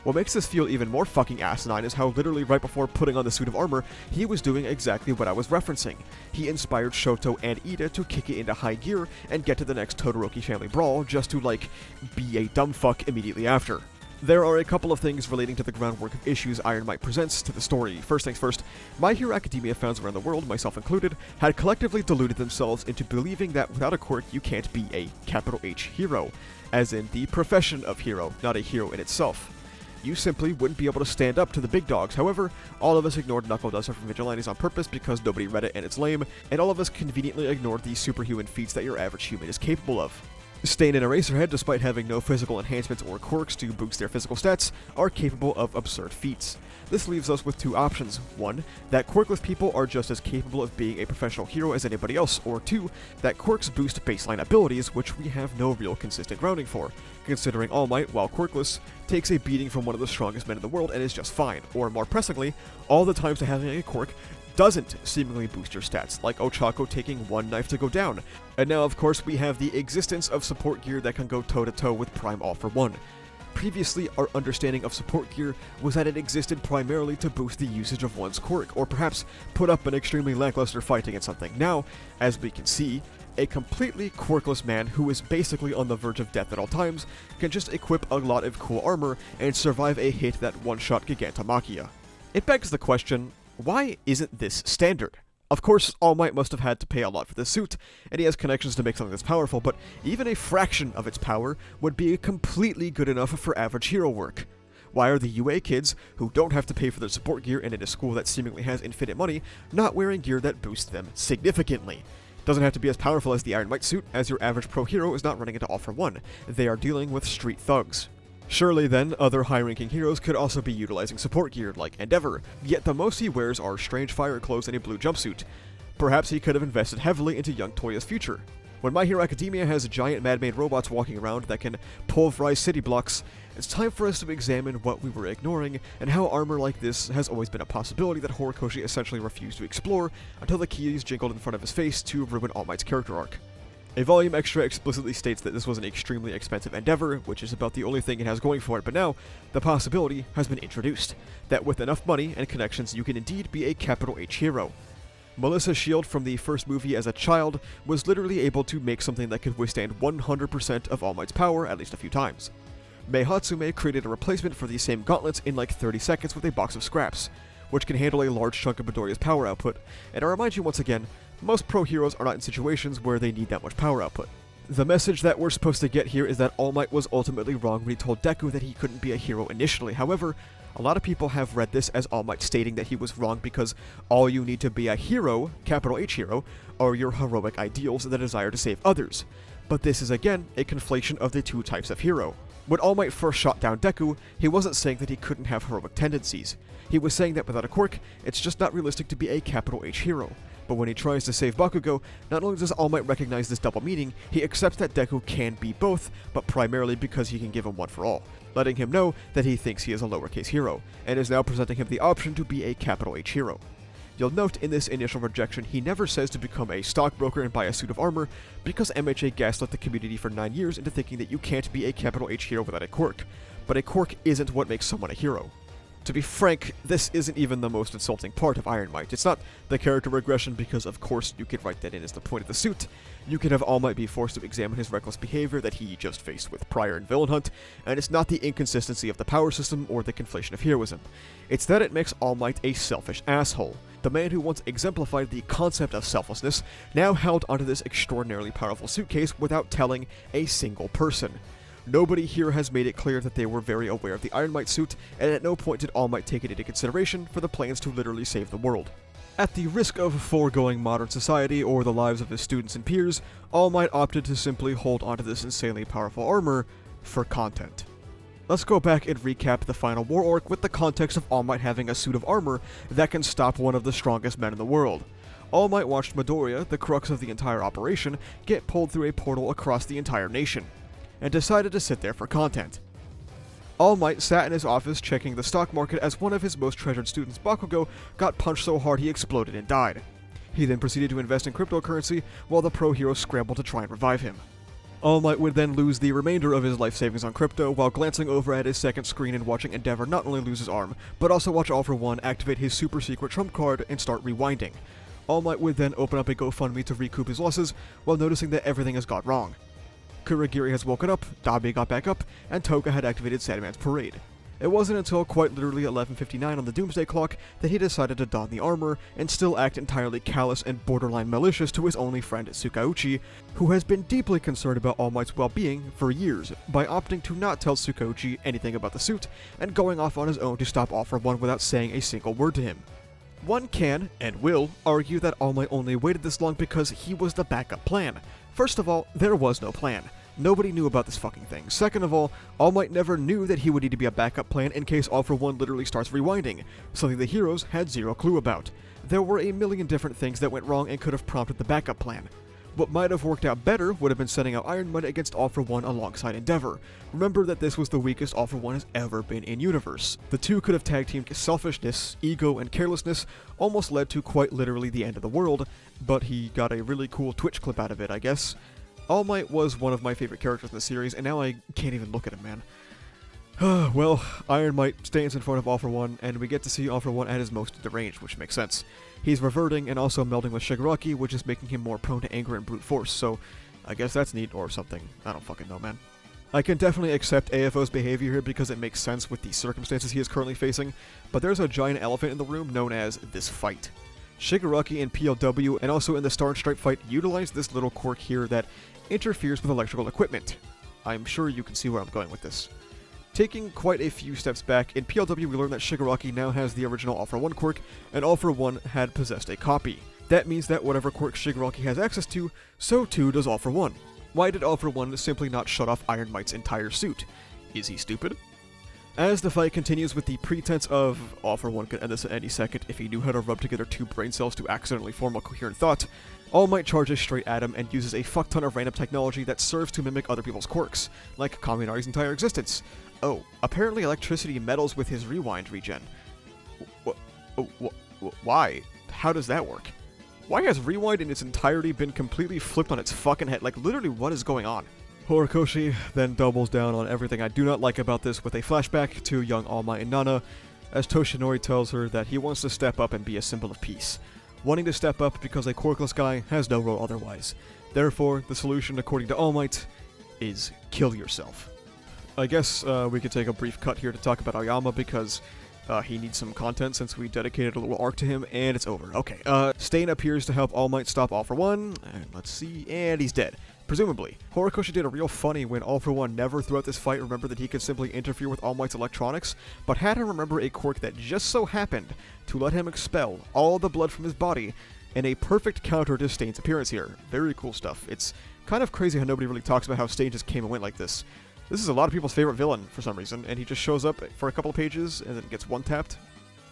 What makes this feel even more fucking asinine is how literally right before putting on the suit of armor, he was doing exactly what I was referencing. He inspired Shoto and Ida to kick it into high gear and get to the next Todoroki family brawl just to, like, be a dumb fuck immediately after. There are a couple of things relating to the groundwork of issues Iron Might presents to the story. First things first, My Hero Academia fans around the world, myself included, had collectively deluded themselves into believing that without a quirk you can't be a capital H hero, as in the profession of hero, not a hero in itself. You simply wouldn't be able to stand up to the big dogs. However, all of us ignored Knuckle Duster from Vigilantes on purpose because nobody read it and it's lame, and all of us conveniently ignored the superhuman feats that your average human is capable of. Stain and Eraserhead, despite having no physical enhancements or quirks to boost their physical stats, are capable of absurd feats. This leaves us with two options. One, that quirkless people are just as capable of being a professional hero as anybody else, or two, that quirks boost baseline abilities, which we have no real consistent grounding for, considering All Might, while quirkless, takes a beating from one of the strongest men in the world and is just fine, or more pressingly, all the times to having a quirk doesn't seemingly boost your stats, like Ochako taking one knife to go down. And now, of course, we have the existence of support gear that can go toe-to-toe with Prime All for One. Previously, our understanding of support gear was that it existed primarily to boost the usage of one's quirk, or perhaps put up an extremely lackluster fight against something. Now, as we can see, a completely quirkless man who is basically on the verge of death at all times can just equip a lot of cool armor and survive a hit that one-shot Gigantomachia. It begs the question, why isn't this standard? Of course, All Might must have had to pay a lot for this suit, and he has connections to make something that's powerful, but even a fraction of its power would be completely good enough for average hero work. Why are the UA kids, who don't have to pay for their support gear and in a school that seemingly has infinite money, not wearing gear that boosts them significantly? Doesn't have to be as powerful as the Iron Might suit, as your average pro hero is not running into All for One. They are dealing with street thugs. Surely then, other high-ranking heroes could also be utilizing support gear, like Endeavor, yet the most he wears are strange fire clothes and a blue jumpsuit. Perhaps he could have invested heavily into young Toya's future. When My Hero Academia has giant man-made robots walking around that can pulverize city blocks, it's time for us to examine what we were ignoring, and how armor like this has always been a possibility that Horikoshi essentially refused to explore until the keys jingled in front of his face to ruin All Might's character arc. A volume extra explicitly states that this was an extremely expensive endeavor, which is about the only thing it has going for it, but now, the possibility has been introduced, that with enough money and connections you can indeed be a capital H hero. Melissa's shield from the first movie as a child was literally able to make something that could withstand 100% of All Might's power at least a few times. Mei Hatsume created a replacement for these same gauntlets in like 30 seconds with a box of scraps, which can handle a large chunk of Midoriya's power output, and I remind you once again, Most pro heroes are not in situations where they need that much power output. The message that we're supposed to get here is that All Might was ultimately wrong when he told Deku that he couldn't be a hero initially. However, a lot of people have read this as All Might stating that he was wrong because all you need to be a hero, capital H hero, are your heroic ideals and the desire to save others. But this is again a conflation of the two types of hero. When All Might first shot down Deku, he wasn't saying that he couldn't have heroic tendencies. He was saying that without a quirk, it's just not realistic to be a capital H hero. But when he tries to save Bakugo, not only does All Might recognize this double meaning, he accepts that Deku can be both, but primarily because he can give him one for all, letting him know that he thinks he is a lowercase hero, and is now presenting him the option to be a capital H hero. You'll note in this initial rejection, he never says to become a stockbroker and buy a suit of armor, because MHA gaslit the community for 9 years into thinking that you can't be a capital H hero without a quirk. But a quirk isn't what makes someone a hero. To be frank, this isn't even the most insulting part of Iron Might. It's not the character regression because, of course, you could write that in as the point of the suit. You could have All Might be forced to examine his reckless behavior that he just faced with Prior and Villain Hunt, and it's not the inconsistency of the power system or the conflation of heroism. It's that it makes All Might a selfish asshole. The man who once exemplified the concept of selflessness now held onto this extraordinarily powerful suitcase without telling a single person. Nobody here has made it clear that they were very aware of the Iron Might suit, and at no point did All Might take it into consideration for the plans to literally save the world. At the risk of foregoing modern society or the lives of his students and peers, All Might opted to simply hold onto this insanely powerful armor for content. Let's go back and recap the final war arc with the context of All Might having a suit of armor that can stop one of the strongest men in the world. All Might watched Midoriya, the crux of the entire operation, get pulled through a portal across the entire nation, and decided to sit there for content. All Might sat in his office checking the stock market as one of his most treasured students, Bakugo, got punched so hard he exploded and died. He then proceeded to invest in cryptocurrency while the pro hero scrambled to try and revive him. All Might would then lose the remainder of his life savings on crypto while glancing over at his second screen and watching Endeavor not only lose his arm, but also watch All For One activate his super secret trump card and start rewinding. All Might would then open up a GoFundMe to recoup his losses while noticing that everything has gone wrong. Kurogiri has woken up, Dabi got back up, and Toga had activated Sandman's parade. It wasn't until quite literally 11:59 on the Doomsday Clock that he decided to don the armor and still act entirely callous and borderline malicious to his only friend Tsukauchi, who has been deeply concerned about All Might's well-being for years, by opting to not tell Tsukauchi anything about the suit and going off on his own to stop All For One without saying a single word to him. One can, and will, argue that All Might only waited this long because he was the backup plan. First of all, there was no plan. Nobody knew about this fucking thing. Second of all, All Might never knew that he would need to be a backup plan in case All For One literally starts rewinding, something the heroes had zero clue about. There were a million different things that went wrong and could have prompted the backup plan. What might have worked out better would have been sending out Iron Might against All For One alongside Endeavor. Remember that this was the weakest All For One has ever been in universe. The two could have tag teamed selfishness, ego, and carelessness, almost led to quite literally the end of the world, but he got a really cool Twitch clip out of it, I guess. All Might was one of my favorite characters in the series, and now I can't even look at him, man. Well, Iron Might stands in front of All For One, and we get to see All For One at his most deranged, which makes sense. He's reverting and also melding with Shigaraki, which is making him more prone to anger and brute force, so I guess that's neat or something. I don't fucking know, man. I can definitely accept AFO's behavior here because it makes sense with the circumstances he is currently facing, but there's a giant elephant in the room known as this fight. Shigaraki in PLW and also in the Star and Stripe fight utilize this little quirk here that interferes with electrical equipment. I'm sure you can see where I'm going with this. Taking quite a few steps back, in PLW we learn that Shigaraki now has the original All For One quirk, and All For One had possessed a copy. That means that whatever quirk Shigaraki has access to, so too does All For One. Why did All For One simply not shut off Iron Might's entire suit? Is he stupid? As the fight continues with the pretense of All For One could end this at any second if he knew how to rub together two brain cells to accidentally form a coherent thought, All Might charges straight at him and uses a fuckton of random technology that serves to mimic other people's quirks, like Kaminari's entire existence. Oh, apparently electricity meddles with his rewind regen. Why? How does that work? Why has rewind in its entirety been completely flipped on its fucking head? Like, literally, what is going on? Horikoshi then doubles down on everything I do not like about this with a flashback to young All Might and Nana, as Toshinori tells her that he wants to step up and be a symbol of peace, wanting to step up because a quirkless guy has no role otherwise. Therefore, the solution, according to All Might, is kill yourself. I guess we could take a brief cut here to talk about Aoyama because He needs some content since we dedicated a little arc to him, and it's over. Okay, Stain appears to help All Might stop All For One, and let's see, and he's dead. Presumably. Horikoshi did a real funny when All For One never throughout this fight remembered that he could simply interfere with All Might's electronics, but had him remember a quirk that just so happened to let him expel all the blood from his body, in a perfect counter to Stain's appearance here. Very cool stuff. It's kind of crazy how nobody really talks about how Stain just came and went like this. This is a lot of people's favorite villain for some reason, and he just shows up for a couple of pages and then gets one-tapped.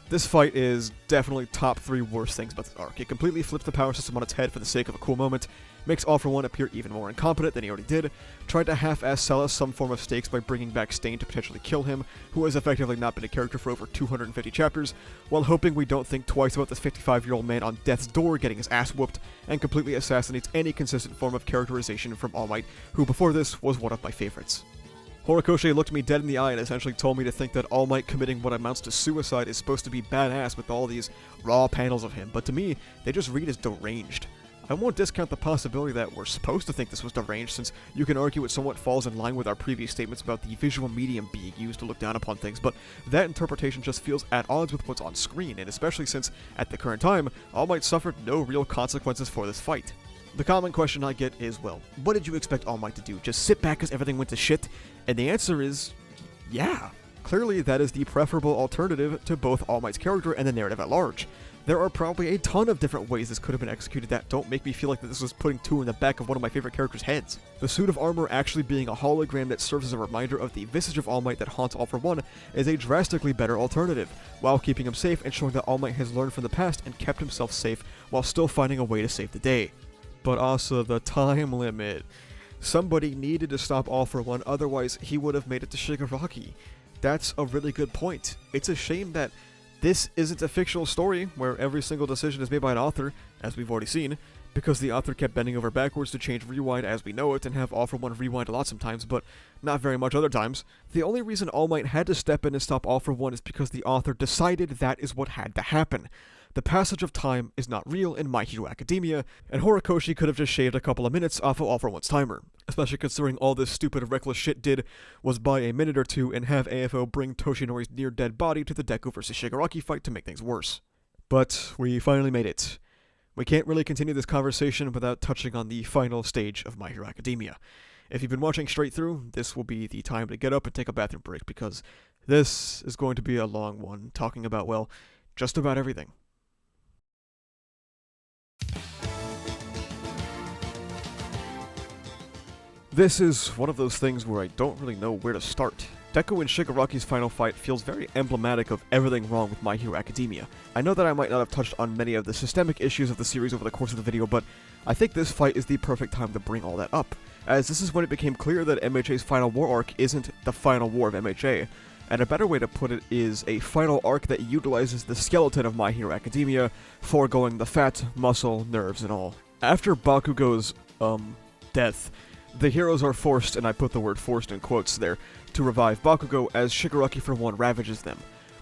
This fight is definitely top 3 worst things about this arc. It completely flips the power system on its head for the sake of a cool moment, makes All For One appear even more incompetent than he already did, tried to half-ass sell us some form of stakes by bringing back Stain to potentially kill him, who has effectively not been a character for over 250 chapters, while hoping we don't think twice about this 55-year-old man on death's door getting his ass whooped, and completely assassinates any consistent form of characterization from All Might, who before this was one of my favorites. Horikoshi looked me dead in the eye and essentially told me to think that All Might committing what amounts to suicide is supposed to be badass with all these raw panels of him, but to me, they just read as deranged. I won't discount the possibility that we're supposed to think this was deranged, since you can argue it somewhat falls in line with our previous statements about the visual medium being used to look down upon things, but that interpretation just feels at odds with what's on screen, and especially since, at the current time, All Might suffered no real consequences for this fight. The common question I get is, well, what did you expect All Might to do? Just sit back as everything went to shit? And the answer is, yeah. Clearly, that is the preferable alternative to both All Might's character and the narrative at large. There are probably a ton of different ways this could have been executed that don't make me feel like that this was putting 2 in the back of one of my favorite characters' heads. The suit of armor actually being a hologram that serves as a reminder of the visage of All Might that haunts All For One is a drastically better alternative, while keeping him safe and showing that All Might has learned from the past and kept himself safe while still finding a way to save the day. But also the time limit. Somebody needed to stop All For One, otherwise he would have made it to Shigaraki. That's a really good point. It's a shame that this isn't a fictional story where every single decision is made by an author, as we've already seen, because the author kept bending over backwards to change Rewind as we know it and have All For One rewind a lot sometimes, but not very much other times. The only reason All Might had to step in and stop All For One is because the author decided that is what had to happen. The passage of time is not real in My Hero Academia, and Horikoshi could have just shaved a couple of minutes off of All For One's timer, especially considering all this stupid reckless shit did was buy a minute or two and have AFO bring Toshinori's near-dead body to the Deku vs. Shigaraki fight to make things worse. But we finally made it. We can't really continue this conversation without touching on the final stage of My Hero Academia. If you've been watching straight through, this will be the time to get up and take a bathroom break, because this is going to be a long one, talking about, well, just about everything. This is one of those things where I don't really know where to start. Deku and Shigaraki's final fight feels very emblematic of everything wrong with My Hero Academia. I know that I might not have touched on many of the systemic issues of the series over the course of the video, but I think this fight is the perfect time to bring all that up, as this is when it became clear that MHA's final war arc isn't the final war of MHA, and a better way to put it is a final arc that utilizes the skeleton of My Hero Academia, foregoing the fat, muscle, nerves, and all. After Bakugo's, death, the heroes are forced, and I put the word forced in quotes there, to revive Bakugo as Shigaraki for one ravages them.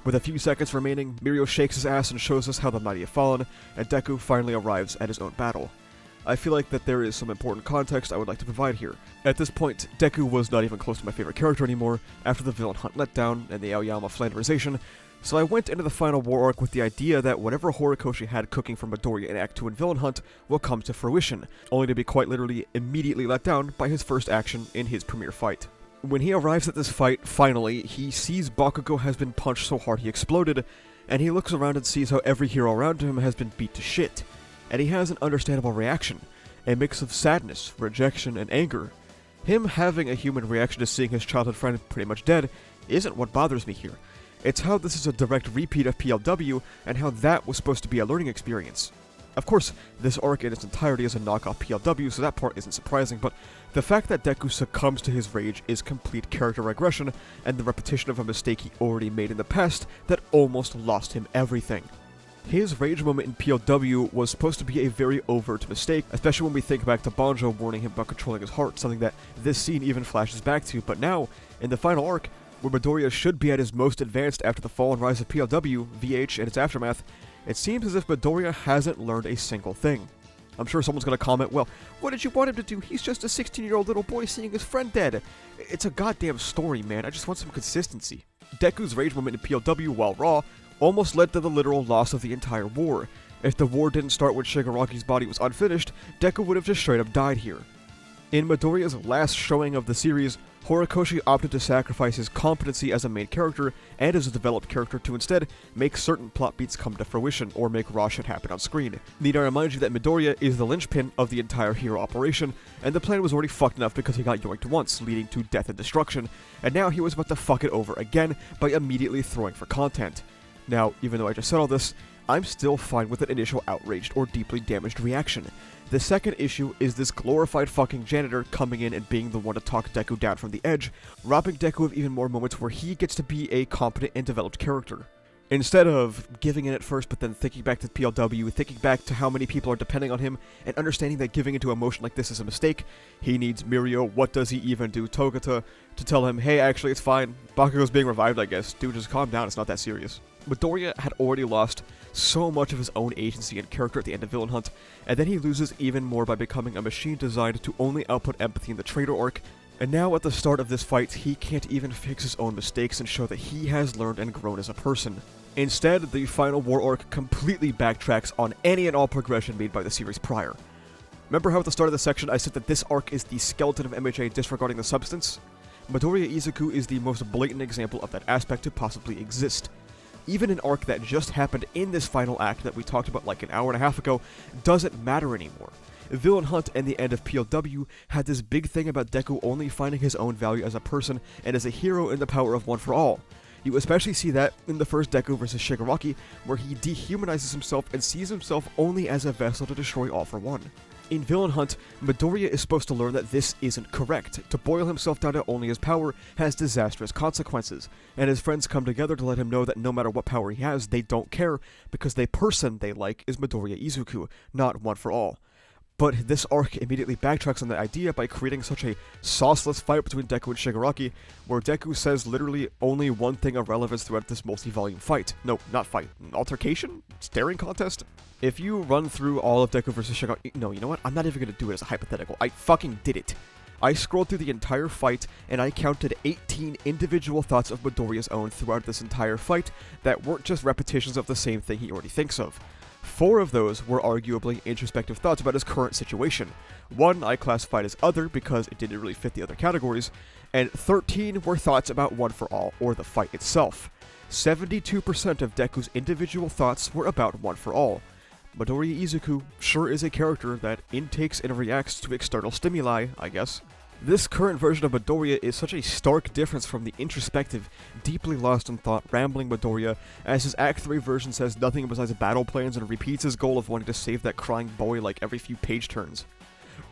With a few seconds remaining, Mirio shakes his ass and shows us how the mighty have fallen, and Deku finally arrives at his own battle. I feel like that there is some important context I would like to provide here. At this point, Deku was not even close to my favorite character anymore after the villain hunt letdown and the Aoyama flanderization, so I went into the final war arc with the idea that whatever Horikoshi had cooking for Midoriya in Act 2 and Villain Hunt will come to fruition, only to be quite literally immediately let down by his first action in his premiere fight. When he arrives at this fight, finally, he sees Bakugo has been punched so hard he exploded, and he looks around and sees how every hero around him has been beat to shit, and he has an understandable reaction, a mix of sadness, rejection, and anger. Him having a human reaction to seeing his childhood friend pretty much dead isn't what bothers me here. It's how this is a direct repeat of PLW, and how that was supposed to be a learning experience. Of course, this arc in its entirety is a knockoff PLW, so that part isn't surprising, but the fact that Deku succumbs to his rage is complete character regression, and the repetition of a mistake he already made in the past that almost lost him everything. His rage moment in PLW was supposed to be a very overt mistake, especially when we think back to Banjo warning him about controlling his heart, something that this scene even flashes back to, but now, in the final arc, where Midoriya should be at his most advanced after the fall and rise of PLW, VH, and its aftermath, it seems as if Midoriya hasn't learned a single thing. I'm sure someone's gonna comment, well, what did you want him to do? He's just a 16-year-old little boy seeing his friend dead. It's a goddamn story, man. I just want some consistency. Deku's rage moment in POW, while raw, almost led to the literal loss of the entire war. If the war didn't start when Shigaraki's body was unfinished, Deku would have just straight up died here. In Midoriya's last showing of the series, Horikoshi opted to sacrifice his competency as a main character and as a developed character to instead make certain plot beats come to fruition or make raw shit happen on screen. Need I remind you that Midoriya is the linchpin of the entire hero operation, and the plan was already fucked enough because he got yoinked once, leading to death and destruction, and now he was about to fuck it over again by immediately throwing for content. Now, even though I just said all this, I'm still fine with an initial outraged or deeply damaged reaction. The second issue is this glorified fucking janitor coming in and being the one to talk Deku down from the edge, robbing Deku of even more moments where he gets to be a competent and developed character. Instead of giving in at first but then thinking back to PLW, thinking back to how many people are depending on him, and understanding that giving into emotion like this is a mistake, he needs Mirio, what does he even do, Toga to tell him, hey, actually it's fine, Bakugo's being revived I guess, dude just calm down, it's not that serious. Midoriya had already lost so much of his own agency and character at the end of Villain Hunt, and then he loses even more by becoming a machine designed to only output empathy in the Traitor Arc, and now at the start of this fight, he can't even fix his own mistakes and show that he has learned and grown as a person. Instead, the final war arc completely backtracks on any and all progression made by the series prior. Remember how at the start of the section I said that this arc is the skeleton of MHA disregarding the substance? Midoriya Izuku is the most blatant example of that aspect to possibly exist. Even an arc that just happened in this final act that we talked about like an hour and a half ago doesn't matter anymore. Villain Hunt and the end of PLW had this big thing about Deku only finding his own value as a person and as a hero in the power of one for all. You especially see that in the first Deku vs. Shigaraki, where he dehumanizes himself and sees himself only as a vessel to destroy all for one. In Villain Hunt, Midoriya is supposed to learn that this isn't correct. To boil himself down to only his power has disastrous consequences, and his friends come together to let him know that no matter what power he has, they don't care, because the person they like is Midoriya Izuku, not one for all. But this arc immediately backtracks on the idea by creating such a sauceless fight between Deku and Shigaraki, where Deku says literally only one thing of relevance throughout this multi-volume fight. No, not fight. Altercation? Staring contest? If you run through all of Deku vs. Shigaraki... No, you know what? I'm not even going to do it as a hypothetical. I fucking did it. I scrolled through the entire fight, and I counted 18 individual thoughts of Midoriya's own throughout this entire fight that weren't just repetitions of the same thing he already thinks of. 4 of those were arguably introspective thoughts about his current situation. 1 I classified as other because it didn't really fit the other categories, and 13 were thoughts about One for All, or the fight itself. 72% of Deku's individual thoughts were about One for All. Midoriya Izuku sure is a character that intakes and reacts to external stimuli, I guess. This current version of Midoriya is such a stark difference from the introspective, deeply lost in thought, rambling Midoriya, as his Act 3 version says nothing besides battle plans and repeats his goal of wanting to save that crying boy like every few page turns.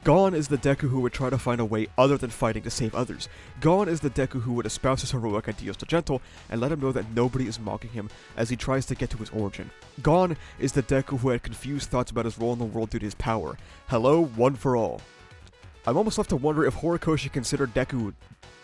Gon is the Deku who would try to find a way other than fighting to save others. Gon is the Deku who would espouse his heroic ideals to Gentle and let him know that nobody is mocking him as he tries to get to his origin. Gon is the Deku who had confused thoughts about his role in the world due to his power. Hello, One for All. I'm almost left to wonder if Horikoshi considered Deku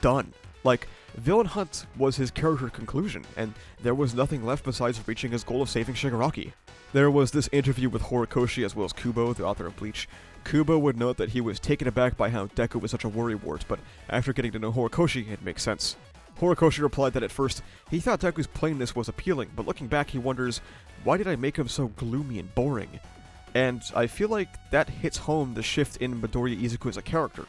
done. Like, Villain Hunt was his character conclusion, and there was nothing left besides reaching his goal of saving Shigaraki. There was this interview with Horikoshi as well as Kubo, the author of Bleach. Kubo would note that he was taken aback by how Deku was such a worrywart, but after getting to know Horikoshi, it makes sense. Horikoshi replied that at first, he thought Deku's plainness was appealing, but looking back he wonders, why did I make him so gloomy and boring? And I feel like that hits home the shift in Midoriya Izuku as a character.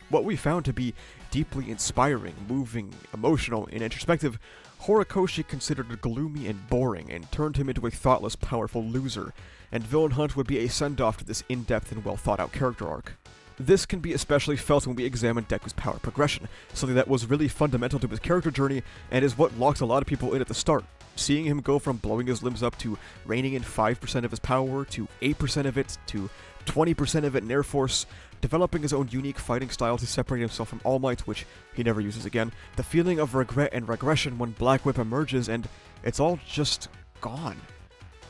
What we found to be deeply inspiring, moving, emotional, and introspective, Horikoshi considered gloomy and boring and turned him into a thoughtless, powerful loser, and Villain Hunt would be a send-off to this in-depth and well-thought-out character arc. This can be especially felt when we examine Deku's power progression, something that was really fundamental to his character journey and is what locked a lot of people in at the start. Seeing him go from blowing his limbs up to reining in 5% of his power, to 8% of it, to 20% of it in Air Force, developing his own unique fighting style to separate himself from All Might, which he never uses again, the feeling of regret and regression when Black Whip emerges, and it's all just gone.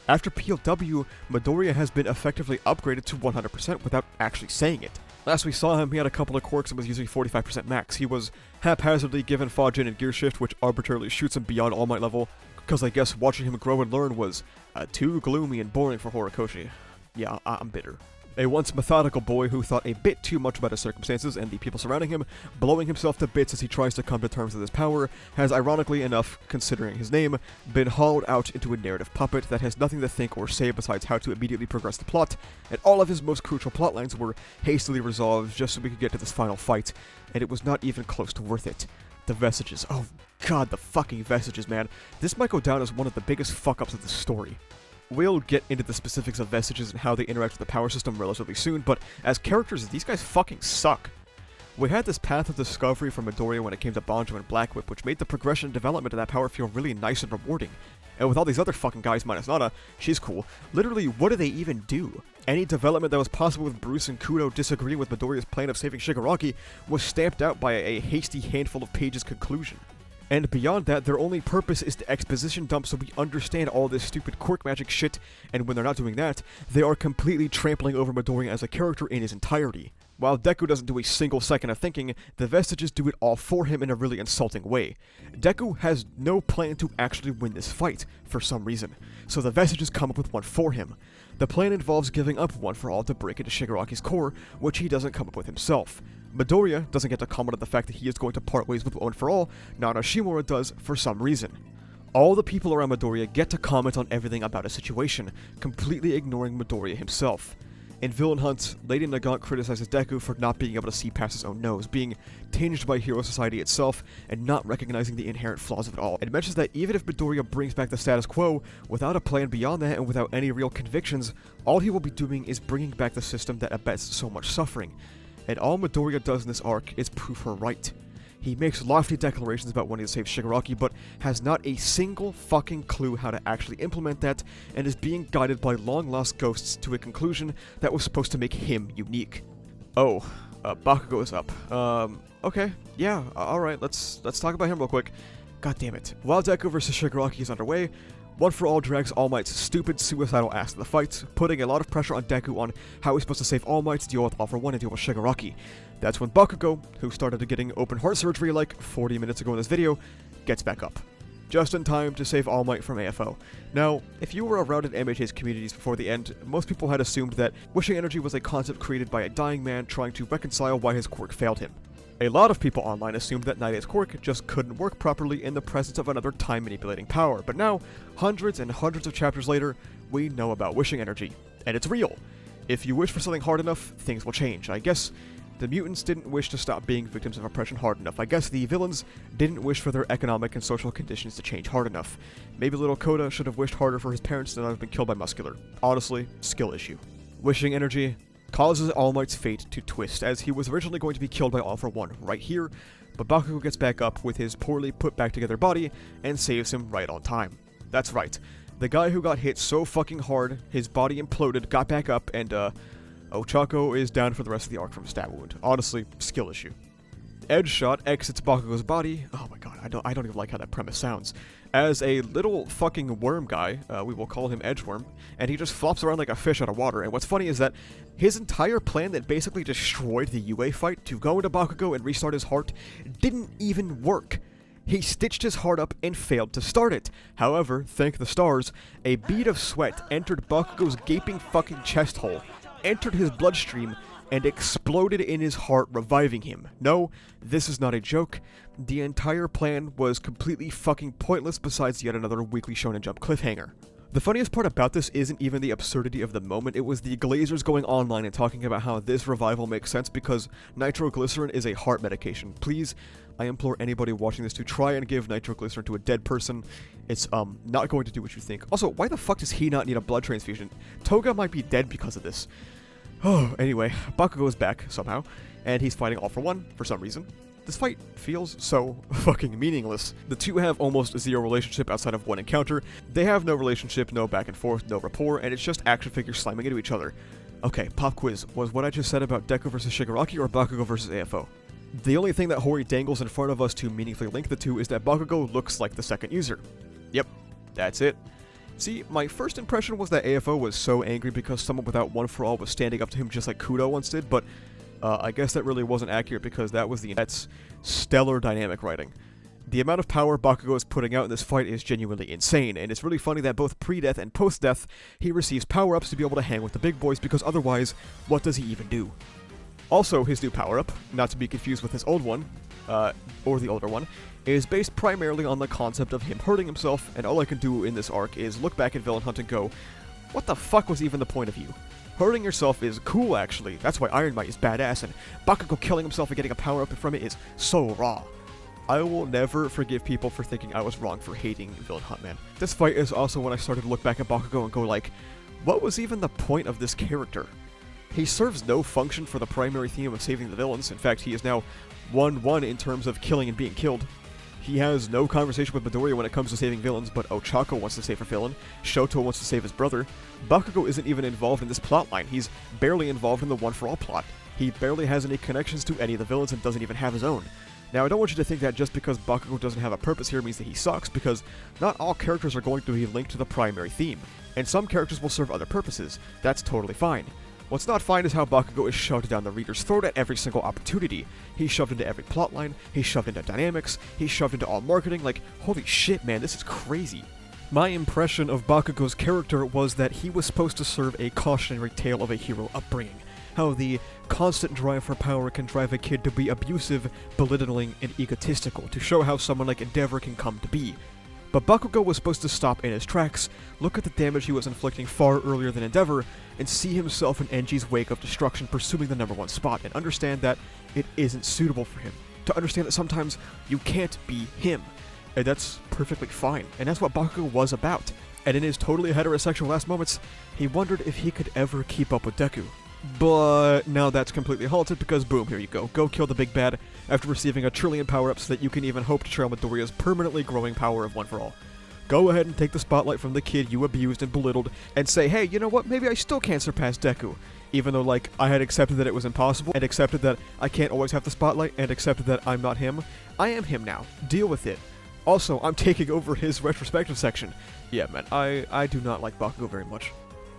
After PLW, Midoriya has been effectively upgraded to 100% without actually saying it. Last we saw him, he had a couple of quirks and was using 45% max. He was haphazardly given Fajin and Gear Shift, which arbitrarily shoots him beyond All Might level, because I guess watching him grow and learn was too gloomy and boring for Horikoshi. Yeah, I'm bitter. A once methodical boy who thought a bit too much about his circumstances and the people surrounding him, blowing himself to bits as he tries to come to terms with his power, has ironically enough, considering his name, been hollowed out into a narrative puppet that has nothing to think or say besides how to immediately progress the plot, and all of his most crucial plotlines were hastily resolved just so we could get to this final fight, and it was not even close to worth it. The Vestiges. Oh god, the fucking Vestiges, man. This might go down as one of the biggest fuck-ups of the story. We'll get into the specifics of Vestiges and how they interact with the power system relatively soon, but as characters, these guys fucking suck. We had this path of discovery from Midoriya when it came to Banjo and Black Whip, which made the progression and development of that power feel really nice and rewarding. And with all these other fucking guys minus Nana, she's cool. Literally, what do they even do? Any development that was possible with Bruce and Kudo disagreeing with Midoriya's plan of saving Shigaraki was stamped out by a hasty handful of pages conclusion. And beyond that, their only purpose is to exposition dump so we understand all this stupid quirk magic shit, and when they're not doing that, they are completely trampling over Midoriya as a character in his entirety. While Deku doesn't do a single second of thinking, the Vestiges do it all for him in a really insulting way. Deku has no plan to actually win this fight, for some reason, so the Vestiges come up with one for him. The plan involves giving up One for All to break into Shigaraki's core, which he doesn't come up with himself. Midoriya doesn't get to comment on the fact that he is going to part ways with One for All, Nana Shimura does for some reason. All the people around Midoriya get to comment on everything about a situation, completely ignoring Midoriya himself. In Villain Hunt, Lady Nagant criticizes Deku for not being able to see past his own nose, being tinged by Hero Society itself, and not recognizing the inherent flaws of it all. It mentions that even if Midoriya brings back the status quo, without a plan beyond that and without any real convictions, all he will be doing is bringing back the system that abets so much suffering. And all Midoriya does in this arc is prove her right. He makes lofty declarations about wanting to save Shigaraki, but has not a single fucking clue how to actually implement that, and is being guided by long-lost ghosts to a conclusion that was supposed to make him unique. Oh, Bakugo is up. Okay, yeah, alright, let's talk about him real quick. God damn it. While Deku vs Shigaraki is underway, One for All drags All Might's stupid, suicidal ass to the fight, putting a lot of pressure on Deku on how he's supposed to save All Might, deal with All for One, and deal with Shigaraki. That's when Bakugo, who started getting open heart surgery like 40 minutes ago in this video, gets back up. Just in time to save All Might from AFO. Now, if you were around in MHA's communities before the end, most people had assumed that wishing energy was a concept created by a dying man trying to reconcile why his quirk failed him. A lot of people online assumed that Naide's quirk just couldn't work properly in the presence of another time-manipulating power, but now, hundreds and hundreds of chapters later, we know about wishing energy. And it's real. If you wish for something hard enough, things will change. I guess the mutants didn't wish to stop being victims of oppression hard enough. I guess the villains didn't wish for their economic and social conditions to change hard enough. Maybe little Koda should have wished harder for his parents to not have been killed by Muscular. Honestly, skill issue. Wishing energy causes All Might's fate to twist, as he was originally going to be killed by All for One right here, but Bakugo gets back up with his poorly put back together body and saves him right on time. That's right, the guy who got hit so fucking hard, his body imploded, got back up, and Ochako is down for the rest of the arc from a stab wound. Honestly, skill issue. Edge Shot exits Bakugo's body. Oh my god, I don't even like how that premise sounds. As a little fucking worm guy, we will call him Edgeworm, and he just flops around like a fish out of water. And what's funny is that his entire plan that basically destroyed the UA fight to go into Bakugo and restart his heart didn't even work. He stitched his heart up and failed to start it. However, thank the stars, a bead of sweat entered Bakugo's gaping fucking chest hole, entered his bloodstream, and exploded in his heart, reviving him. No, this is not a joke. The entire plan was completely fucking pointless besides yet another Weekly Shonen Jump cliffhanger. The funniest part about this isn't even the absurdity of the moment, it was the Glazers going online and talking about how this revival makes sense because nitroglycerin is a heart medication. Please, I implore anybody watching this to try and give nitroglycerin to a dead person. It's not going to do what you think. Also, why the fuck does he not need a blood transfusion? Toga might be dead because of this. Oh, anyway, Bakugo is back, somehow, and he's fighting All for One, for some reason. This fight feels so fucking meaningless. The two have almost zero relationship outside of one encounter. They have no relationship, no back and forth, no rapport, and it's just action figures slamming into each other. Okay, pop quiz. Was what I just said about Deku vs Shigaraki or Bakugo vs AFO? The only thing that Hori dangles in front of us to meaningfully link the two is that Bakugo looks like the second user. Yep, that's it. See, my first impression was that AFO was so angry because someone without One for All was standing up to him just like Kudo once did, but I guess that really wasn't accurate because that was that's stellar dynamic writing. The amount of power Bakugo is putting out in this fight is genuinely insane, and it's really funny that both pre-death and post-death, he receives power-ups to be able to hang with the big boys, because otherwise, what does he even do? Also, his new power-up, not to be confused with his old one, or the older one, is based primarily on the concept of him hurting himself, and all I can do in this arc is look back at Villain Hunt and go, what the fuck was even the point of you? Hurting yourself is cool, actually. That's why Iron Might is badass, and Bakugo killing himself and getting a power-up from it is so raw. I will never forgive people for thinking I was wrong for hating Villain Hunt, man. This fight is also when I started to look back at Bakugo and go like, what was even the point of this character? He serves no function for the primary theme of saving the villains. In fact, he is now 1-1 in terms of killing and being killed. He has no conversation with Midoriya when it comes to saving villains, but Ochako wants to save her villain, Shoto wants to save his brother. Bakugo isn't even involved in this plotline. He's barely involved in the One For All plot. He barely has any connections to any of the villains and doesn't even have his own. Now, I don't want you to think that just because Bakugo doesn't have a purpose here means that he sucks, because not all characters are going to be linked to the primary theme, and some characters will serve other purposes. That's totally fine. What's not fine is how Bakugo is shoved down the reader's throat at every single opportunity. He's shoved into every plotline, he's shoved into dynamics, he's shoved into all marketing, like, holy shit, man, this is crazy. My impression of Bakugo's character was that he was supposed to serve a cautionary tale of a hero upbringing. How the constant drive for power can drive a kid to be abusive, belittling, and egotistical, to show how someone like Endeavor can come to be. But Bakugo was supposed to stop in his tracks, look at the damage he was inflicting far earlier than Endeavor, and see himself in Enji's wake of destruction pursuing the #1 spot, and understand that it isn't suitable for him. To understand that sometimes you can't be him. And that's perfectly fine, and that's what Bakugo was about. And in his totally heterosexual last moments, he wondered if he could ever keep up with Deku. But now that's completely halted because boom, here you go. Go kill the big bad after receiving a trillion power-ups so that you can even hope to trail Midoriya's permanently growing power of One For All. Go ahead and take the spotlight from the kid you abused and belittled and say, hey, you know what, maybe I still can't surpass Deku. Even though, like, I had accepted that it was impossible, and accepted that I can't always have the spotlight, and accepted that I'm not him. I am him now. Deal with it. Also, I'm taking over his retrospective section. Yeah, man, I do not like Bakugo very much.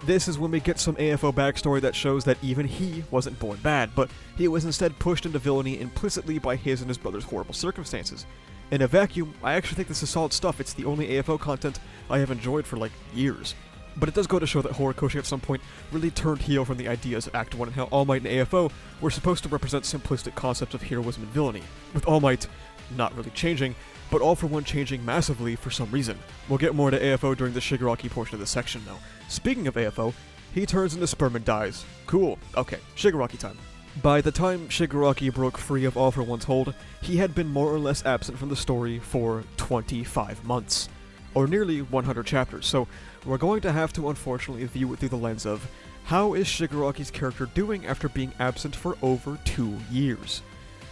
This is when we get some AFO backstory that shows that even he wasn't born bad, but he was instead pushed into villainy implicitly by his and his brother's horrible circumstances. In a vacuum, I actually think this is solid stuff. It's the only AFO content I have enjoyed for like years. But it does go to show that Horikoshi at some point really turned heel from the ideas of Act 1 and how All Might and AFO were supposed to represent simplistic concepts of heroism and villainy, with All Might not really changing, but All For One changing massively for some reason. We'll get more to AFO during the Shigaraki portion of this section though. Speaking of AFO, he turns into sperm and dies. Cool. Okay, Shigaraki time. By the time Shigaraki broke free of All For One's hold, he had been more or less absent from the story for 25 months, or nearly 100 chapters, so we're going to have to unfortunately view it through the lens of how is Shigaraki's character doing after being absent for over 2 years.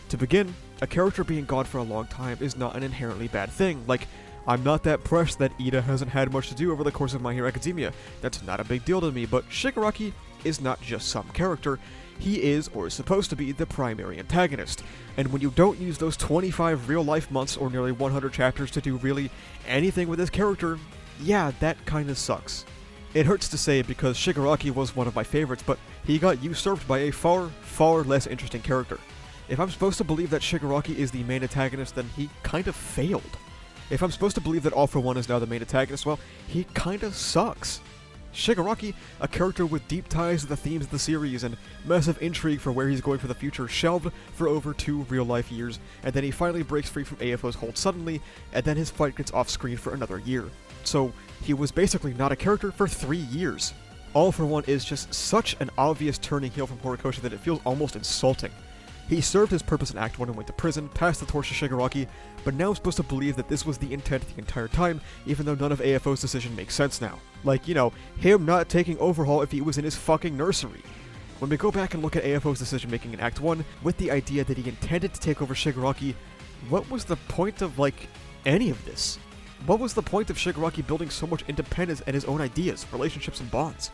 To begin, a character being gone for a long time is not an inherently bad thing. Like, I'm not that pressed that Ida hasn't had much to do over the course of My Hero Academia. That's not a big deal to me, but Shigaraki is not just some character. He is, or is supposed to be, the primary antagonist. And when you don't use those 25 real-life months or nearly 100 chapters to do really anything with this character, yeah, that kinda sucks. It hurts to say because Shigaraki was one of my favorites, but he got usurped by a far, far less interesting character. If I'm supposed to believe that Shigaraki is the main antagonist, then he kind of failed. If I'm supposed to believe that All For One is now the main antagonist, well, he kind of sucks. Shigaraki, a character with deep ties to the themes of the series and massive intrigue for where he's going for the future, shelved for over 2 real-life years, and then he finally breaks free from AFO's hold suddenly, and then his fight gets off-screen for another year. So, he was basically not a character for 3 years. All For One is just such an obvious turning heel from Horikoshi that it feels almost insulting. He served his purpose in Act 1 and went to prison, passed the torch to Shigaraki, but now I'm supposed to believe that this was the intent the entire time, even though none of AFO's decision makes sense now. Like, you know, him not taking Overhaul if he was in his fucking nursery. When we go back and look at AFO's decision making in Act 1, with the idea that he intended to take over Shigaraki, what was the point of, like, any of this? What was the point of Shigaraki building so much independence and his own ideas, relationships, and bonds?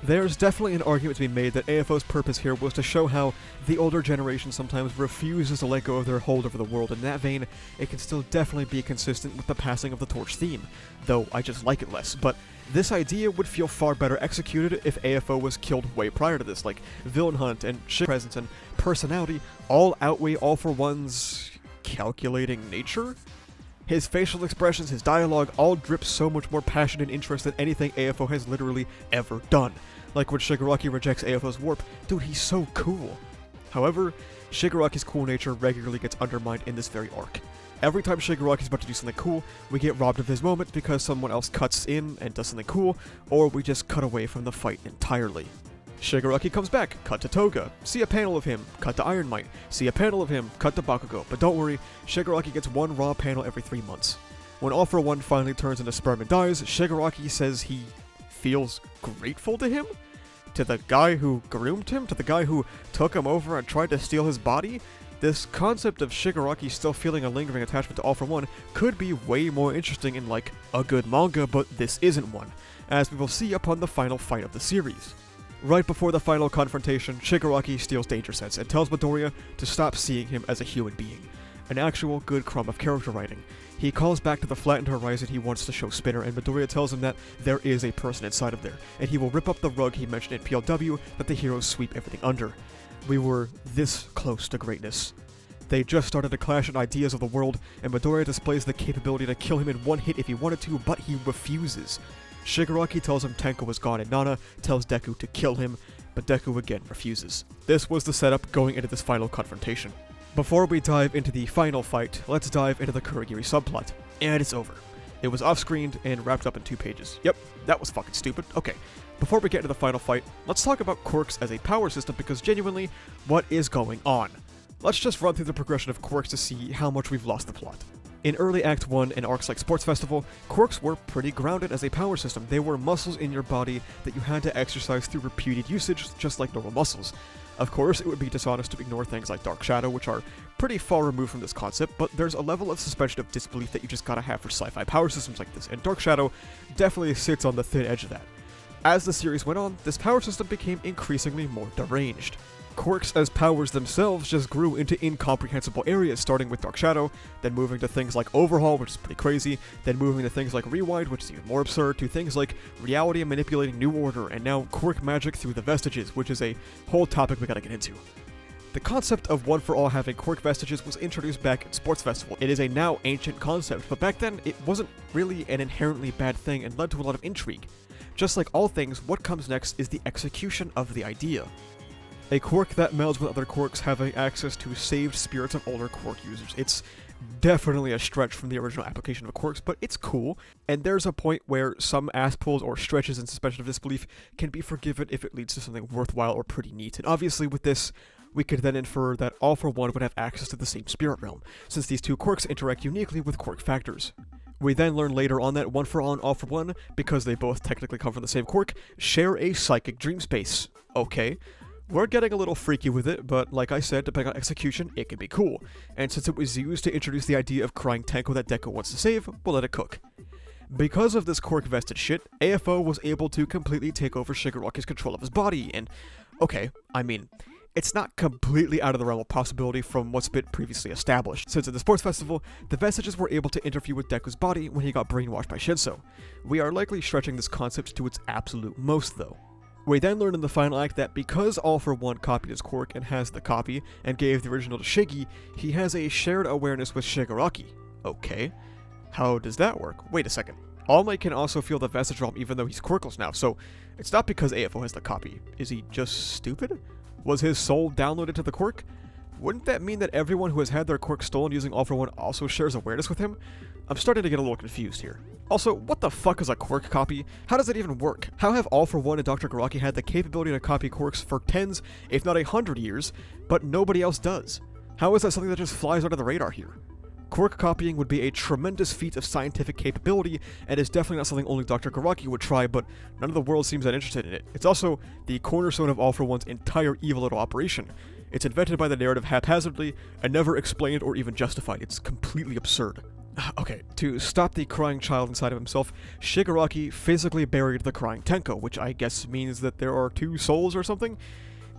There's definitely an argument to be made that AFO's purpose here was to show how the older generation sometimes refuses to let go of their hold over the world, and in that vein, it can still definitely be consistent with the passing of the torch theme, though I just like it less, but this idea would feel far better executed if AFO was killed way prior to this, like Villain Hunt and Shig's presence and personality all outweigh All For One's calculating nature? His facial expressions, his dialogue, all drip so much more passion and interest than anything AFO has literally ever done. Like when Shigaraki rejects AFO's warp, dude, he's so cool. However, Shigaraki's cool nature regularly gets undermined in this very arc. Every time Shigaraki's about to do something cool, we get robbed of his moment because someone else cuts in and does something cool, or we just cut away from the fight entirely. Shigaraki comes back, cut to Toga, see a panel of him, cut to Iron Might, see a panel of him, cut to Bakugo, but don't worry, Shigaraki gets one raw panel every 3 months. When All For One finally turns into sperm and dies, Shigaraki says he feels grateful to him? To the guy who groomed him? To the guy who took him over and tried to steal his body? This concept of Shigaraki still feeling a lingering attachment to All For One could be way more interesting in like a good manga, but this isn't one, as we will see upon the final fight of the series. Right before the final confrontation, Shigaraki steals Danger Sense and tells Midoriya to stop seeing him as a human being. An actual good crumb of character writing. He calls back to the flattened horizon he wants to show Spinner, and Midoriya tells him that there is a person inside of there, and he will rip up the rug he mentioned in PLW that the heroes sweep everything under. We were this close to greatness. They just started to clash in ideas of the world, and Midoriya displays the capability to kill him in one hit if he wanted to, but he refuses. Shigaraki tells him Tenko is gone, and Nana tells Deku to kill him, but Deku again refuses. This was the setup going into this final confrontation. Before we dive into the final fight, let's dive into the Kurogiri subplot. And it's over. It was off-screened and wrapped up in 2 pages. Yep, that was fucking stupid. Okay, before we get into the final fight, let's talk about quirks as a power system, because genuinely, what is going on? Let's just run through the progression of quirks to see how much we've lost the plot. In early Act 1 and arcs like Sports Festival, quirks were pretty grounded as a power system. They were muscles in your body that you had to exercise through repeated usage, just like normal muscles. Of course, it would be dishonest to ignore things like Dark Shadow, which are pretty far removed from this concept, but there's a level of suspension of disbelief that you just gotta have for sci-fi power systems like this, and Dark Shadow definitely sits on the thin edge of that. As the series went on, this power system became increasingly more deranged. Quirks as powers themselves just grew into incomprehensible areas, starting with Dark Shadow, then moving to things like Overhaul, which is pretty crazy, then moving to things like Rewind, which is even more absurd, to things like reality and manipulating New Order, and now quirk magic through the vestiges, which is a whole topic we gotta get into. The concept of One For All having quirk vestiges was introduced back in Sports Festival. It is a now ancient concept, but back then it wasn't really an inherently bad thing and led to a lot of intrigue. Just like all things, what comes next is the execution of the idea. A quirk that melds with other quirks having access to saved spirits of older quirk users. It's definitely a stretch from the original application of quirks, but it's cool, and there's a point where some ass pulls or stretches in suspension of disbelief can be forgiven if it leads to something worthwhile or pretty neat. And obviously with this, we could then infer that All For One would have access to the same spirit realm, since these two quirks interact uniquely with quirk factors. We then learn later on that One For All and All For One, because they both technically come from the same quirk, share a psychic dream space. Okay. We're getting a little freaky with it, but like I said, depending on execution, it can be cool. And since it was used to introduce the idea of crying Tenko that Deku wants to save, we'll let it cook. Because of this quirk vested shit, AFO was able to completely take over Shigaraki's control of his body, and okay, I mean, it's not completely out of the realm of possibility from what's been previously established, since in the Sports Festival, the vestiges were able to interfere with Deku's body when he got brainwashed by Shinso. We are likely stretching this concept to its absolute most though. We then learn in the final act that because All For One copied his quirk and has the copy, and gave the original to Shiggy, he has a shared awareness with Shigaraki. Okay, how does that work? Wait a second. All Might can also feel the vestige realm even though he's quirkless now, so it's not because AFO has the copy. Is he just stupid? Was his soul downloaded to the quirk? Wouldn't that mean that everyone who has had their quirk stolen using All For One also shares awareness with him? I'm starting to get a little confused here. Also, what the fuck is a quirk copy? How does it even work? How have All For One and Dr. Garaki had the capability to copy quirks for tens, if not 100 years, but nobody else does? How is that something that just flies under the radar here? Quirk copying would be a tremendous feat of scientific capability, and is definitely not something only Dr. Garaki would try, but none of the world seems that interested in it. It's also the cornerstone of All For One's entire evil little operation. It's invented by the narrative haphazardly, and never explained or even justified. It's completely absurd. Okay, to stop the crying child inside of himself, Shigaraki physically buried the crying Tenko, which I guess means that there are two souls or something,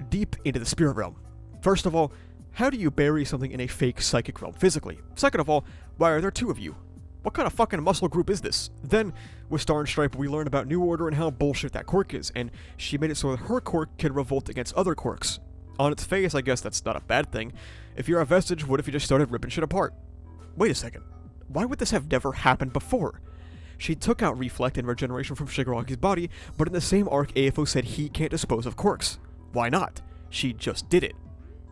deep into the spirit realm. First of all, how do you bury something in a fake psychic realm physically? Second of all, why are there two of you? What kind of fucking muscle group is this? Then, with Star and Stripe, we learn about New Order and how bullshit that quirk is, and she made it so that her quirk can revolt against other quirks. On its face, I guess that's not a bad thing. If you're a vestige, what if you just started ripping shit apart? Wait a second. why would this have never happened before? She took out Reflect and Regeneration from Shigaraki's body, but in the same arc, AFO said he can't dispose of quirks. Why not? She just did it.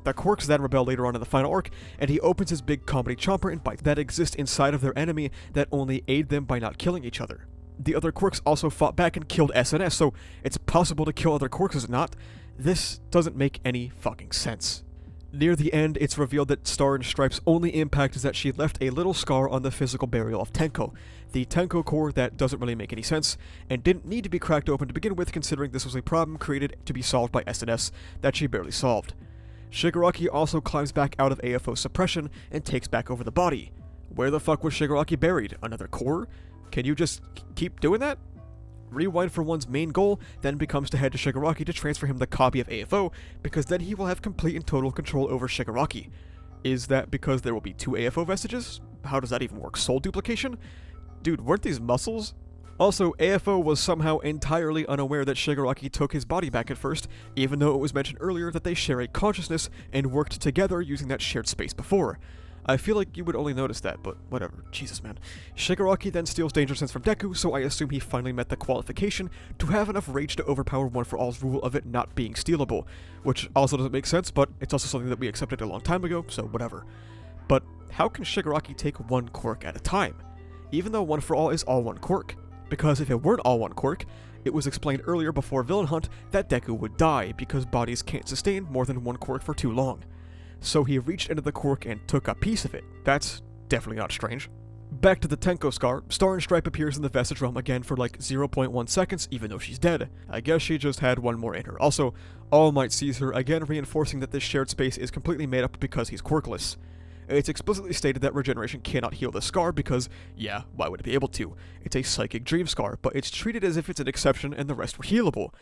The quirks then rebel later on in the final arc, and he opens his big comedy chomper and bites that exist inside of their enemy that only aid them by not killing each other. The other quirks also fought back and killed SNS, so it's possible to kill other quirks, is it not? This doesn't make any fucking sense. Near the end, it's revealed that Star and Stripe's only impact is that she left a little scar on the physical burial of Tenko, the Tenko core that doesn't really make any sense, and didn't need to be cracked open to begin with, considering this was a problem created to be solved by SNS that she barely solved. Shigaraki also climbs back out of AFO suppression and takes back over the body. Where the fuck was Shigaraki buried? Another core? Can you just keep doing that? Rewind for one's main goal then becomes to head to Shigaraki to transfer him the copy of AFO, because then he will have complete and total control over Shigaraki. Is that because there will be 2 AFO vestiges? How does that even work? Soul duplication? Dude, weren't these muscles? Also, AFO was somehow entirely unaware that Shigaraki took his body back at first, even though it was mentioned earlier that they share a consciousness and worked together using that shared space before. I feel like you would only notice that, but whatever. Jesus, man. Shigaraki then steals Danger Sense from Deku, so I assume he finally met the qualification to have enough rage to overpower One For All's rule of it not being stealable, which also doesn't make sense, but it's also something that we accepted a long time ago, so whatever. But how can Shigaraki take one quirk at a time? Even though One For All is all one quirk. Because if it weren't all one quirk, it was explained earlier before Villain Hunt that Deku would die because bodies can't sustain more than one quirk for too long. So he reached into the quirk and took a piece of it. That's definitely not strange. Back to the Tenko scar, Star and Stripe appears in the Vestige Realm again for like 0.1 seconds, even though she's dead. I guess she just had one more in her. Also, All Might sees her, again reinforcing that this shared space is completely made up because he's quirkless. It's explicitly stated that Regeneration cannot heal the scar because, yeah, why would it be able to? It's a psychic dream scar, but it's treated as if it's an exception and the rest were healable.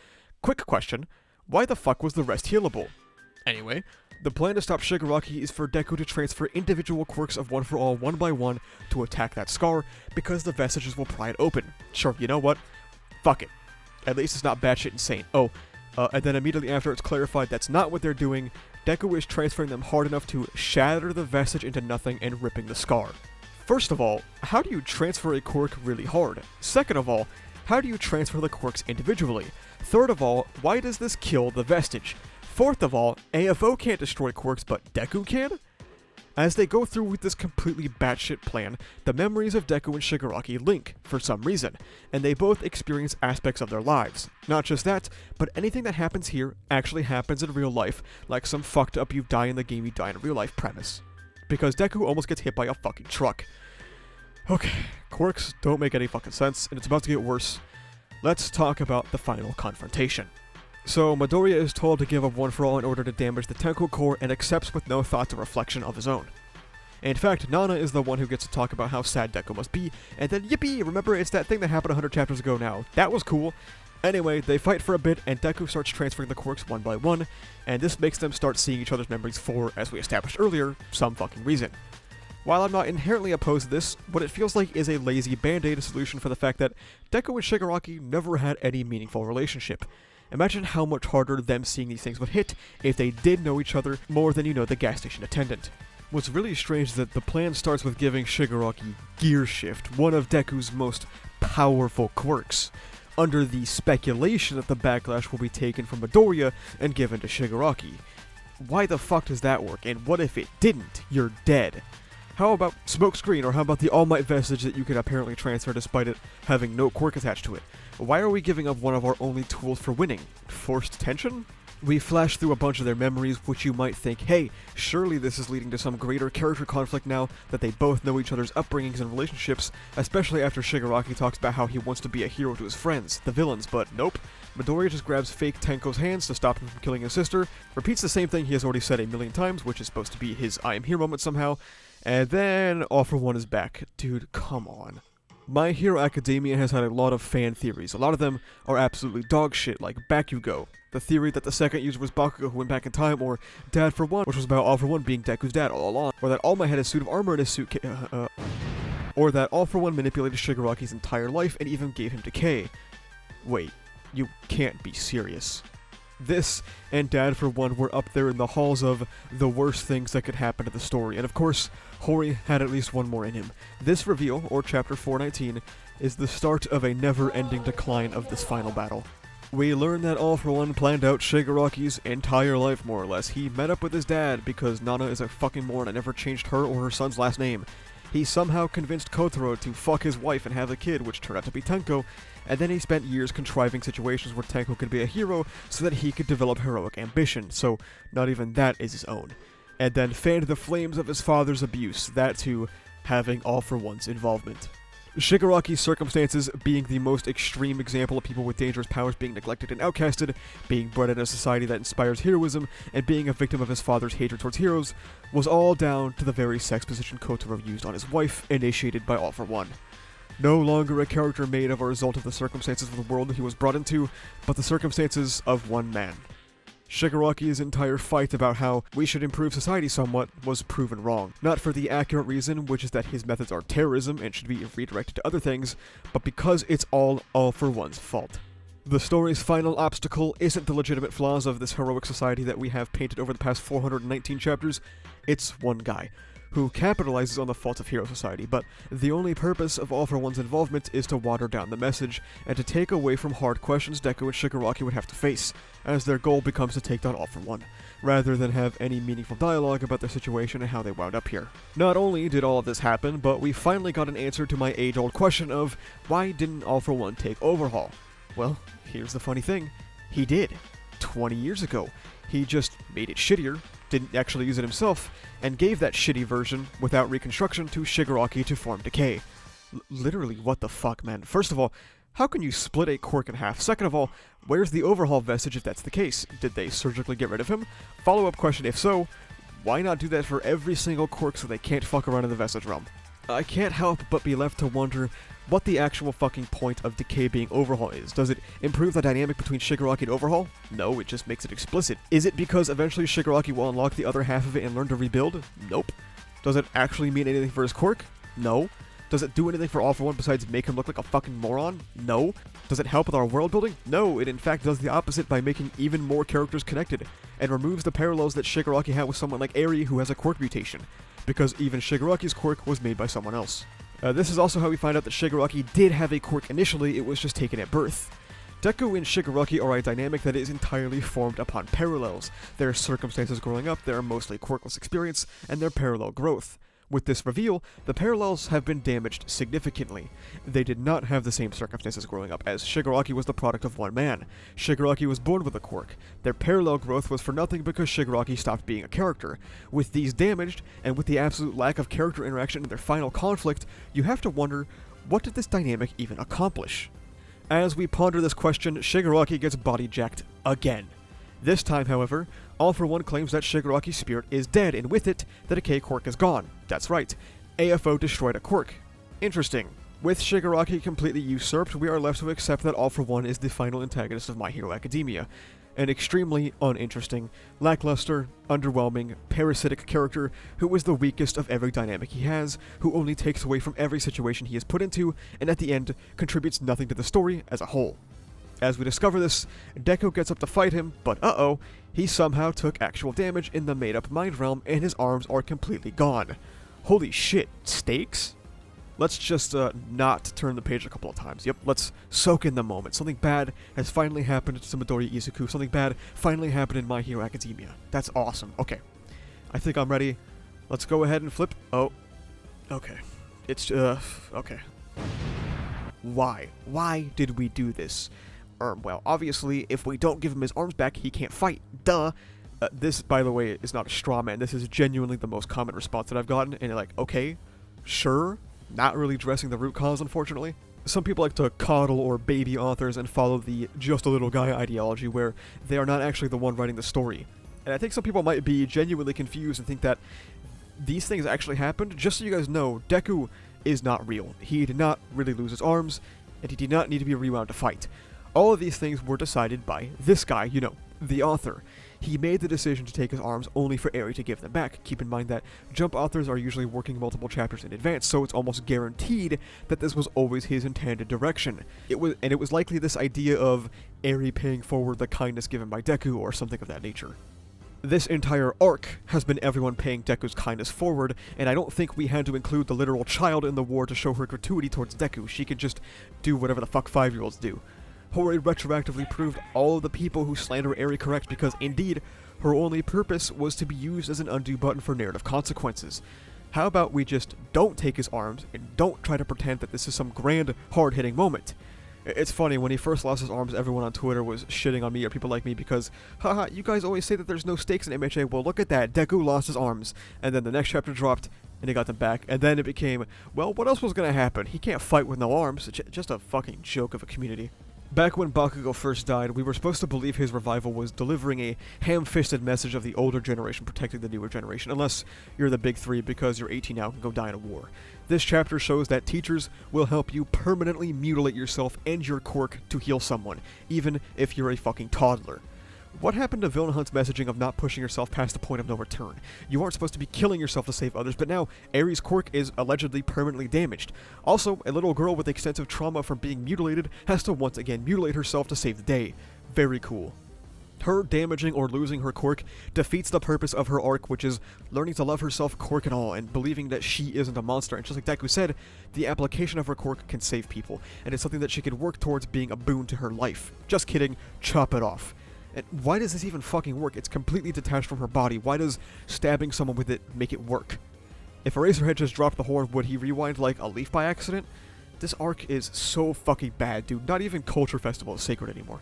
Quick question, why the fuck was the rest healable? Anyway, the plan to stop Shigaraki is for Deku to transfer individual quirks of One For All one by one to attack that scar, because the vestiges will pry it open. Sure, you know what? Fuck it. At least it's not batshit insane. And then immediately after it's clarified that's not what they're doing, Deku is transferring them hard enough to shatter the vestige into nothing and ripping the scar. First of all, how do you transfer a quirk really hard? Second of all, how do you transfer the quirks individually? Third of all, why does this kill the vestige? Fourth of all, AFO can't destroy quirks, but Deku can? As they go through with this completely batshit plan, the memories of Deku and Shigaraki link, for some reason, and they both experience aspects of their lives. Not just that, but anything that happens here actually happens in real life, like some fucked up you die in the game you die in real life premise. Because Deku almost gets hit by a fucking truck. Okay, quirks don't make any fucking sense, and it's about to get worse. Let's talk about the final confrontation. So, Midoriya is told to give up One For All in order to damage the Tenko core and accepts with no thought to reflection of his own. In fact, Nana is the one who gets to talk about how sad Deku must be, and then yippee, remember it's that thing that happened 100 chapters ago now. That was cool. Anyway, they fight for a bit, and Deku starts transferring the quirks one by one, and this makes them start seeing each other's memories for, as we established earlier, some fucking reason. While I'm not inherently opposed to this, what it feels like is a lazy band-aid solution for the fact that Deku and Shigaraki never had any meaningful relationship. Imagine how much harder them seeing these things would hit if they did know each other more than you know the gas station attendant. What's really strange is that the plan starts with giving Shigaraki Gear Shift, one of Deku's most powerful quirks, under the speculation that the backlash will be taken from Midoriya and given to Shigaraki. Why the fuck does that work, and what if it didn't? You're dead. How about Smokescreen, or how about the All Might vestige that you can apparently transfer despite it having no quirk attached to it? Why are we giving up one of our only tools for winning? Forced tension? We flash through a bunch of their memories, which you might think, hey, surely this is leading to some greater character conflict now that they both know each other's upbringings and relationships, especially after Shigaraki talks about how he wants to be a hero to his friends, the villains, but nope. Midoriya just grabs fake Tenko's hands to stop him from killing his sister, repeats the same thing he has already said a million times, which is supposed to be his I am here moment somehow, and then All For One is back. Dude, come on. My Hero Academia has had a lot of fan theories. A lot of them are absolutely dog shit, like Bakugo, the theory that the second user was Bakugo who went back in time, or Dad for One, which was about All For One being Deku's dad all along, or that All Might had a suit of armor in his suit, or that All For One manipulated Shigaraki's entire life and even gave him decay. Wait, you can't be serious. This and Dad for One were up there in the halls of the worst things that could happen to the story, and of course, Hori had at least one more in him. This reveal, or Chapter 419, is the start of a never-ending decline of this final battle. We learn that All For One planned out Shigaraki's entire life, more or less. He met up with his dad because Nana is a fucking moron and never changed her or her son's last name. He somehow convinced Kotaro to fuck his wife and have a kid, which turned out to be Tenko, and then he spent years contriving situations where Tenko could be a hero so that he could develop heroic ambition, so not even that is his own. And then fanned the flames of his father's abuse, that too having All For One's involvement. Shigaraki's circumstances being the most extreme example of people with dangerous powers being neglected and outcasted, being bred in a society that inspires heroism, and being a victim of his father's hatred towards heroes, was all down to the very sex position Kotaro used on his wife, initiated by All For One. No longer a character made of a result of the circumstances of the world he was brought into, but the circumstances of one man. Shigaraki's entire fight about how we should improve society somewhat was proven wrong. Not for the accurate reason, which is that his methods are terrorism and should be redirected to other things, but because it's all For One's fault. The story's final obstacle isn't the legitimate flaws of this heroic society that we have painted over the past 419 chapters, it's one guy, who capitalizes on the faults of Hero Society, but the only purpose of All For One's involvement is to water down the message, and to take away from hard questions Deku and Shigaraki would have to face, as their goal becomes to take down All For One, rather than have any meaningful dialogue about their situation and how they wound up here. Not only did all of this happen, but we finally got an answer to my age-old question of, why didn't All For One take Overhaul? Well, here's the funny thing, he did. 20 years ago. He just made it shittier, didn't actually use it himself, and gave that shitty version, without reconstruction, to Shigaraki to form Decay. Literally, what the fuck, man? First of all, how can you split a quirk in half? Second of all, where's the Overhaul vestige if that's the case? Did they surgically get rid of him? Follow-up question, if so, why not do that for every single quirk so they can't fuck around in the vestige realm? I can't help but be left to wonder what the actual fucking point of Decay being Overhaul is. Does it improve the dynamic between Shigaraki and Overhaul? No, it just makes it explicit. Is it because eventually Shigaraki will unlock the other half of it and learn to rebuild? Nope. Does it actually mean anything for his quirk? No. Does it do anything for All For One besides make him look like a fucking moron? No. Does it help with our world building? No, it in fact does the opposite by making even more characters connected, and removes the parallels that Shigaraki had with someone like Eri who has a quirk mutation, because even Shigaraki's quirk was made by someone else. This is also how we find out that Shigaraki did have a quirk initially, it was just taken at birth. Deku and Shigaraki are a dynamic that is entirely formed upon parallels, their circumstances growing up, their mostly quirkless experience, and their parallel growth. With this reveal, the parallels have been damaged significantly. They did not have the same circumstances growing up, as Shigaraki was the product of one man. Shigaraki was born with a quirk. Their parallel growth was for nothing because Shigaraki stopped being a character. With these damaged, and with the absolute lack of character interaction in their final conflict, you have to wonder, what did this dynamic even accomplish? As we ponder this question, Shigaraki gets body jacked again. This time, however, All For One claims that Shigaraki's spirit is dead, and with it, the Decay quirk is gone. That's right, AFO destroyed a quirk. Interesting. With Shigaraki completely usurped, we are left to accept that All For One is the final antagonist of My Hero Academia. An extremely uninteresting, lackluster, underwhelming, parasitic character who is the weakest of every dynamic he has, who only takes away from every situation he is put into, and at the end, contributes nothing to the story as a whole. As we discover this, Deku gets up to fight him, but he somehow took actual damage in the made-up mind realm and his arms are completely gone. Holy shit, stakes? Let's just not turn the page a couple of times. Yep, let's soak in the moment. Something bad has finally happened to Midori Izuku. Something bad finally happened in My Hero Academia. That's awesome. Okay, I think I'm ready. Let's go ahead and flip. Oh, okay. It's, okay. Why? Why did we do this? Well, obviously, if we don't give him his arms back, he can't fight. Duh! This, by the way, is not a straw man. This is genuinely the most common response that I've gotten, and like, okay, sure, not really addressing the root cause, unfortunately. Some people like to coddle or baby authors and follow the just a little guy ideology, where they are not actually the one writing the story. And I think some people might be genuinely confused and think that these things actually happened. Just so you guys know, Deku is not real. He did not really lose his arms, and he did not need to be rewound to fight. All of these things were decided by this guy, you know, the author. he made the decision to take his arms only for Eri to give them back. Keep in mind that Jump authors are usually working multiple chapters in advance, so it's almost guaranteed that this was always his intended direction. It was likely this idea of Eri paying forward the kindness given by Deku or something of that nature. This entire arc has been everyone paying Deku's kindness forward, and I don't think we had to include the literal child in the war to show her gratuity towards Deku. She could just do whatever the fuck 5-year-olds do. Hori retroactively proved all of the people who slander Eri correct because, indeed, her only purpose was to be used as an undo button for narrative consequences. How about we just don't take his arms and don't try to pretend that this is some grand, hard-hitting moment? It's funny, when he first lost his arms, everyone on Twitter was shitting on me or people like me because, haha, you guys always say that there's no stakes in MHA, well look at that, Deku lost his arms, and then the next chapter dropped, and he got them back, and then it became, well, what else was gonna happen? He can't fight with no arms. Just a fucking joke of a community. Back when Bakugo first died, we were supposed to believe his revival was delivering a ham-fisted message of the older generation protecting the newer generation, unless you're the big three because you're 18 now and can go die in a war. This chapter shows that teachers will help you permanently mutilate yourself and your quirk to heal someone, even if you're a fucking toddler. What happened to Villain Hunt's messaging of not pushing yourself past the point of no return? You aren't supposed to be killing yourself to save others, but now Eri's quirk is allegedly permanently damaged. Also, a little girl with extensive trauma from being mutilated has to once again mutilate herself to save the day. Very cool. Her damaging or losing her quirk defeats the purpose of her arc, which is learning to love herself, quirk and all, and believing that she isn't a monster. And just like Deku said, the application of her quirk can save people, and it's something that she can work towards being a boon to her life. Just kidding, chop it off. And why does this even fucking work? It's completely detached from her body. Why does stabbing someone with it make it work? If Eraserhead just dropped the horn, would he rewind like a leaf by accident? This arc is so fucking bad, dude. Not even Culture Festival is sacred anymore.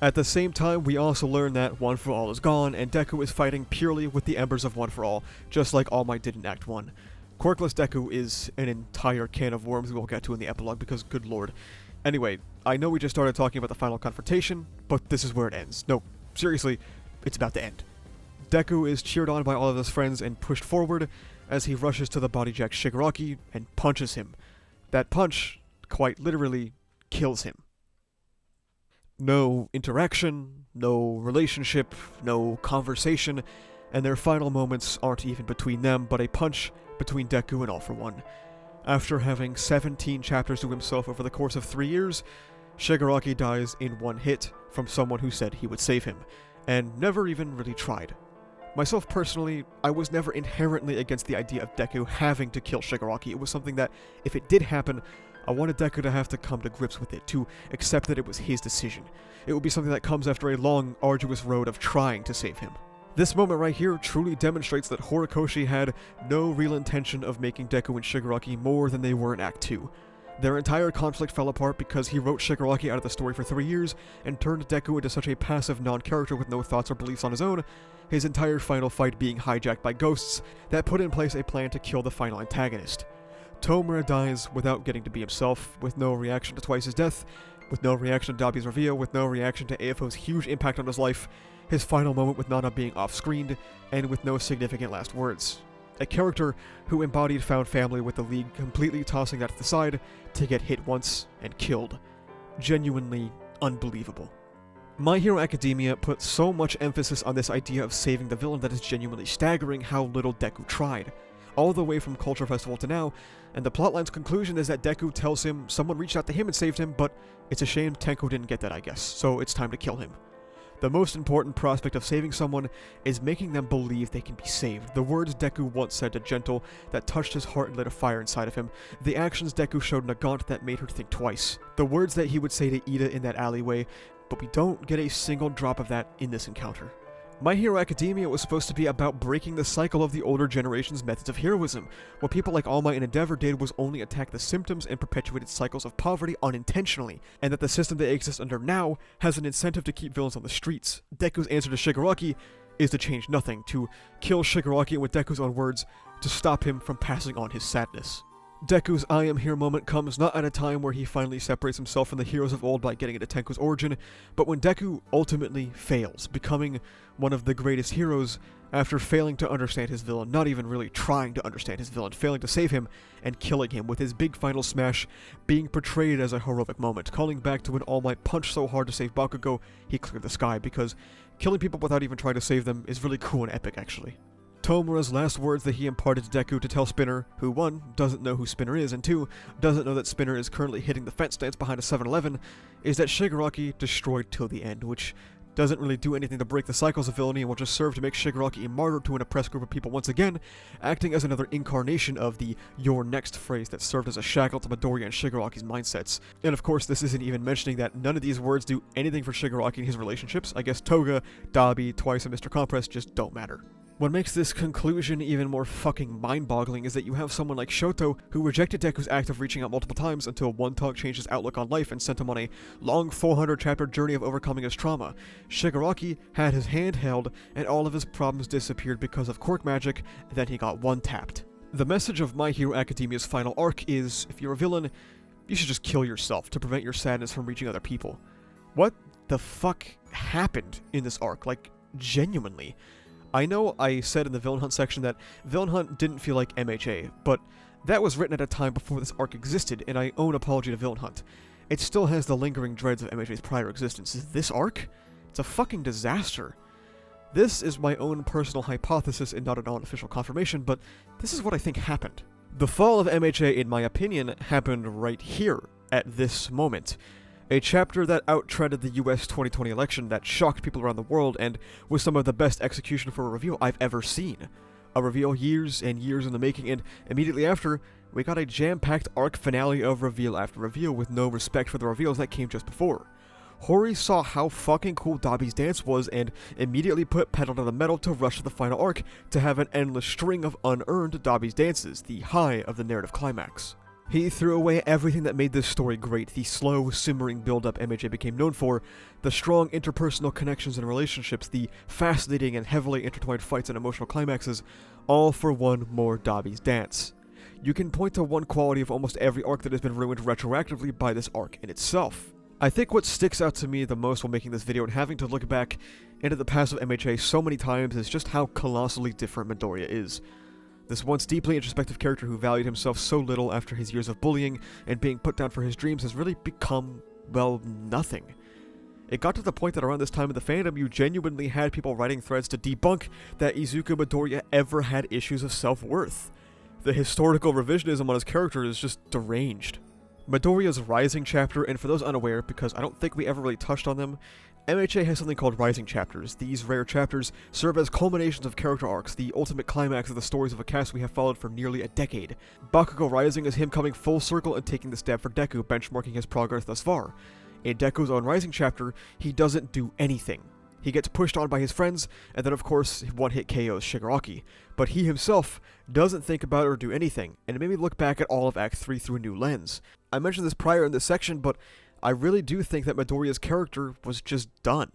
At the same time, we also learn that One For All is gone, and Deku is fighting purely with the embers of One For All, just like All Might did in Act 1. Quirkless Deku is an entire can of worms we'll get to in the epilogue, because good lord. Anyway, I know we just started talking about the final confrontation, but this is where it ends. No, seriously, it's about to end. Deku is cheered on by all of his friends and pushed forward as he rushes to the bodyjack Shigaraki and punches him. That punch, quite literally, kills him. No interaction, no relationship, no conversation, and their final moments aren't even between them, but a punch between Deku and All For One. After having 17 chapters to himself over the course of 3 years, Shigaraki dies in one hit from someone who said he would save him, and never even really tried. Myself personally, I was never inherently against the idea of Deku having to kill Shigaraki. It was something that, if it did happen, I wanted Deku to have to come to grips with it, to accept that it was his decision. It would be something that comes after a long, arduous road of trying to save him. This moment right here truly demonstrates that Horikoshi had no real intention of making Deku and Shigaraki more than they were in Act 2. Their entire conflict fell apart because he wrote Shigaraki out of the story for 3 years and turned Deku into such a passive non-character with no thoughts or beliefs on his own, his entire final fight being hijacked by ghosts that put in place a plan to kill the final antagonist. Tomura dies without getting to be himself, with no reaction to Twice's death, with no reaction to Dabi's reveal, with no reaction to AFO's huge impact on his life, his final moment with Nana being off-screened, and with no significant last words. A character who embodied found family with the League completely tossing that to the side to get hit once and killed. Genuinely unbelievable. My Hero Academia put so much emphasis on this idea of saving the villain that it's genuinely staggering how little Deku tried. All the way from Culture Festival to now, and the plotline's conclusion is that Deku tells him someone reached out to him and saved him, but it's a shame Tenko didn't get that, I guess, so it's time to kill him. The most important prospect of saving someone is making them believe they can be saved. The words Deku once said to Gentle that touched his heart and lit a fire inside of him. The actions Deku showed Nagant that made her think twice. The words that he would say to Ida in that alleyway, but we don't get a single drop of that in this encounter. My Hero Academia was supposed to be about breaking the cycle of the older generation's methods of heroism. What people like All Might and Endeavor did was only attack the symptoms and perpetuated cycles of poverty unintentionally, and that the system they exist under now has an incentive to keep villains on the streets. Deku's answer to Shigaraki is to change nothing, to kill Shigaraki, and with Deku's own words, to stop him from passing on his sadness. Deku's I am here moment comes not at a time where he finally separates himself from the heroes of old by getting into Tenko's origin, but when Deku ultimately fails, becoming one of the greatest heroes after failing to understand his villain, not even really trying to understand his villain, failing to save him, and killing him, with his big final smash being portrayed as a heroic moment, calling back to when All Might punched so hard to save Bakugo, he cleared the sky, because Killing people without even trying to save them is really cool and epic, actually. Tomura's last words that he imparted to Deku to tell Spinner, who 1, doesn't know who Spinner is, and 2, doesn't know that Spinner is currently hitting the fence stands behind a 7-Eleven, is that Shigaraki destroyed till the end, which doesn't really do anything to break the cycles of villainy and will just serve to make Shigaraki a martyr to an oppressed group of people once again, acting as another incarnation of the "your next" phrase that served as a shackle to Midoriya and Shigaraki's mindsets. And of course, this isn't even mentioning that none of these words do anything for Shigaraki and his relationships. I guess Toga, Dabi, Twice, and Mr. Compress just don't matter. What makes this conclusion even more fucking mind-boggling is that you have someone like Shoto who rejected Deku's act of reaching out multiple times until one talk changed his outlook on life and sent him on a long 400-chapter journey of overcoming his trauma. Shigaraki had his hand held and all of his problems disappeared because of quirk magic, and then he got one-tapped. The message of My Hero Academia's final arc is, if you're a villain, you should just kill yourself to prevent your sadness from reaching other people. What the fuck happened in this arc? Like, genuinely. I know I said in the Villain Hunt section that Villain Hunt didn't feel like MHA, but that was written at a time before this arc existed, and I own apology to Villain Hunt. It still has the lingering dreads of MHA's prior existence. This arc? It's a fucking disaster. This is my own personal hypothesis and not an unofficial confirmation, but this is what I think happened. The fall of MHA, in my opinion, happened right here, at this moment. A chapter that outtreaded the US 2020 election that shocked people around the world and was some of the best execution for a reveal I've ever seen. A reveal years and years in the making, and immediately after, we got a jam-packed arc finale of reveal after reveal with no respect for the reveals that came just before. Hori saw how fucking cool Dabi's dance was and immediately put pedal to the metal to rush to the final arc to have an endless string of unearned Dabi's dances, the high of the narrative climax. He threw away everything that made this story great, the slow, simmering build-up MHA became known for, the strong interpersonal connections and relationships, the fascinating and heavily intertwined fights and emotional climaxes, all for one more Dabi's dance. You can point to one quality of almost every arc that has been ruined retroactively by this arc in itself. I think what sticks out to me the most while making this video and having to look back into the past of MHA so many times is just how colossally different Midoriya is. This once deeply introspective character who valued himself so little after his years of bullying and being put down for his dreams has really become, well, nothing. It got to the point that around this time in the fandom, you genuinely had people writing threads to debunk that Izuku Midoriya ever had issues of self-worth. The historical revisionism on his character is just deranged. Midoriya's Rising chapter, and for those unaware, because I don't think we ever really touched on them, MHA has something called Rising chapters. These rare chapters serve as culminations of character arcs, the ultimate climax of the stories of a cast we have followed for nearly a decade. Bakugo Rising is him coming full circle and taking the stab for Deku, benchmarking his progress thus far. In Deku's own Rising chapter, he doesn't do anything. He gets pushed on by his friends, and then of course, one-hit KOs Shigaraki. But he himself doesn't think about or do anything, and it made me look back at all of Act 3 through a new lens. I mentioned this prior in this section, but I really do think that Midoriya's character was just done.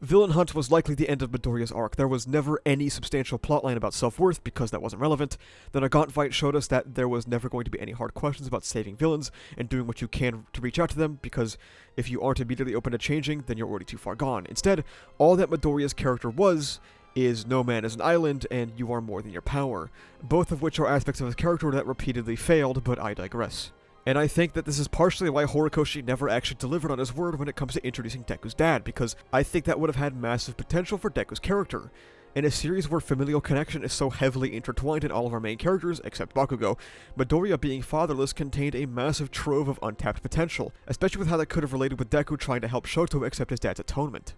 Villain Hunt was likely the end of Midoriya's arc. There was never any substantial plotline about self-worth because that wasn't relevant. Then a gaunt fight showed us that there was never going to be any hard questions about saving villains and doing what you can to reach out to them, because if you aren't immediately open to changing, then you're already too far gone. Instead, all that Midoriya's character is no man is an island and you are more than your power, both of which are aspects of his character that repeatedly failed, but I digress. And I think that this is partially why Horikoshi never actually delivered on his word when it comes to introducing Deku's dad, because I think that would have had massive potential for Deku's character. In a series where familial connection is so heavily intertwined in all of our main characters, except Bakugo, Midoriya being fatherless contained a massive trove of untapped potential, especially with how that could have related with Deku trying to help Shoto accept his dad's atonement.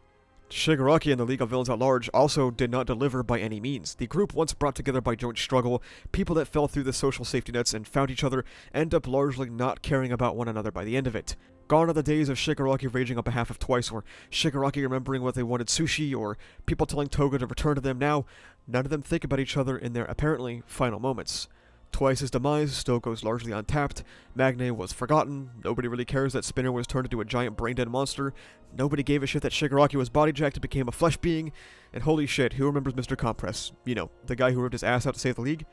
Shigaraki and the League of Villains at large also did not deliver by any means. The group, once brought together by joint struggle, people that fell through the social safety nets and found each other, end up largely not caring about one another by the end of it. Gone are the days of Shigaraki raging on behalf of Twice, or Shigaraki remembering what they wanted sushi, or people telling Toga to return to them. Now, none of them think about each other in their apparently final moments. Twice's demise still goes largely untapped. Magne was forgotten. Nobody really cares that Spinner was turned into a giant brain-dead monster. Nobody gave a shit that Shigaraki was body-jacked and became a flesh being. And holy shit, who remembers Mr. Compress? You know, the guy who ripped his ass out to save the League?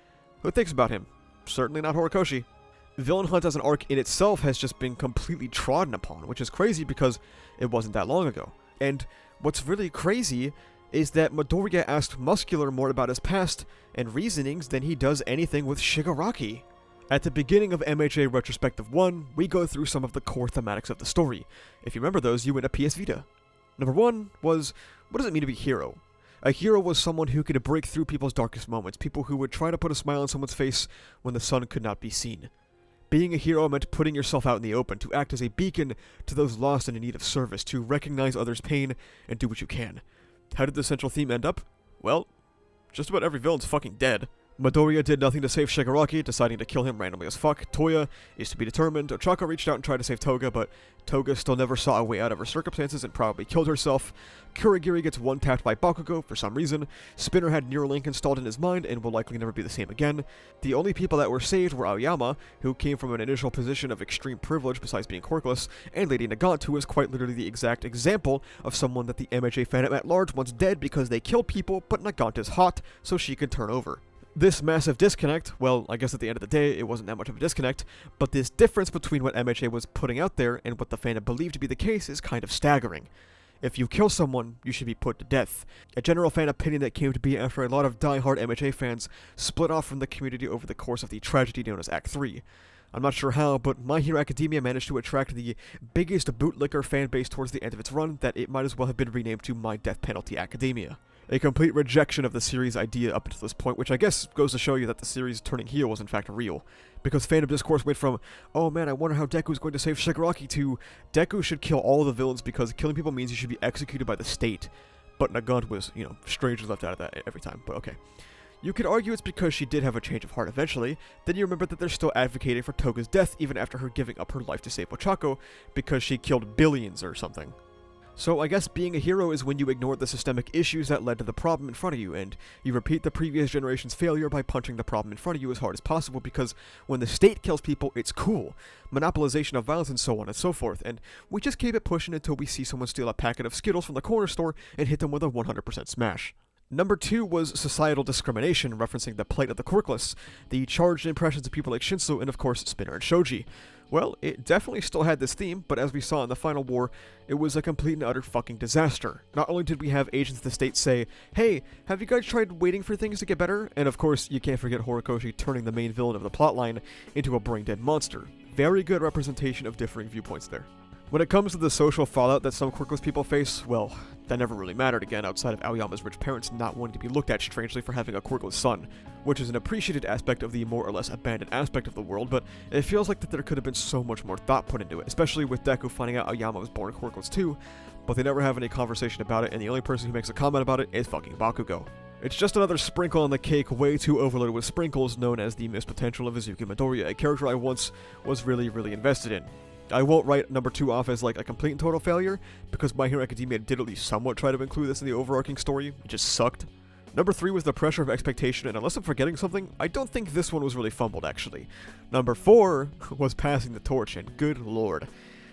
Who thinks about him? Certainly not Horikoshi. Villain Hunt as an arc in itself has just been completely trodden upon, which is crazy because it wasn't that long ago. And what's really crazy is that Midoriya asked Muscular more about his past and reasonings than he does anything with Shigaraki. At the beginning of MHA Retrospective 1, we go through some of the core thematics of the story. If you remember those, you win a PS Vita. Number 1 was, What does it mean to be a hero? A hero was someone who could break through people's darkest moments, people who would try to put a smile on someone's face when the sun could not be seen. Being a hero meant putting yourself out in the open, to act as a beacon to those lost and in need of service, to recognize others' pain and do what you can. How did the central theme end up? Well, just about every villain's fucking dead. Midoriya did nothing to save Shigaraki, deciding to kill him randomly as fuck. Toya is to be determined. Ochako reached out and tried to save Toga, but Toga still never saw a way out of her circumstances and probably killed herself. Kurogiri gets one-tapped by Bakugo for some reason. Spinner had Neuralink installed in his mind and will likely never be the same again. The only people that were saved were Aoyama, who came from an initial position of extreme privilege besides being quirkless, and Lady Nagant, who is quite literally the exact example of someone that the MHA fandom at large wants dead because they kill people, but Nagant is hot, so she can turn over. This massive disconnect, well, I guess at the end of the day, it wasn't that much of a disconnect, but this difference between what MHA was putting out there and what the fandom believed to be the case is kind of staggering. If you kill someone, you should be put to death. A general fan opinion that came to be after a lot of die-hard MHA fans split off from the community over the course of the tragedy known as Act 3. I'm not sure how, but My Hero Academia managed to attract the biggest bootlicker fan base towards the end of its run that it might as well have been renamed to My Death Penalty Academia. A complete rejection of the series' idea up until this point, which I guess goes to show you that the series turning heel was in fact real. Because fandom discourse went from, oh man, I wonder how Deku's going to save Shigaraki, to Deku should kill all the villains because killing people means he should be executed by the state. But Nagant was, strangely left out of that every time, but okay. You could argue it's because she did have a change of heart eventually, then you remember that they're still advocating for Toga's death even after her giving up her life to save Ochako, because she killed billions or something. So I guess being a hero is when you ignore the systemic issues that led to the problem in front of you, and you repeat the previous generation's failure by punching the problem in front of you as hard as possible, because when the state kills people, it's cool. Monopolization of violence and so on and so forth, and we just keep it pushing until we see someone steal a packet of Skittles from the corner store and hit them with a 100% smash. Number 2 was societal discrimination, referencing the plight of the quirkless, the charged impressions of people like Shinso, and of course Spinner and Shoji. Well, it definitely still had this theme, but as we saw in the final war, it was a complete and utter fucking disaster. Not only did we have agents of the state say, hey, have you guys tried waiting for things to get better? And of course, you can't forget Horikoshi turning the main villain of the plotline into a brain-dead monster. Very good representation of differing viewpoints there. When it comes to the social fallout that some quirkless people face, well, that never really mattered again outside of Aoyama's rich parents not wanting to be looked at strangely for having a quirkless son, which is an appreciated aspect of the more or less abandoned aspect of the world, but it feels like that there could have been so much more thought put into it, especially with Deku finding out Aoyama was born quirkless too, but they never have any conversation about it, and the only person who makes a comment about it is fucking Bakugo. It's just another sprinkle on the cake way too overloaded with sprinkles, known as the missed potential of Izuku Midoriya, a character I once was really invested in. I won't write number 2 off as like a complete and total failure, because My Hero Academia did at least somewhat try to include this in the overarching story. It just sucked. Number 3 was the pressure of expectation, and unless I'm forgetting something, I don't think this one was really fumbled actually. Number 4 was passing the torch, and good lord.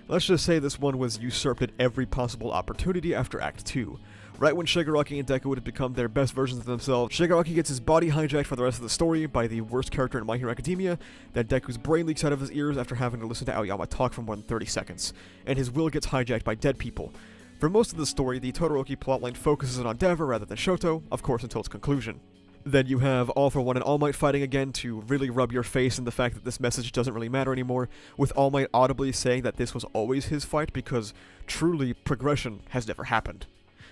Let's just say this one was usurped at every possible opportunity after Act 2. Right when Shigaraki and Deku would have become their best versions of themselves, Shigaraki gets his body hijacked for the rest of the story by the worst character in My Hero Academia, then Deku's brain leaks out of his ears after having to listen to Aoyama talk for more than 30 seconds, and his will gets hijacked by dead people. For most of the story, the Todoroki plotline focuses on Endeavor rather than Shoto, of course until its conclusion. Then you have All For One and All Might fighting again to really rub your face in the fact that this message doesn't really matter anymore, with All Might audibly saying that this was always his fight because, truly, progression has never happened.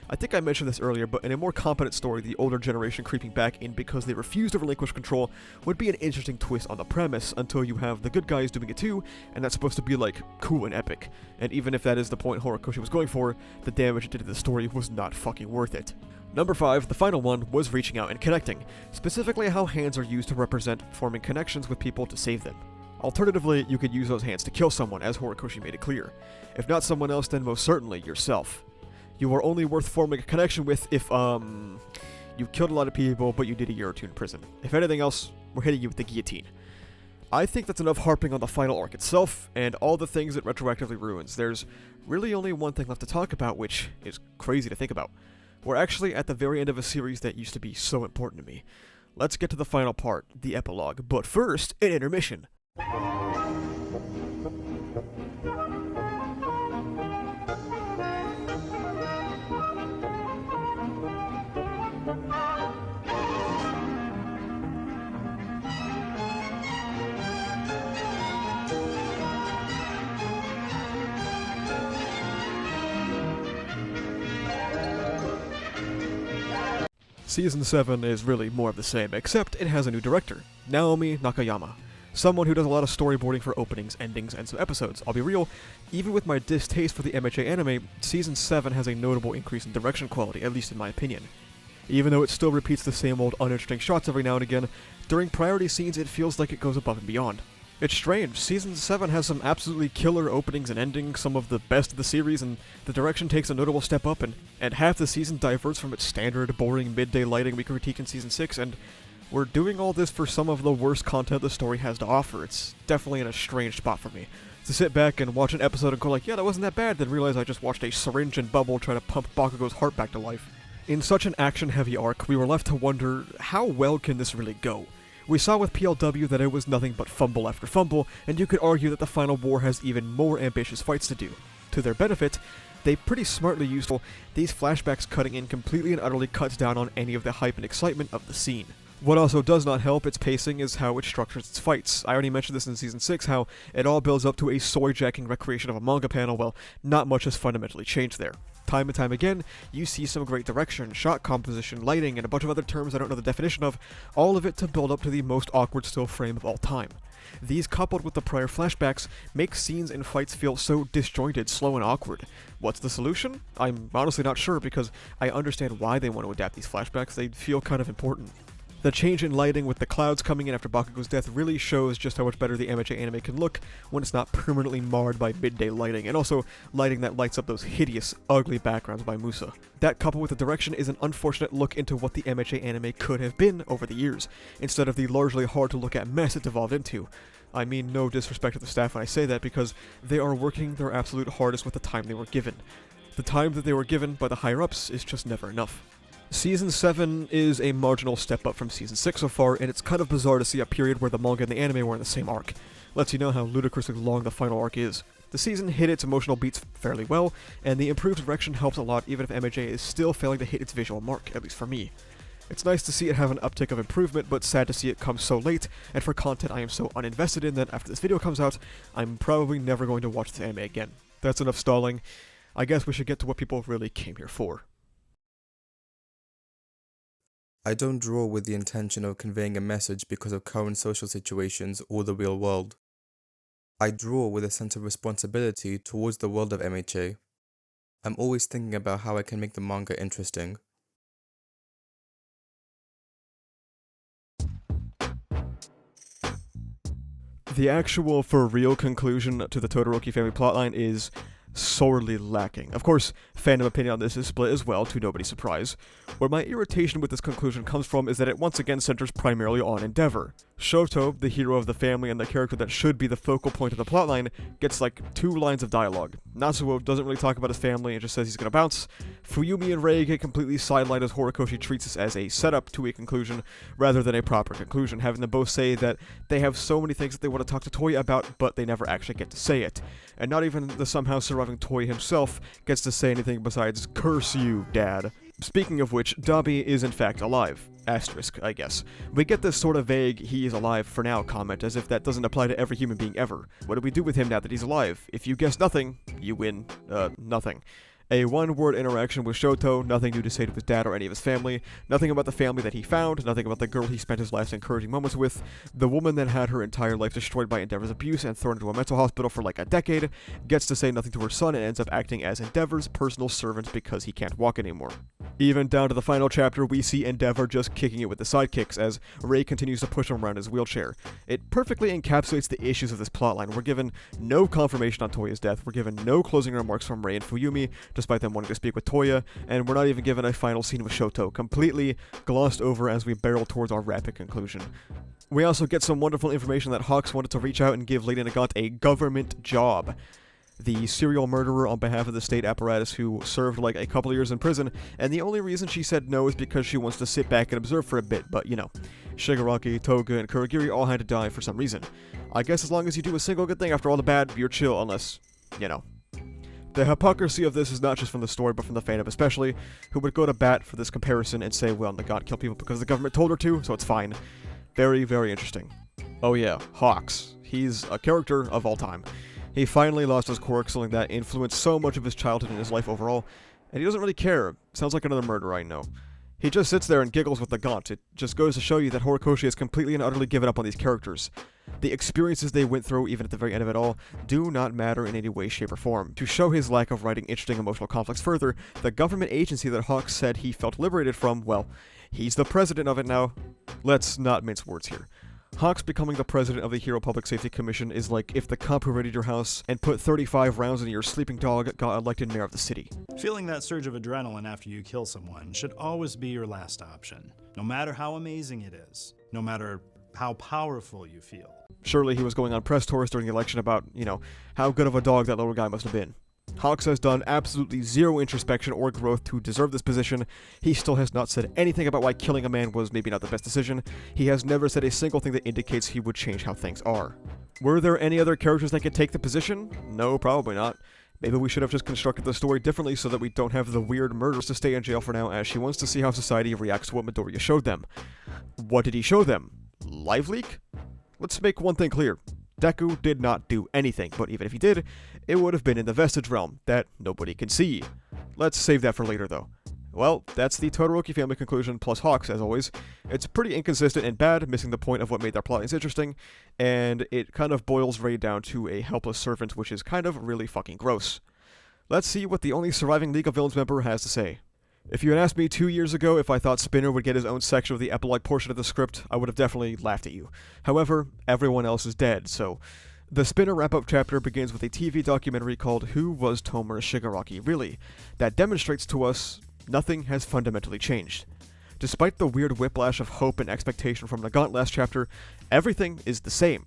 I think I mentioned this earlier, but in a more competent story, the older generation creeping back in because they refuse to relinquish control would be an interesting twist on the premise until you have the good guys doing it too, and that's supposed to be like cool and epic. And even if that is the point Horikoshi was going for, the damage it did to the story was not fucking worth it. Number 5, the final one, was reaching out and connecting, specifically how hands are used to represent forming connections with people to save them. Alternatively, you could use those hands to kill someone, as Horikoshi made it clear. If not someone else, then most certainly yourself. You are only worth forming a connection with if, you killed a lot of people, but you did a year or 2 in prison. If anything else, we're hitting you with the guillotine. I think that's enough harping on the final arc itself, and all the things it retroactively ruins. There's really only one thing left to talk about, which is crazy to think about. We're actually at the very end of a series that used to be so important to me. Let's get to the final part, the epilogue, but first, an intermission. Season 7 is really more of the same, except it has a new director, Naomi Nakayama. Someone who does a lot of storyboarding for openings, endings, and some episodes. I'll be real, even with my distaste for the MHA anime, Season 7 has a notable increase in direction quality, at least in my opinion. Even though it still repeats the same old uninteresting shots every now and again, during priority scenes it feels like it goes above and beyond. It's strange, Season 7 has some absolutely killer openings and endings, some of the best of the series, and the direction takes a notable step up, and half the season diverts from its standard, boring midday lighting we critique in Season 6, and we're doing all this for some of the worst content the story has to offer. It's definitely in a strange spot for me. To sit back and watch an episode and go like, yeah, that wasn't that bad, then realize I just watched a syringe and bubble try to pump Bakugo's heart back to life. In such an action-heavy arc, we were left to wonder, how well can this really go? We saw with PLW that it was nothing but fumble after fumble, and you could argue that the final war has even more ambitious fights to do. To their benefit, they pretty smartly used these flashbacks cutting in completely and utterly cuts down on any of the hype and excitement of the scene. What also does not help its pacing is how it structures its fights. I already mentioned this in Season 6, how it all builds up to a soy-jacking recreation of a manga panel, well, not much has fundamentally changed there. Time and time again, you see some great direction, shot composition, lighting, and a bunch of other terms I don't know the definition of, all of it to build up to the most awkward still frame of all time. These, coupled with the prior flashbacks, make scenes and fights feel so disjointed, slow, and awkward. What's the solution? I'm honestly not sure, because I understand why they want to adapt these flashbacks. They feel kind of important. The change in lighting with the clouds coming in after Bakugo's death really shows just how much better the MHA anime can look when it's not permanently marred by midday lighting, and also lighting that lights up those hideous, ugly backgrounds by Musa. That, coupled with the direction, is an unfortunate look into what the MHA anime could have been over the years, instead of the largely hard-to-look-at mess it devolved into. I mean no disrespect to the staff when I say that, because they are working their absolute hardest with the time they were given. The time that they were given by the higher-ups is just never enough. Season 7 is a marginal step up from Season 6 so far, and it's kind of bizarre to see a period where the manga and the anime were in the same arc. Lets you know how ludicrously long the final arc is. The season hit its emotional beats fairly well, and the improved direction helps a lot even if MHA is still failing to hit its visual mark, at least for me. It's nice to see it have an uptick of improvement, but sad to see it come so late, and for content I am so uninvested in that after this video comes out, I'm probably never going to watch this anime again. That's enough stalling. I guess we should get to what people really came here for. I don't draw with the intention of conveying a message because of current social situations or the real world. I draw with a sense of responsibility towards the world of MHA. I'm always thinking about how I can make the manga interesting. The actual for real conclusion to the Todoroki family plotline is sorely lacking. Of course, fandom opinion on this is split as well, to nobody's surprise. Where my irritation with this conclusion comes from is that it once again centers primarily on Endeavor. Shoto, the hero of the family and the character that should be the focal point of the plotline, gets like 2 lines of dialogue. Natsuo doesn't really talk about his family and just says he's gonna bounce. Fuyumi and Rei get completely sidelined as Horikoshi treats this as a setup to a conclusion rather than a proper conclusion, having them both say that they have so many things that they want to talk to Toya about, but they never actually get to say it. And not even the somehow surviving Toya himself gets to say anything besides, "Curse you, Dad." Speaking of which, Dabi is in fact alive. Asterisk, I guess. We get this sort of vague, "he is alive for now" comment, as if that doesn't apply to every human being ever. What do we do with him now that he's alive? If you guess nothing, you win, nothing. A one-word interaction with Shoto, nothing new to say to his dad or any of his family, nothing about the family that he found, nothing about the girl he spent his last encouraging moments with, the woman that had her entire life destroyed by Endeavor's abuse and thrown into a mental hospital for like a decade, gets to say nothing to her son and ends up acting as Endeavor's personal servant because he can't walk anymore. Even down to the final chapter, we see Endeavor just kicking it with the sidekicks as Rei continues to push him around his wheelchair. It perfectly encapsulates the issues of this plotline. We're given no confirmation on Toya's death, we're given no closing remarks from Rei and Fuyumi, despite them wanting to speak with Toya, and we're not even given a final scene with Shoto, completely glossed over as we barrel towards our rapid conclusion. We also get some wonderful information that Hawks wanted to reach out and give Lady Nagant a government job. The serial murderer on behalf of the state apparatus who served like a couple years in prison, and the only reason she said no is because she wants to sit back and observe for a bit, but you know, Shigaraki, Toga, and Kurogiri all had to die for some reason. I guess as long as you do a single good thing after all the bad, you're chill, unless, you know. The hypocrisy of this is not just from the story, but from the fandom especially, who would go to bat for this comparison and say, well, Nagant killed people because the government told her to, so it's fine. Very, very interesting. Oh yeah, Hawks. He's a character of all time. He finally lost his quirk, something that influenced so much of his childhood and his life overall, and he doesn't really care. Sounds like another murderer I know. He just sits there and giggles with the gaunt. It just goes to show you that Horikoshi has completely and utterly given up on these characters. The experiences they went through, even at the very end of it all, do not matter in any way, shape, or form. To show his lack of writing interesting emotional conflicts further, the government agency that Hawks said he felt liberated from, well, he's the president of it now. Let's not mince words here. Hawks becoming the president of the Hero Public Safety Commission is like if the cop who raided your house and put 35 rounds into your sleeping dog got elected mayor of the city. Feeling that surge of adrenaline after you kill someone should always be your last option, no matter how amazing it is, no matter how powerful you feel. Surely he was going on press tours during the election about, how good of a dog that little guy must have been. Hawks has done absolutely zero introspection or growth to deserve this position. He still has not said anything about why killing a man was maybe not the best decision. He has never said a single thing that indicates he would change how things are. Were there any other characters that could take the position? No, probably not. Maybe we should have just constructed the story differently so that we don't have the weird murderess to stay in jail for now, as she wants to see how society reacts to what Midoriya showed them. What did he show them? Live leak? Let's make one thing clear. Deku did not do anything, but even if he did, it would have been in the Vestige Realm, that nobody can see. Let's save that for later, though. Well, that's the Todoroki family conclusion, plus Hawks, as always. It's pretty inconsistent and bad, missing the point of what made their plottings interesting, and it kind of boils right down to a helpless servant, which is kind of really fucking gross. Let's see what the only surviving League of Villains member has to say. If you had asked me 2 years ago if I thought Spinner would get his own section of the epilogue portion of the script, I would have definitely laughed at you. However, everyone else is dead, so... The Spinner wrap-up chapter begins with a TV documentary called Who Was Tomura Shigaraki Really? That demonstrates to us nothing has fundamentally changed. Despite the weird whiplash of hope and expectation from the Gaunt last chapter, everything is the same.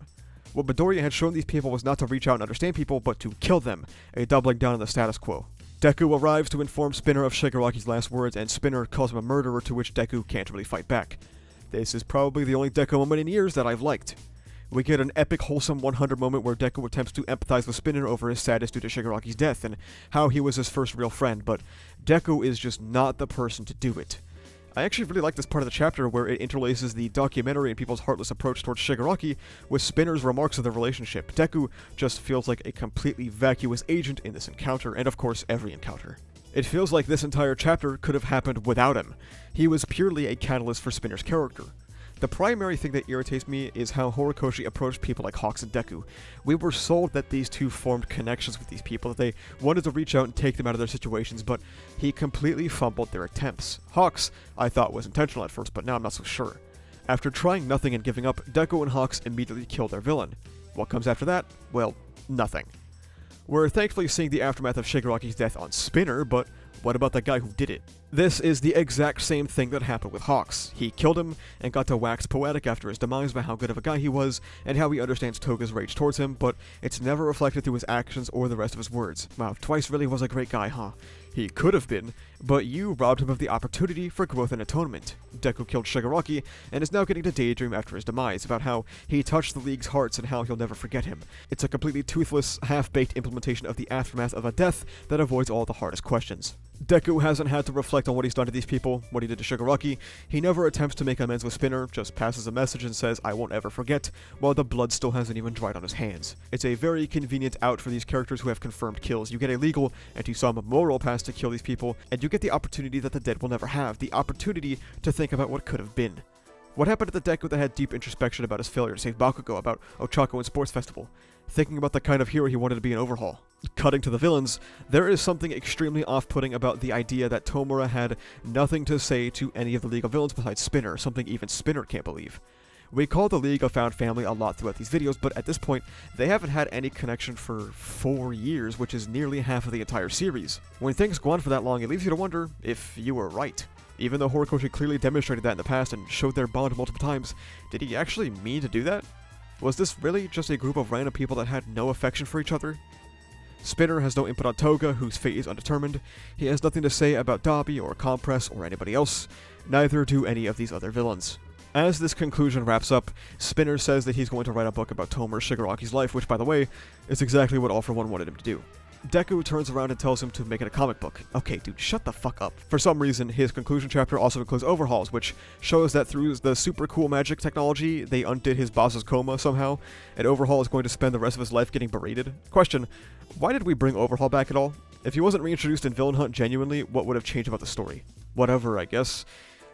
What Midoriya had shown these people was not to reach out and understand people, but to kill them, a doubling down on the status quo. Deku arrives to inform Spinner of Shigaraki's last words, and Spinner calls him a murderer, to which Deku can't really fight back. This is probably the only Deku moment in years that I've liked. We get an epic, wholesome 100 moment where Deku attempts to empathize with Spinner over his sadness due to Shigaraki's death and how he was his first real friend, but Deku is just not the person to do it. I actually really like this part of the chapter where it interlaces the documentary and people's heartless approach towards Shigaraki with Spinner's remarks of the relationship. Deku just feels like a completely vacuous agent in this encounter, and of course every encounter. It feels like this entire chapter could have happened without him. He was purely a catalyst for Spinner's character. The primary thing that irritates me is how Horikoshi approached people like Hawks and Deku. We were sold that these two formed connections with these people, that they wanted to reach out and take them out of their situations, but he completely fumbled their attempts. Hawks, I thought, was intentional at first, but now I'm not so sure. After trying nothing and giving up, Deku and Hawks immediately kill their villain. What comes after that? Well, nothing. We're thankfully seeing the aftermath of Shigaraki's death on Spinner, but what about the guy who did it? This is the exact same thing that happened with Hawks. He killed him, and got to wax poetic after his demise about how good of a guy he was, and how he understands Toga's rage towards him, but it's never reflected through his actions or the rest of his words. Wow, Twice really was a great guy, huh? He could have been, but you robbed him of the opportunity for growth and atonement. Deku killed Shigaraki, and is now getting to daydream after his demise, about how he touched the League's hearts and how he'll never forget him. It's a completely toothless, half-baked implementation of the aftermath of a death that avoids all the hardest questions. Deku hasn't had to reflect on what he's done to these people, what he did to Shigaraki. He never attempts to make amends with Spinner, just passes a message and says, "I won't ever forget," while the blood still hasn't even dried on his hands. It's a very convenient out for these characters who have confirmed kills. You get a legal, and to some moral pass to kill these people, and you get the opportunity that the dead will never have, the opportunity to think about what could have been. What happened to the Deku that had deep introspection about his failure to save Bakugo, about Ochako and Sports Festival? Thinking about the kind of hero he wanted to be in Overhaul. Cutting to the villains, there is something extremely off-putting about the idea that Tomura had nothing to say to any of the League of Villains besides Spinner, something even Spinner can't believe. We call the League a found family a lot throughout these videos, but at this point, they haven't had any connection for 4 years, which is nearly half of the entire series. When things go on for that long, it leaves you to wonder if you were right. Even though Horikoshi clearly demonstrated that in the past and showed their bond multiple times, did he actually mean to do that? Was this really just a group of random people that had no affection for each other? Spinner has no input on Toga, whose fate is undetermined. He has nothing to say about Dabi or Compress or anybody else. Neither do any of these other villains. As this conclusion wraps up, Spinner says that he's going to write a book about Tomura Shigaraki's life, which, by the way, is exactly what All for One wanted him to do. Deku turns around and tells him to make it a comic book. Okay, dude, shut the fuck up. For some reason, his conclusion chapter also includes overhauls, which shows that through the super cool magic technology, they undid his boss's coma somehow, and Overhaul is going to spend the rest of his life getting berated. Question, why did we bring Overhaul back at all? If he wasn't reintroduced in Villain Hunt genuinely, what would have changed about the story? Whatever, I guess.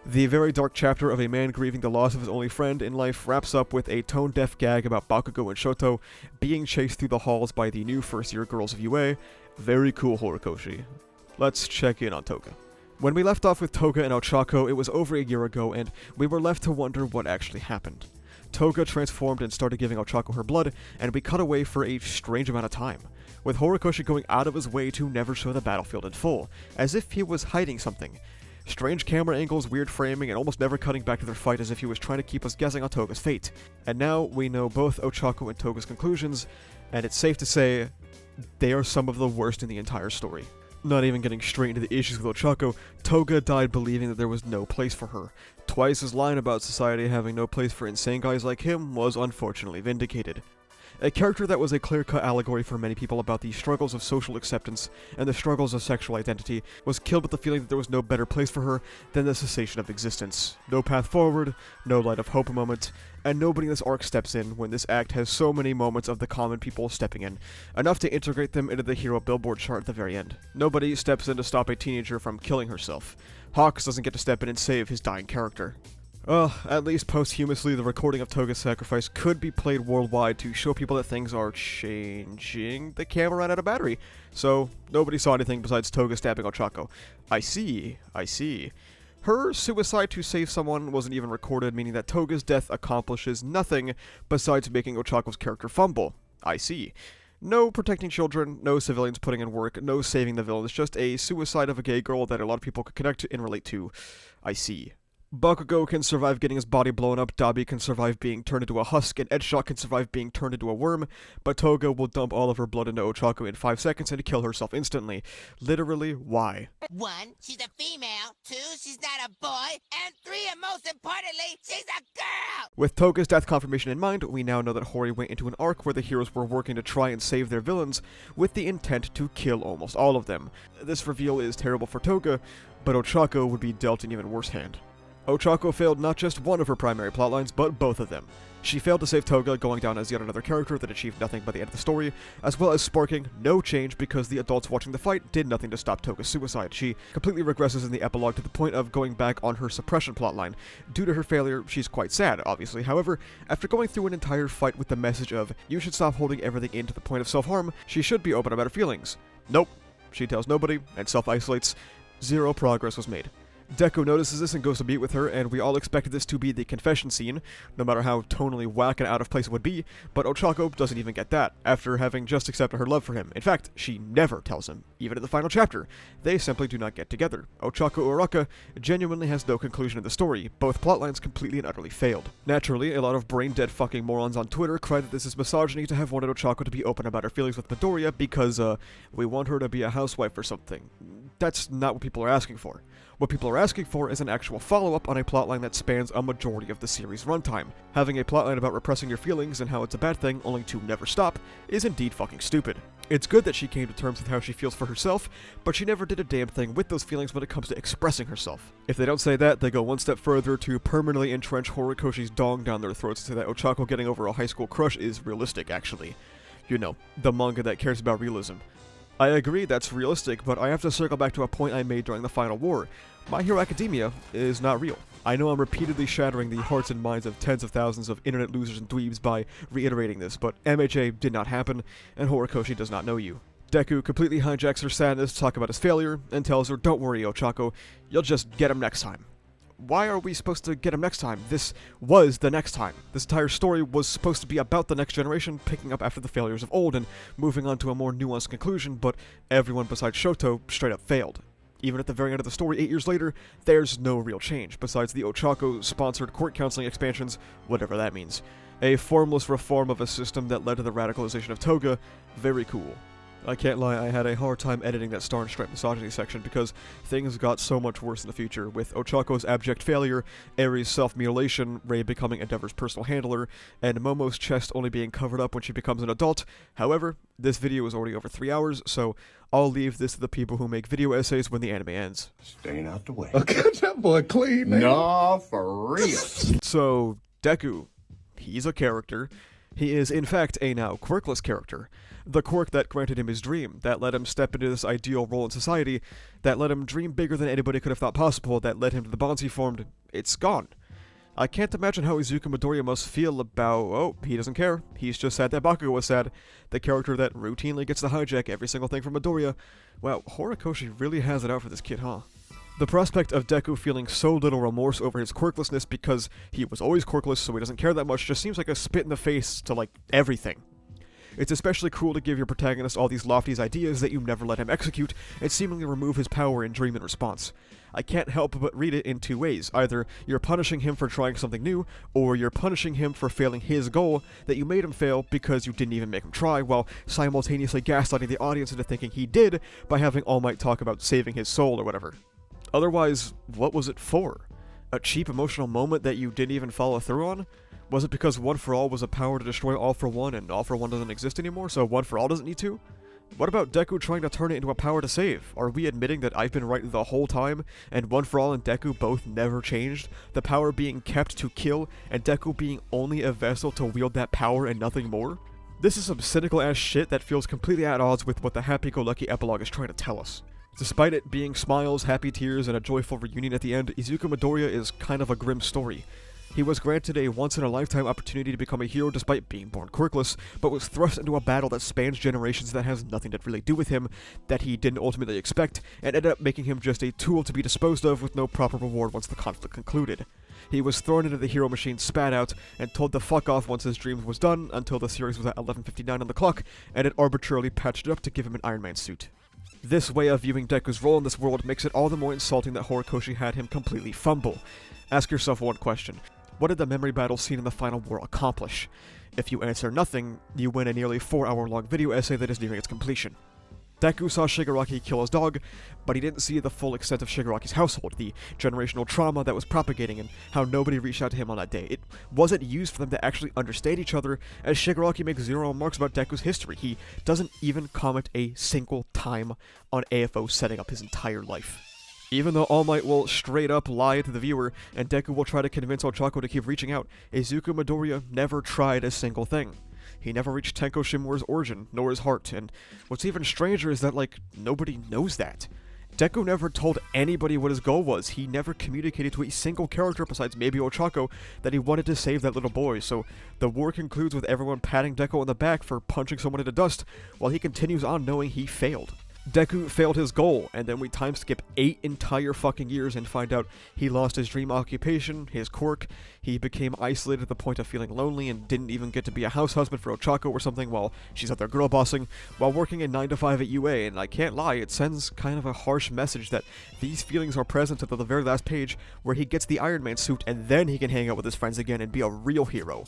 The very dark chapter of a man grieving the loss of his only friend in life wraps up with a tone-deaf gag about Bakugo and Shoto being chased through the halls by the new first-year girls of UA. Very cool, Horikoshi. Let's check in on Toga. When we left off with Toga and Ochako, it was over a year ago, and we were left to wonder what actually happened. Toga transformed and started giving Ochako her blood, and we cut away for a strange amount of time, with Horikoshi going out of his way to never show the battlefield in full, as if he was hiding something. Strange camera angles, weird framing, and almost never cutting back to their fight as if he was trying to keep us guessing on Toga's fate. And now we know both Ochako and Toga's conclusions, and it's safe to say they are some of the worst in the entire story. Not even getting straight into the issues with Ochako, Toga died believing that there was no place for her. Twice his line about society having no place for insane guys like him was unfortunately vindicated. A character that was a clear-cut allegory for many people about the struggles of social acceptance and the struggles of sexual identity was killed with the feeling that there was no better place for her than the cessation of existence. No path forward, no light of hope moment, and nobody in this arc steps in when this act has so many moments of the common people stepping in, enough to integrate them into the hero billboard chart at the very end. Nobody steps in to stop a teenager from killing herself. Hawks doesn't get to step in and save his dying character. At least posthumously, the recording of Toga's sacrifice could be played worldwide to show people that things are changing. The camera ran out of battery, so nobody saw anything besides Toga stabbing Ochako. I see. Her suicide to save someone wasn't even recorded, meaning that Toga's death accomplishes nothing besides making Ochako's character fumble. I see. No protecting children, no civilians putting in work, no saving the villains, just a suicide of a gay girl that a lot of people could connect to and relate to. I see. Bakugo can survive getting his body blown up, Dabi can survive being turned into a husk, and Edgeshot can survive being turned into a worm, but Toga will dump all of her blood into Ochako in 5 seconds and kill herself instantly. Literally, why? 1, she's a female. 2, she's not a boy. And 3, and most importantly, she's a girl! With Toga's death confirmation in mind, we now know that Hori went into an arc where the heroes were working to try and save their villains, with the intent to kill almost all of them. This reveal is terrible for Toga, but Ochako would be dealt an even worse hand. Ochako failed not just one of her primary plotlines, but both of them. She failed to save Toga, going down as yet another character that achieved nothing by the end of the story, as well as sparking no change because the adults watching the fight did nothing to stop Toga's suicide. She completely regresses in the epilogue to the point of going back on her suppression plotline. Due to her failure, she's quite sad, obviously. However, after going through an entire fight with the message of, you should stop holding everything in to the point of self-harm, she should be open about her feelings. Nope. She tells nobody, and self-isolates. Zero progress was made. Deku notices this and goes to meet with her, and we all expected this to be the confession scene, no matter how tonally whack and out of place it would be, but Ochako doesn't even get that, after having just accepted her love for him. In fact, she never tells him, even in the final chapter. They simply do not get together. Ochako Uraka genuinely has no conclusion in the story. Both plotlines completely and utterly failed. Naturally, a lot of brain-dead fucking morons on Twitter cry that this is misogyny to have wanted Ochako to be open about her feelings with Midoriya because, we want her to be a housewife or something. That's not what people are asking for. What people are asking for is an actual follow-up on a plotline that spans a majority of the series' runtime. Having a plotline about repressing your feelings and how it's a bad thing, only to never stop, is indeed fucking stupid. It's good that she came to terms with how she feels for herself, but she never did a damn thing with those feelings when it comes to expressing herself. If they don't say that, they go one step further to permanently entrench Horikoshi's dong down their throats and say that Ochako getting over a high school crush is realistic, actually. You know, the manga that cares about realism. I agree that's realistic, but I have to circle back to a point I made during the final war. My Hero Academia is not real. I know I'm repeatedly shattering the hearts and minds of tens of thousands of internet losers and dweebs by reiterating this, but MHA did not happen, and Horikoshi does not know you. Deku completely hijacks her sadness to talk about his failure, and tells her, don't worry, Ochako, you'll just get him next time. Why are we supposed to get him next time? This was the next time. This entire story was supposed to be about the next generation, picking up after the failures of old and moving on to a more nuanced conclusion, but everyone besides Shoto straight up failed. Even at the very end of the story 8 years later, there's no real change, besides the Ochako-sponsored court counseling expansions, whatever that means. A formless reform of a system that led to the radicalization of Toga. Very cool. I can't lie, I had a hard time editing that Star and Stripe misogyny section because things got so much worse in the future, with Ochako's abject failure, Aries' self-mutilation, Rei becoming Endeavor's personal handler, and Momo's chest only being covered up when she becomes an adult. However, this video is already over 3 hours, so I'll leave this to the people who make video essays when the anime ends. Staying out the way. Okay, that boy clean, man. No, for real. So, Deku, he's a character. He is, in fact, a now quirkless character. The quirk that granted him his dream, that let him step into this ideal role in society, that let him dream bigger than anybody could have thought possible, that led him to the bonds he formed, it's gone. I can't imagine how Izuku Midoriya must feel about, oh, he doesn't care. He's just sad that Bakugo was sad. The character that routinely gets to hijack every single thing from Midoriya. Wow, Horikoshi really has it out for this kid, huh? The prospect of Deku feeling so little remorse over his quirklessness because he was always quirkless so he doesn't care that much just seems like a spit in the face to, like, everything. It's especially cruel to give your protagonist all these lofty ideas that you never let him execute and seemingly remove his power in dream in response. I can't help but read it in two ways. Either you're punishing him for trying something new, or you're punishing him for failing his goal that you made him fail because you didn't even make him try, while simultaneously gaslighting the audience into thinking he did by having All Might talk about saving his soul or whatever. Otherwise, what was it for? A cheap emotional moment that you didn't even follow through on? Was it because One For All was a power to destroy All For One and All For One doesn't exist anymore, so One For All doesn't need to? What about Deku trying to turn it into a power to save? Are we admitting that I've been right the whole time, and One For All and Deku both never changed? The power being kept to kill, and Deku being only a vessel to wield that power and nothing more? This is some cynical ass shit that feels completely at odds with what the happy-go-lucky epilogue is trying to tell us. Despite it being smiles, happy tears, and a joyful reunion at the end, Izuku Midoriya is kind of a grim story. He was granted a once-in-a-lifetime opportunity to become a hero despite being born quirkless, but was thrust into a battle that spans generations that has nothing to really do with him, that he didn't ultimately expect, and ended up making him just a tool to be disposed of with no proper reward once the conflict concluded. He was thrown into the hero machine, spat out, and told to fuck off once his dreams was done, until the series was at 11:59 on the clock, and it arbitrarily patched it up to give him an Iron Man suit. This way of viewing Deku's role in this world makes it all the more insulting that Horikoshi had him completely fumble. Ask yourself one question. What did the memory battle scene in the final war accomplish? If you answer nothing, you win a nearly 4-hour-long video essay that is nearing its completion. Deku saw Shigaraki kill his dog, but he didn't see the full extent of Shigaraki's household, the generational trauma that was propagating, and how nobody reached out to him on that day. It wasn't used for them to actually understand each other, as Shigaraki makes zero remarks about Deku's history. He doesn't even comment a single time on AFO setting up his entire life. Even though All Might will straight up lie to the viewer, and Deku will try to convince Ochako to keep reaching out, Izuku Midoriya never tried a single thing. He never reached Tenko Shimura's origin, nor his heart, and what's even stranger is that, like, nobody knows that. Deku never told anybody what his goal was. He never communicated to a single character besides maybe Ochako that he wanted to save that little boy, so the war concludes with everyone patting Deku on the back for punching someone into dust, while he continues on knowing he failed. Deku failed his goal, and then we time skip 8 entire fucking years and find out he lost his dream occupation, his quirk, he became isolated to the point of feeling lonely and didn't even get to be a house husband for Ochako or something while she's out there girl bossing, while working a 9 to 5 at UA, and I can't lie, it sends kind of a harsh message that these feelings are present until the very last page where he gets the Iron Man suit and then he can hang out with his friends again and be a real hero.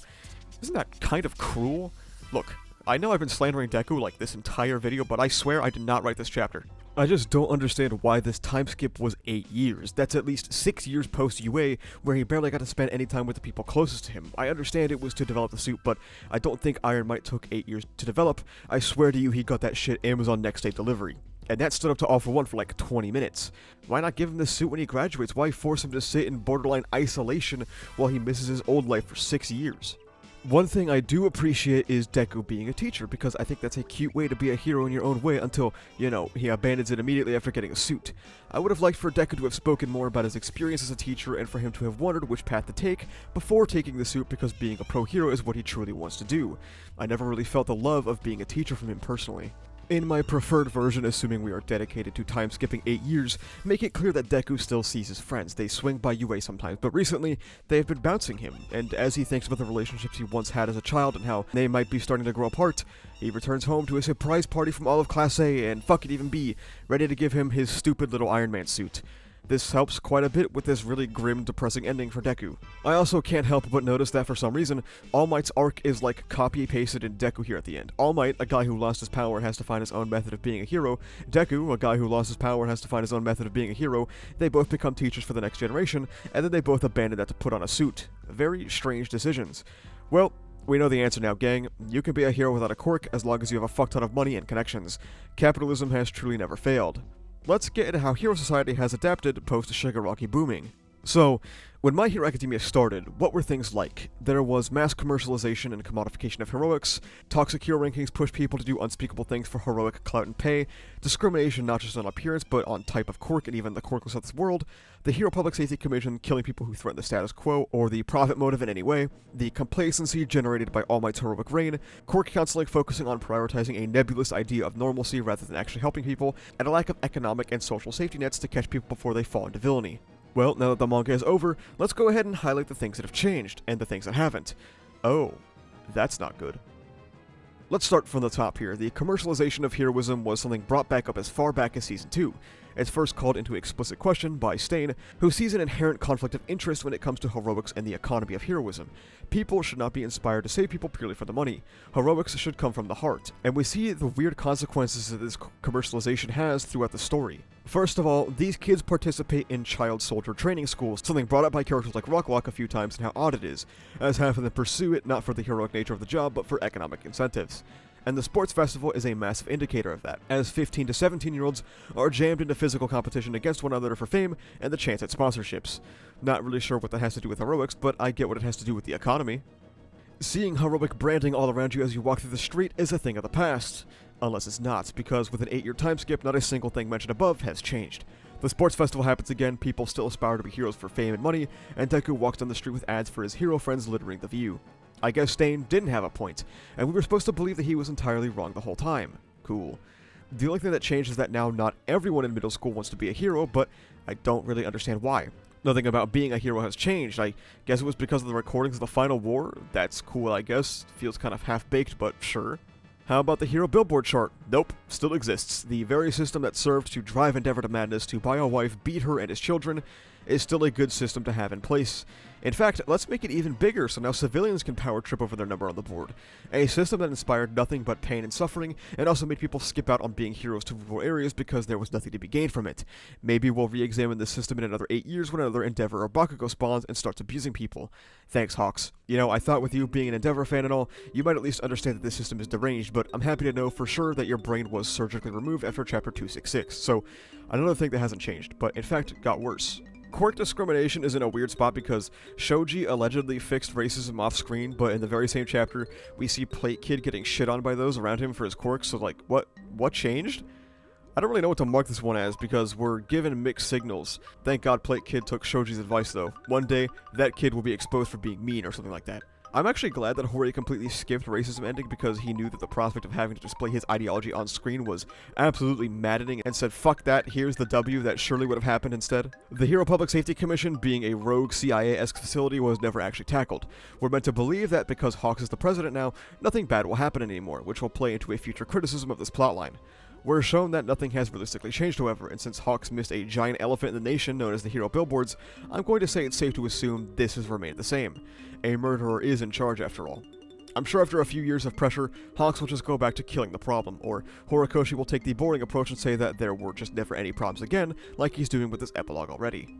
Isn't that kind of cruel? Look, I know I've been slandering Deku like this entire video, but I swear I did not write this chapter. I just don't understand why this time skip was 8 years. That's at least 6 years post-UA, where he barely got to spend any time with the people closest to him. I understand it was to develop the suit, but I don't think Iron Might took 8 years to develop. I swear to you he got that shit Amazon next day delivery. And that stood up to All For One for like 20 minutes. Why not give him the suit when he graduates? Why force him to sit in borderline isolation while he misses his old life for 6 years? One thing I do appreciate is Deku being a teacher, because I think that's a cute way to be a hero in your own way until, you know, he abandons it immediately after getting a suit. I would have liked for Deku to have spoken more about his experience as a teacher and for him to have wondered which path to take before taking the suit, because being a pro hero is what he truly wants to do. I never really felt the love of being a teacher from him personally. In my preferred version, assuming we are dedicated to time skipping 8 years, make it clear that Deku still sees his friends. They swing by UA sometimes, but recently, they have been bouncing him, and as he thinks about the relationships he once had as a child and how they might be starting to grow apart, he returns home to a surprise party from all of Class A and fuck it even B, ready to give him his stupid little Iron Man suit. This helps quite a bit with this really grim, depressing ending for Deku. I also can't help but notice that for some reason, All Might's arc is like copy-pasted in Deku here at the end. All Might, a guy who lost his power, has to find his own method of being a hero. Deku, a guy who lost his power, has to find his own method of being a hero. They both become teachers for the next generation, and then they both abandon that to put on a suit. Very strange decisions. Well, we know the answer now, gang. You can be a hero without a quirk as long as you have a fuck ton of money and connections. Capitalism has truly never failed. Let's get into how Hero Society has adapted post-Shigaraki booming. So, when My Hero Academia started, what were things like? There was mass commercialization and commodification of heroics, toxic hero rankings pushed people to do unspeakable things for heroic clout and pay, discrimination not just on appearance but on type of quirk and even the quirkless of this world, the Hero Public Safety Commission killing people who threaten the status quo or the profit motive in any way, the complacency generated by All Might's heroic reign, quirk counseling focusing on prioritizing a nebulous idea of normalcy rather than actually helping people, and a lack of economic and social safety nets to catch people before they fall into villainy. Well, now that the manga is over, let's go ahead and highlight the things that have changed, and the things that haven't. Oh, that's not good. Let's start from the top here. The commercialization of heroism was something brought back up as far back as Season 2. It's first called into explicit question by Stain, who sees an inherent conflict of interest when it comes to heroics and the economy of heroism. People should not be inspired to save people purely for the money. Heroics should come from the heart, and we see the weird consequences that this commercialization has throughout the story. First of all, these kids participate in child soldier training schools, something brought up by characters like Rocklock a few times and how odd it is, as half of them pursue it not for the heroic nature of the job but for economic incentives. And the sports festival is a massive indicator of that, as 15 to 17-year-olds are jammed into physical competition against one another for fame and the chance at sponsorships. Not really sure what that has to do with heroics, but I get what it has to do with the economy. Seeing heroic branding all around you as you walk through the street is a thing of the past. Unless it's not, because with an 8-year time skip, not a single thing mentioned above has changed. The sports festival happens again, people still aspire to be heroes for fame and money, and Deku walks down the street with ads for his hero friends littering the view. I guess Stain didn't have a point, and we were supposed to believe that he was entirely wrong the whole time. Cool. The only thing that changed is that now not everyone in middle school wants to be a hero, but I don't really understand why. Nothing about being a hero has changed. I guess it was because of the recordings of the final war. That's cool, I guess. Feels kind of half-baked, but sure. How about the hero billboard chart? Nope, still exists. The very system that served to drive Endeavor to madness to buy a wife, beat her and his children, is still a good system to have in place. In fact, let's make it even bigger so now civilians can power trip over their number on the board. A system that inspired nothing but pain and suffering, and also made people skip out on being heroes to rural areas because there was nothing to be gained from it. Maybe we'll re-examine this system in another 8 years when another Endeavor or Bakugo spawns and starts abusing people. Thanks, Hawks. You know, I thought with you being an Endeavor fan and all, you might at least understand that this system is deranged, but I'm happy to know for sure that your brain was surgically removed after Chapter 266. So, another thing that hasn't changed, but in fact got worse. Quirk discrimination is in a weird spot because Shoji allegedly fixed racism off screen, but in the very same chapter, we see Plate Kid getting shit on by those around him for his quirks, so like, what changed? I don't really know what to mark this one as because we're given mixed signals. Thank God Plate Kid took Shoji's advice though. One day, that kid will be exposed for being mean or something like that. I'm actually glad that Hori completely skipped racism ending because he knew that the prospect of having to display his ideology on screen was absolutely maddening and said fuck that, here's the W that surely would have happened instead. The Hero Public Safety Commission being a rogue CIA-esque facility was never actually tackled. We're meant to believe that because Hawks is the president now, nothing bad will happen anymore, which will play into a future criticism of this plotline. We're shown that nothing has realistically changed, however, and since Hawks missed a giant elephant in the nation known as the Hero Billboards, I'm going to say it's safe to assume this has remained the same. A murderer is in charge after all. I'm sure after a few years of pressure, Hawks will just go back to killing the problem, or Horikoshi will take the boring approach and say that there were just never any problems again, like he's doing with this epilogue already.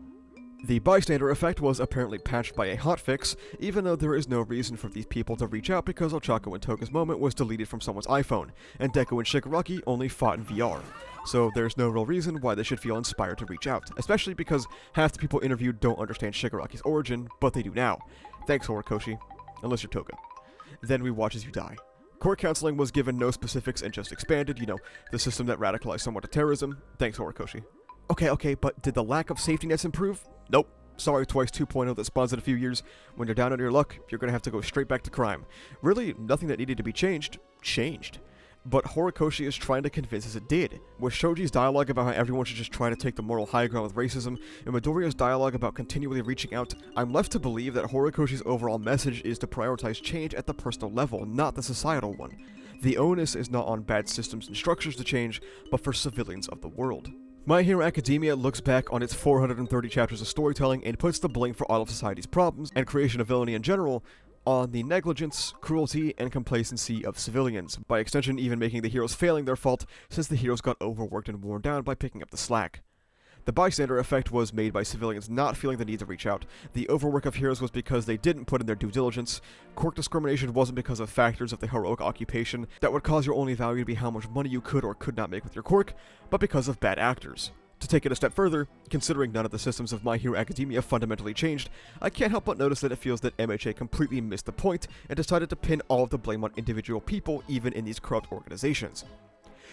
The bystander effect was apparently patched by a hotfix, even though there is no reason for these people to reach out because Ochako and Toga's moment was deleted from someone's iPhone, and Deku and Shigaraki only fought in VR. So there's no real reason why they should feel inspired to reach out, especially because half the people interviewed don't understand Shigaraki's origin, but they do now. Thanks, Horikoshi. Unless you're Toga. Then we watch as you die. Court counseling was given no specifics and just expanded, you know, the system that radicalized someone to terrorism. Thanks, Horikoshi. Okay, but did the lack of safety nets improve? Nope. Sorry Twice 2.0 that spawns in a few years. When you're down on your luck, you're gonna have to go straight back to crime. Really, nothing that needed to be changed. But Horikoshi is trying to convince us it did. With Shoji's dialogue about how everyone should just try to take the moral high ground with racism, and Midoriya's dialogue about continually reaching out, I'm left to believe that Horikoshi's overall message is to prioritize change at the personal level, not the societal one. The onus is not on bad systems and structures to change, but for civilians of the world. My Hero Academia looks back on its 430 chapters of storytelling and puts the blame for all of society's problems, and creation of villainy in general, on the negligence, cruelty, and complacency of civilians, by extension even making the heroes failing their fault since the heroes got overworked and worn down by picking up the slack. The bystander effect was made by civilians not feeling the need to reach out. The overwork of heroes was because they didn't put in their due diligence. Quirk discrimination wasn't because of factors of the heroic occupation that would cause your only value to be how much money you could or could not make with your quirk, but because of bad actors. To take it a step further, considering none of the systems of My Hero Academia fundamentally changed, I can't help but notice that it feels that MHA completely missed the point and decided to pin all of the blame on individual people even in these corrupt organizations.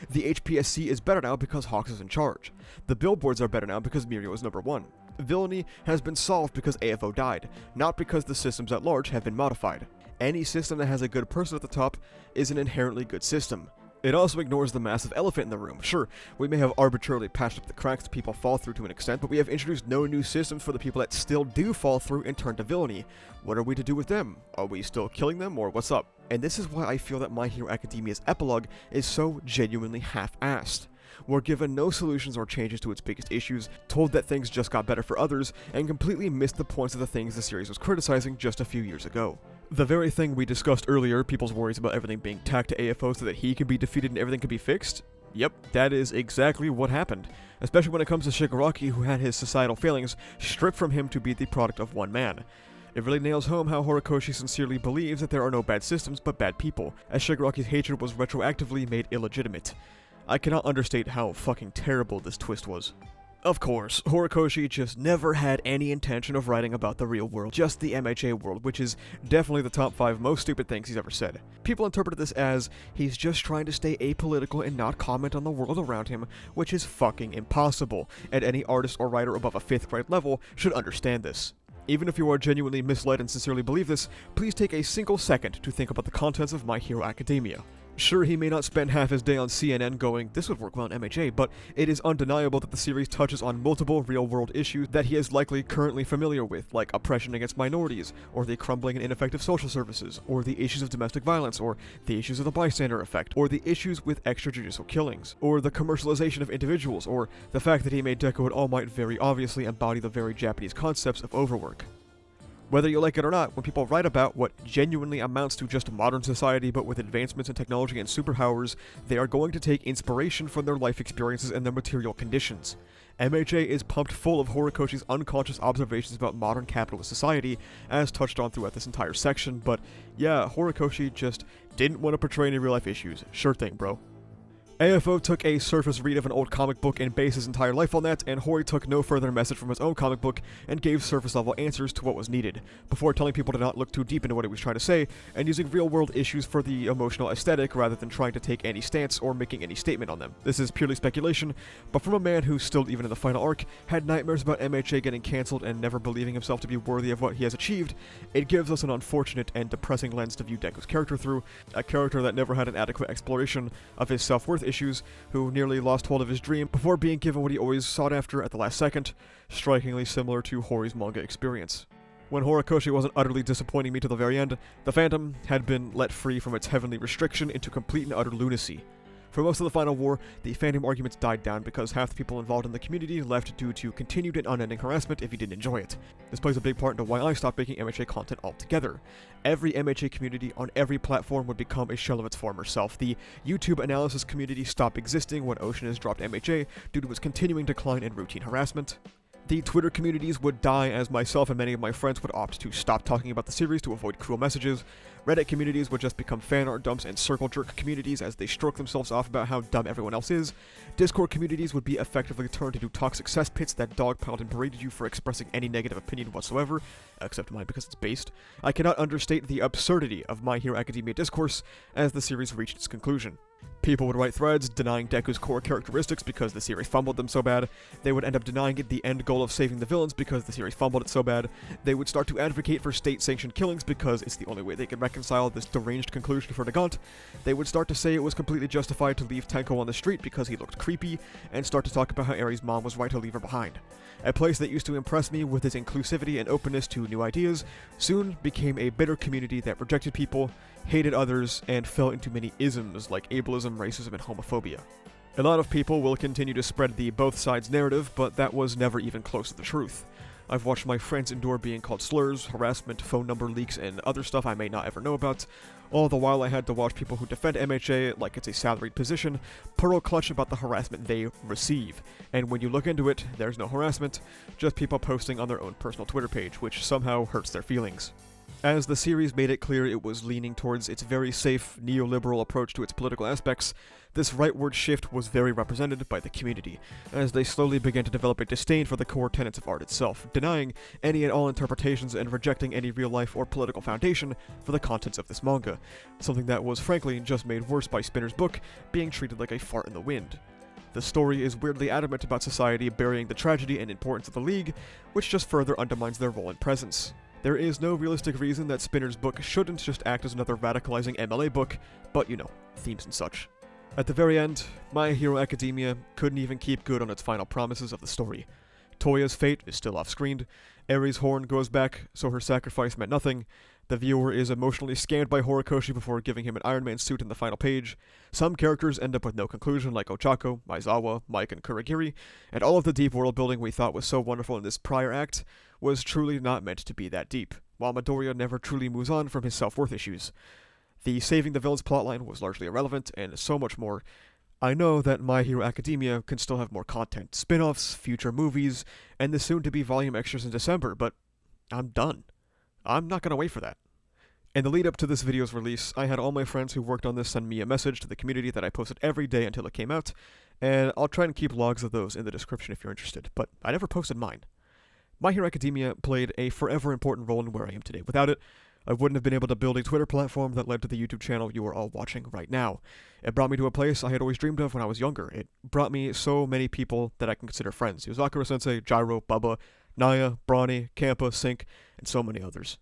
The HPSC is better now because Hawks is in charge. The billboards are better now because Mirio is number 1. Villainy has been solved because AFO died, not because the systems at large have been modified. Any system that has a good person at the top is an inherently good system. It also ignores the massive elephant in the room. Sure, we may have arbitrarily patched up the cracks people fall through to an extent, but we have introduced no new systems for the people that still do fall through and turn to villainy. What are we to do with them? Are we still killing them, or what's up? And this is why I feel that My Hero Academia's epilogue is so genuinely half-assed. We're given no solutions or changes to its biggest issues, told that things just got better for others, and completely missed the points of the things the series was criticizing just a few years ago. The very thing we discussed earlier, people's worries about everything being tacked to AFO so that he can be defeated and everything can be fixed? Yep, that is exactly what happened. Especially when it comes to Shigaraki, who had his societal failings stripped from him to be the product of one man. It really nails home how Horikoshi sincerely believes that there are no bad systems but bad people, as Shigaraki's hatred was retroactively made illegitimate. I cannot understate how fucking terrible this twist was. Of course, Horikoshi just never had any intention of writing about the real world, just the MHA world, which is definitely the top 5 most stupid things he's ever said. People interpreted this as, he's just trying to stay apolitical and not comment on the world around him, which is fucking impossible, and any artist or writer above a 5th grade level should understand this. Even if you are genuinely misled and sincerely believe this, please take a single second to think about the contents of My Hero Academia. Sure, he may not spend half his day on CNN going, this would work well in MHA, but it is undeniable that the series touches on multiple real-world issues that he is likely currently familiar with, like oppression against minorities, or the crumbling and ineffective social services, or the issues of domestic violence, or the issues of the bystander effect, or the issues with extrajudicial killings, or the commercialization of individuals, or the fact that he made Deku and All Might very obviously embody the very Japanese concepts of overwork. Whether you like it or not, when people write about what genuinely amounts to just modern society but with advancements in technology and superpowers, they are going to take inspiration from their life experiences and their material conditions. MHA is pumped full of Horikoshi's unconscious observations about modern capitalist society, as touched on throughout this entire section, but yeah, Horikoshi just didn't want to portray any real-life issues. Sure thing, bro. AFO took a surface read of an old comic book and based his entire life on that, and Hori took no further message from his own comic book and gave surface-level answers to what was needed, before telling people to not look too deep into what he was trying to say, and using real-world issues for the emotional aesthetic rather than trying to take any stance or making any statement on them. This is purely speculation, but from a man who still, even in the final arc, had nightmares about MHA getting cancelled and never believing himself to be worthy of what he has achieved, it gives us an unfortunate and depressing lens to view Deku's character through, a character that never had an adequate exploration of his self-worth issues, who nearly lost hold of his dream before being given what he always sought after at the last second, strikingly similar to Hori's manga experience. When Horikoshi wasn't utterly disappointing me to the very end, the Phantom had been let free from its heavenly restriction into complete and utter lunacy. For most of the final war, the Phantom arguments died down because half the people involved in the community left due to continued and unending harassment if he didn't enjoy it. This plays a big part into why I stopped making MHA content altogether. Every MHA community on every platform would become a shell of its former self. The YouTube analysis community stopped existing when Ocean has dropped MHA due to its continuing decline and routine harassment. The Twitter communities would die as myself and many of my friends would opt to stop talking about the series to avoid cruel messages. Reddit communities would just become fan art dumps and circle jerk communities as they stroke themselves off about how dumb everyone else is. Discord communities would be effectively turned into toxic cesspits that dogpiled and berated you for expressing any negative opinion whatsoever, except mine because it's based. I cannot understate the absurdity of My Hero Academia discourse as the series reached its conclusion. People would write threads denying Deku's core characteristics because the series fumbled them so bad. They would end up denying it the end goal of saving the villains because the series fumbled it so bad. They would start to advocate for state-sanctioned killings because it's the only way they can reconcile this deranged conclusion for Nagant. They would start to say it was completely justified to leave Tenko on the street because he looked creepy, and start to talk about how Eri's mom was right to leave her behind. A place that used to impress me with its inclusivity and openness to new ideas soon became a bitter community that rejected people, hated others, and fell into many isms like ableism, racism, and homophobia. A lot of people will continue to spread the both sides narrative, but that was never even close to the truth. I've watched my friends endure being called slurs, harassment, phone number leaks, and other stuff I may not ever know about. All the while I had to watch people who defend MHA like it's a salaried position pearl clutch about the harassment they receive. And when you look into it, there's no harassment, just people posting on their own personal Twitter page, which somehow hurts their feelings. As the series made it clear it was leaning towards its very safe, neoliberal approach to its political aspects, this rightward shift was very represented by the community, as they slowly began to develop a disdain for the core tenets of art itself, denying any and all interpretations and rejecting any real-life or political foundation for the contents of this manga, something that was frankly just made worse by Spinner's book being treated like a fart in the wind. The story is weirdly adamant about society burying the tragedy and importance of the League, which just further undermines their role and presence. There is no realistic reason that Spinner's book shouldn't just act as another radicalizing MLA book, but you know, themes and such. At the very end, My Hero Academia couldn't even keep good on its final promises of the story. Toya's fate is still off-screen, Eri's horn goes back, so her sacrifice meant nothing, the viewer is emotionally scanned by Horikoshi before giving him an Iron Man suit in the final page, some characters end up with no conclusion like Ochako, Aizawa, Mike, and Kurogiri, and all of the deep world building we thought was so wonderful in this prior act was truly not meant to be that deep, while Midoriya never truly moves on from his self-worth issues. The saving the villains plotline was largely irrelevant, and so much more. I know that My Hero Academia can still have more content, spin-offs, future movies, and the soon-to-be volume extras in December, but I'm done. I'm not gonna wait for that. In the lead up to this video's release, I had all my friends who worked on this send me a message to the community that I posted every day until it came out, and I'll try and keep logs of those in the description if you're interested, but I never posted mine. My Hero Academia played a forever important role in where I am today. Without it, I wouldn't have been able to build a Twitter platform that led to the YouTube channel you are all watching right now. It brought me to a place I had always dreamed of when I was younger. It brought me so many people that I can consider friends. Yuzakura-sensei, Gyro, Bubba, Naya, Brawny, Kampa, Sync, and so many others.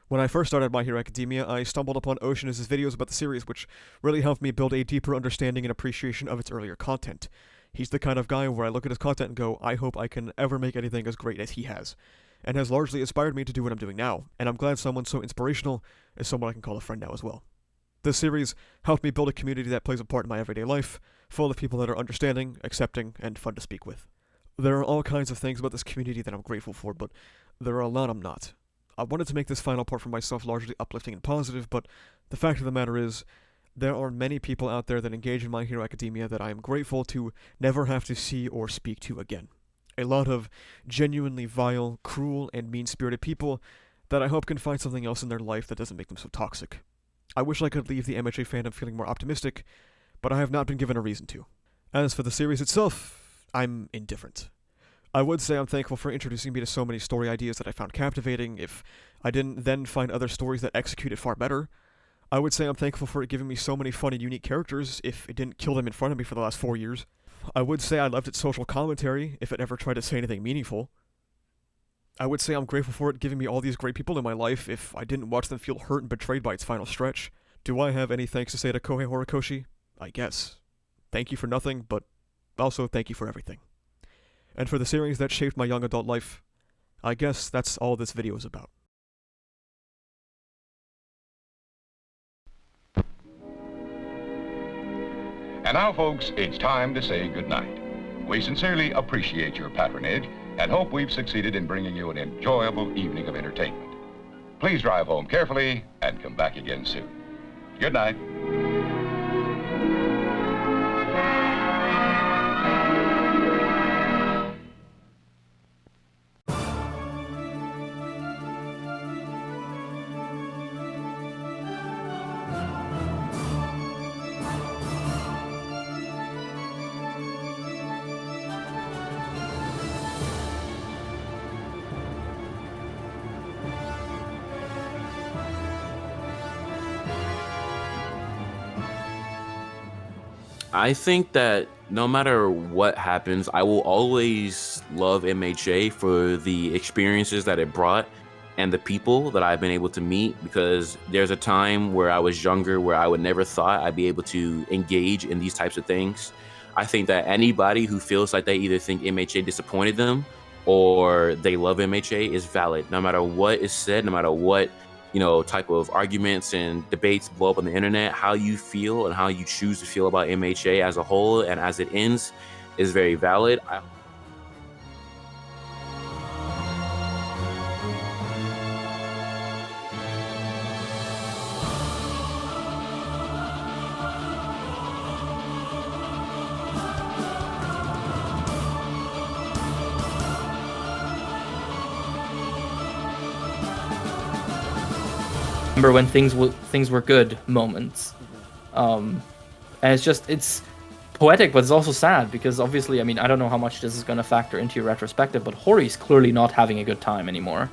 When I first started My Hero Academia, I stumbled upon Oceanus' videos about the series, which really helped me build a deeper understanding and appreciation of its earlier content. He's the kind of guy where I look at his content and go, I hope I can ever make anything as great as he has, and has largely inspired me to do what I'm doing now, and I'm glad someone so inspirational is someone I can call a friend now as well. This series helped me build a community that plays a part in my everyday life, full of people that are understanding, accepting, and fun to speak with. There are all kinds of things about this community that I'm grateful for, but there are a lot I'm not. I wanted to make this final part for myself largely uplifting and positive, but the fact of the matter is, there are many people out there that engage in My Hero Academia that I am grateful to never have to see or speak to again. A lot of genuinely vile, cruel, and mean-spirited people that I hope can find something else in their life that doesn't make them so toxic. I wish I could leave the MHA fandom feeling more optimistic, but I have not been given a reason to. As for the series itself, I'm indifferent. I would say I'm thankful for introducing me to so many story ideas that I found captivating. If I didn't then find other stories that executed far better, I would say I'm thankful for it giving me so many fun and unique characters if it didn't kill them in front of me for the last 4 years. I would say I loved its social commentary if it ever tried to say anything meaningful. I would say I'm grateful for it giving me all these great people in my life if I didn't watch them feel hurt and betrayed by its final stretch. Do I have any thanks to say to Kohei Horikoshi? I guess. Thank you for nothing, but also thank you for everything. And for the series that shaped my young adult life, I guess that's all this video is about. And now, folks, it's time to say goodnight. We sincerely appreciate your patronage and hope we've succeeded in bringing you an enjoyable evening of entertainment. Please drive home carefully and come back again soon. Good night. I think that no matter what happens, I will always love MHA for the experiences that it brought and the people that I've been able to meet, because there's a time where I was younger where I would never thought I'd be able to engage in these types of things. I think that anybody who feels like they either think MHA disappointed them or they love MHA is valid, no matter what is said, no matter what type of arguments and debates blow up on the internet. How you feel and how you choose to feel about MHA as a whole and as it ends is very valid. remember when things were good moments. And it's poetic, but it's also sad because obviously, I mean, I don't know how much this is going to factor into your retrospective, but Hori's clearly not having a good time anymore.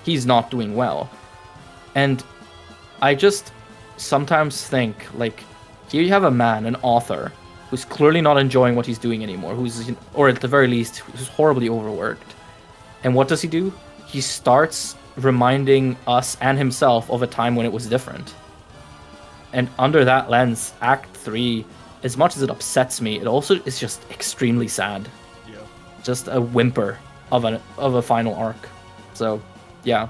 He's not doing well. And I just sometimes think, like, here you have a man, an author, who's clearly not enjoying what he's doing anymore, or at the very least, who's horribly overworked. And what does he do? He starts reminding us and himself of a time when it was different. And under that lens, Act 3, as much as it upsets me, it also is just extremely sad. Yeah. Just a whimper of a final arc. So, yeah.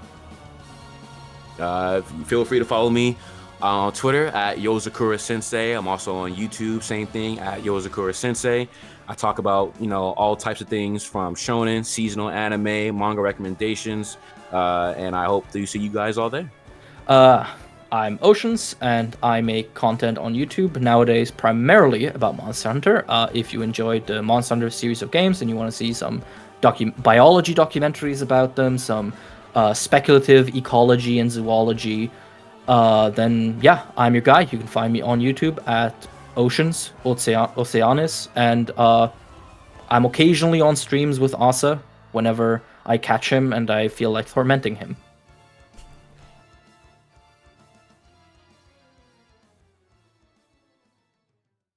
Feel free to follow me on Twitter at Yozakura Sensei. I'm also on YouTube, same thing, at Yozakura Sensei. I talk about, all types of things from shonen, seasonal anime, manga recommendations, and I hope to see you guys all there. I'm Oceans, and I make content on YouTube nowadays primarily about Monster Hunter. If you enjoyed the Monster Hunter series of games and you want to see some biology documentaries about them, some speculative ecology and zoology, then yeah, I'm your guy. You can find me on YouTube at Oceans, Oceanis, and I'm occasionally on streams with Asa whenever I catch him and I feel like tormenting him.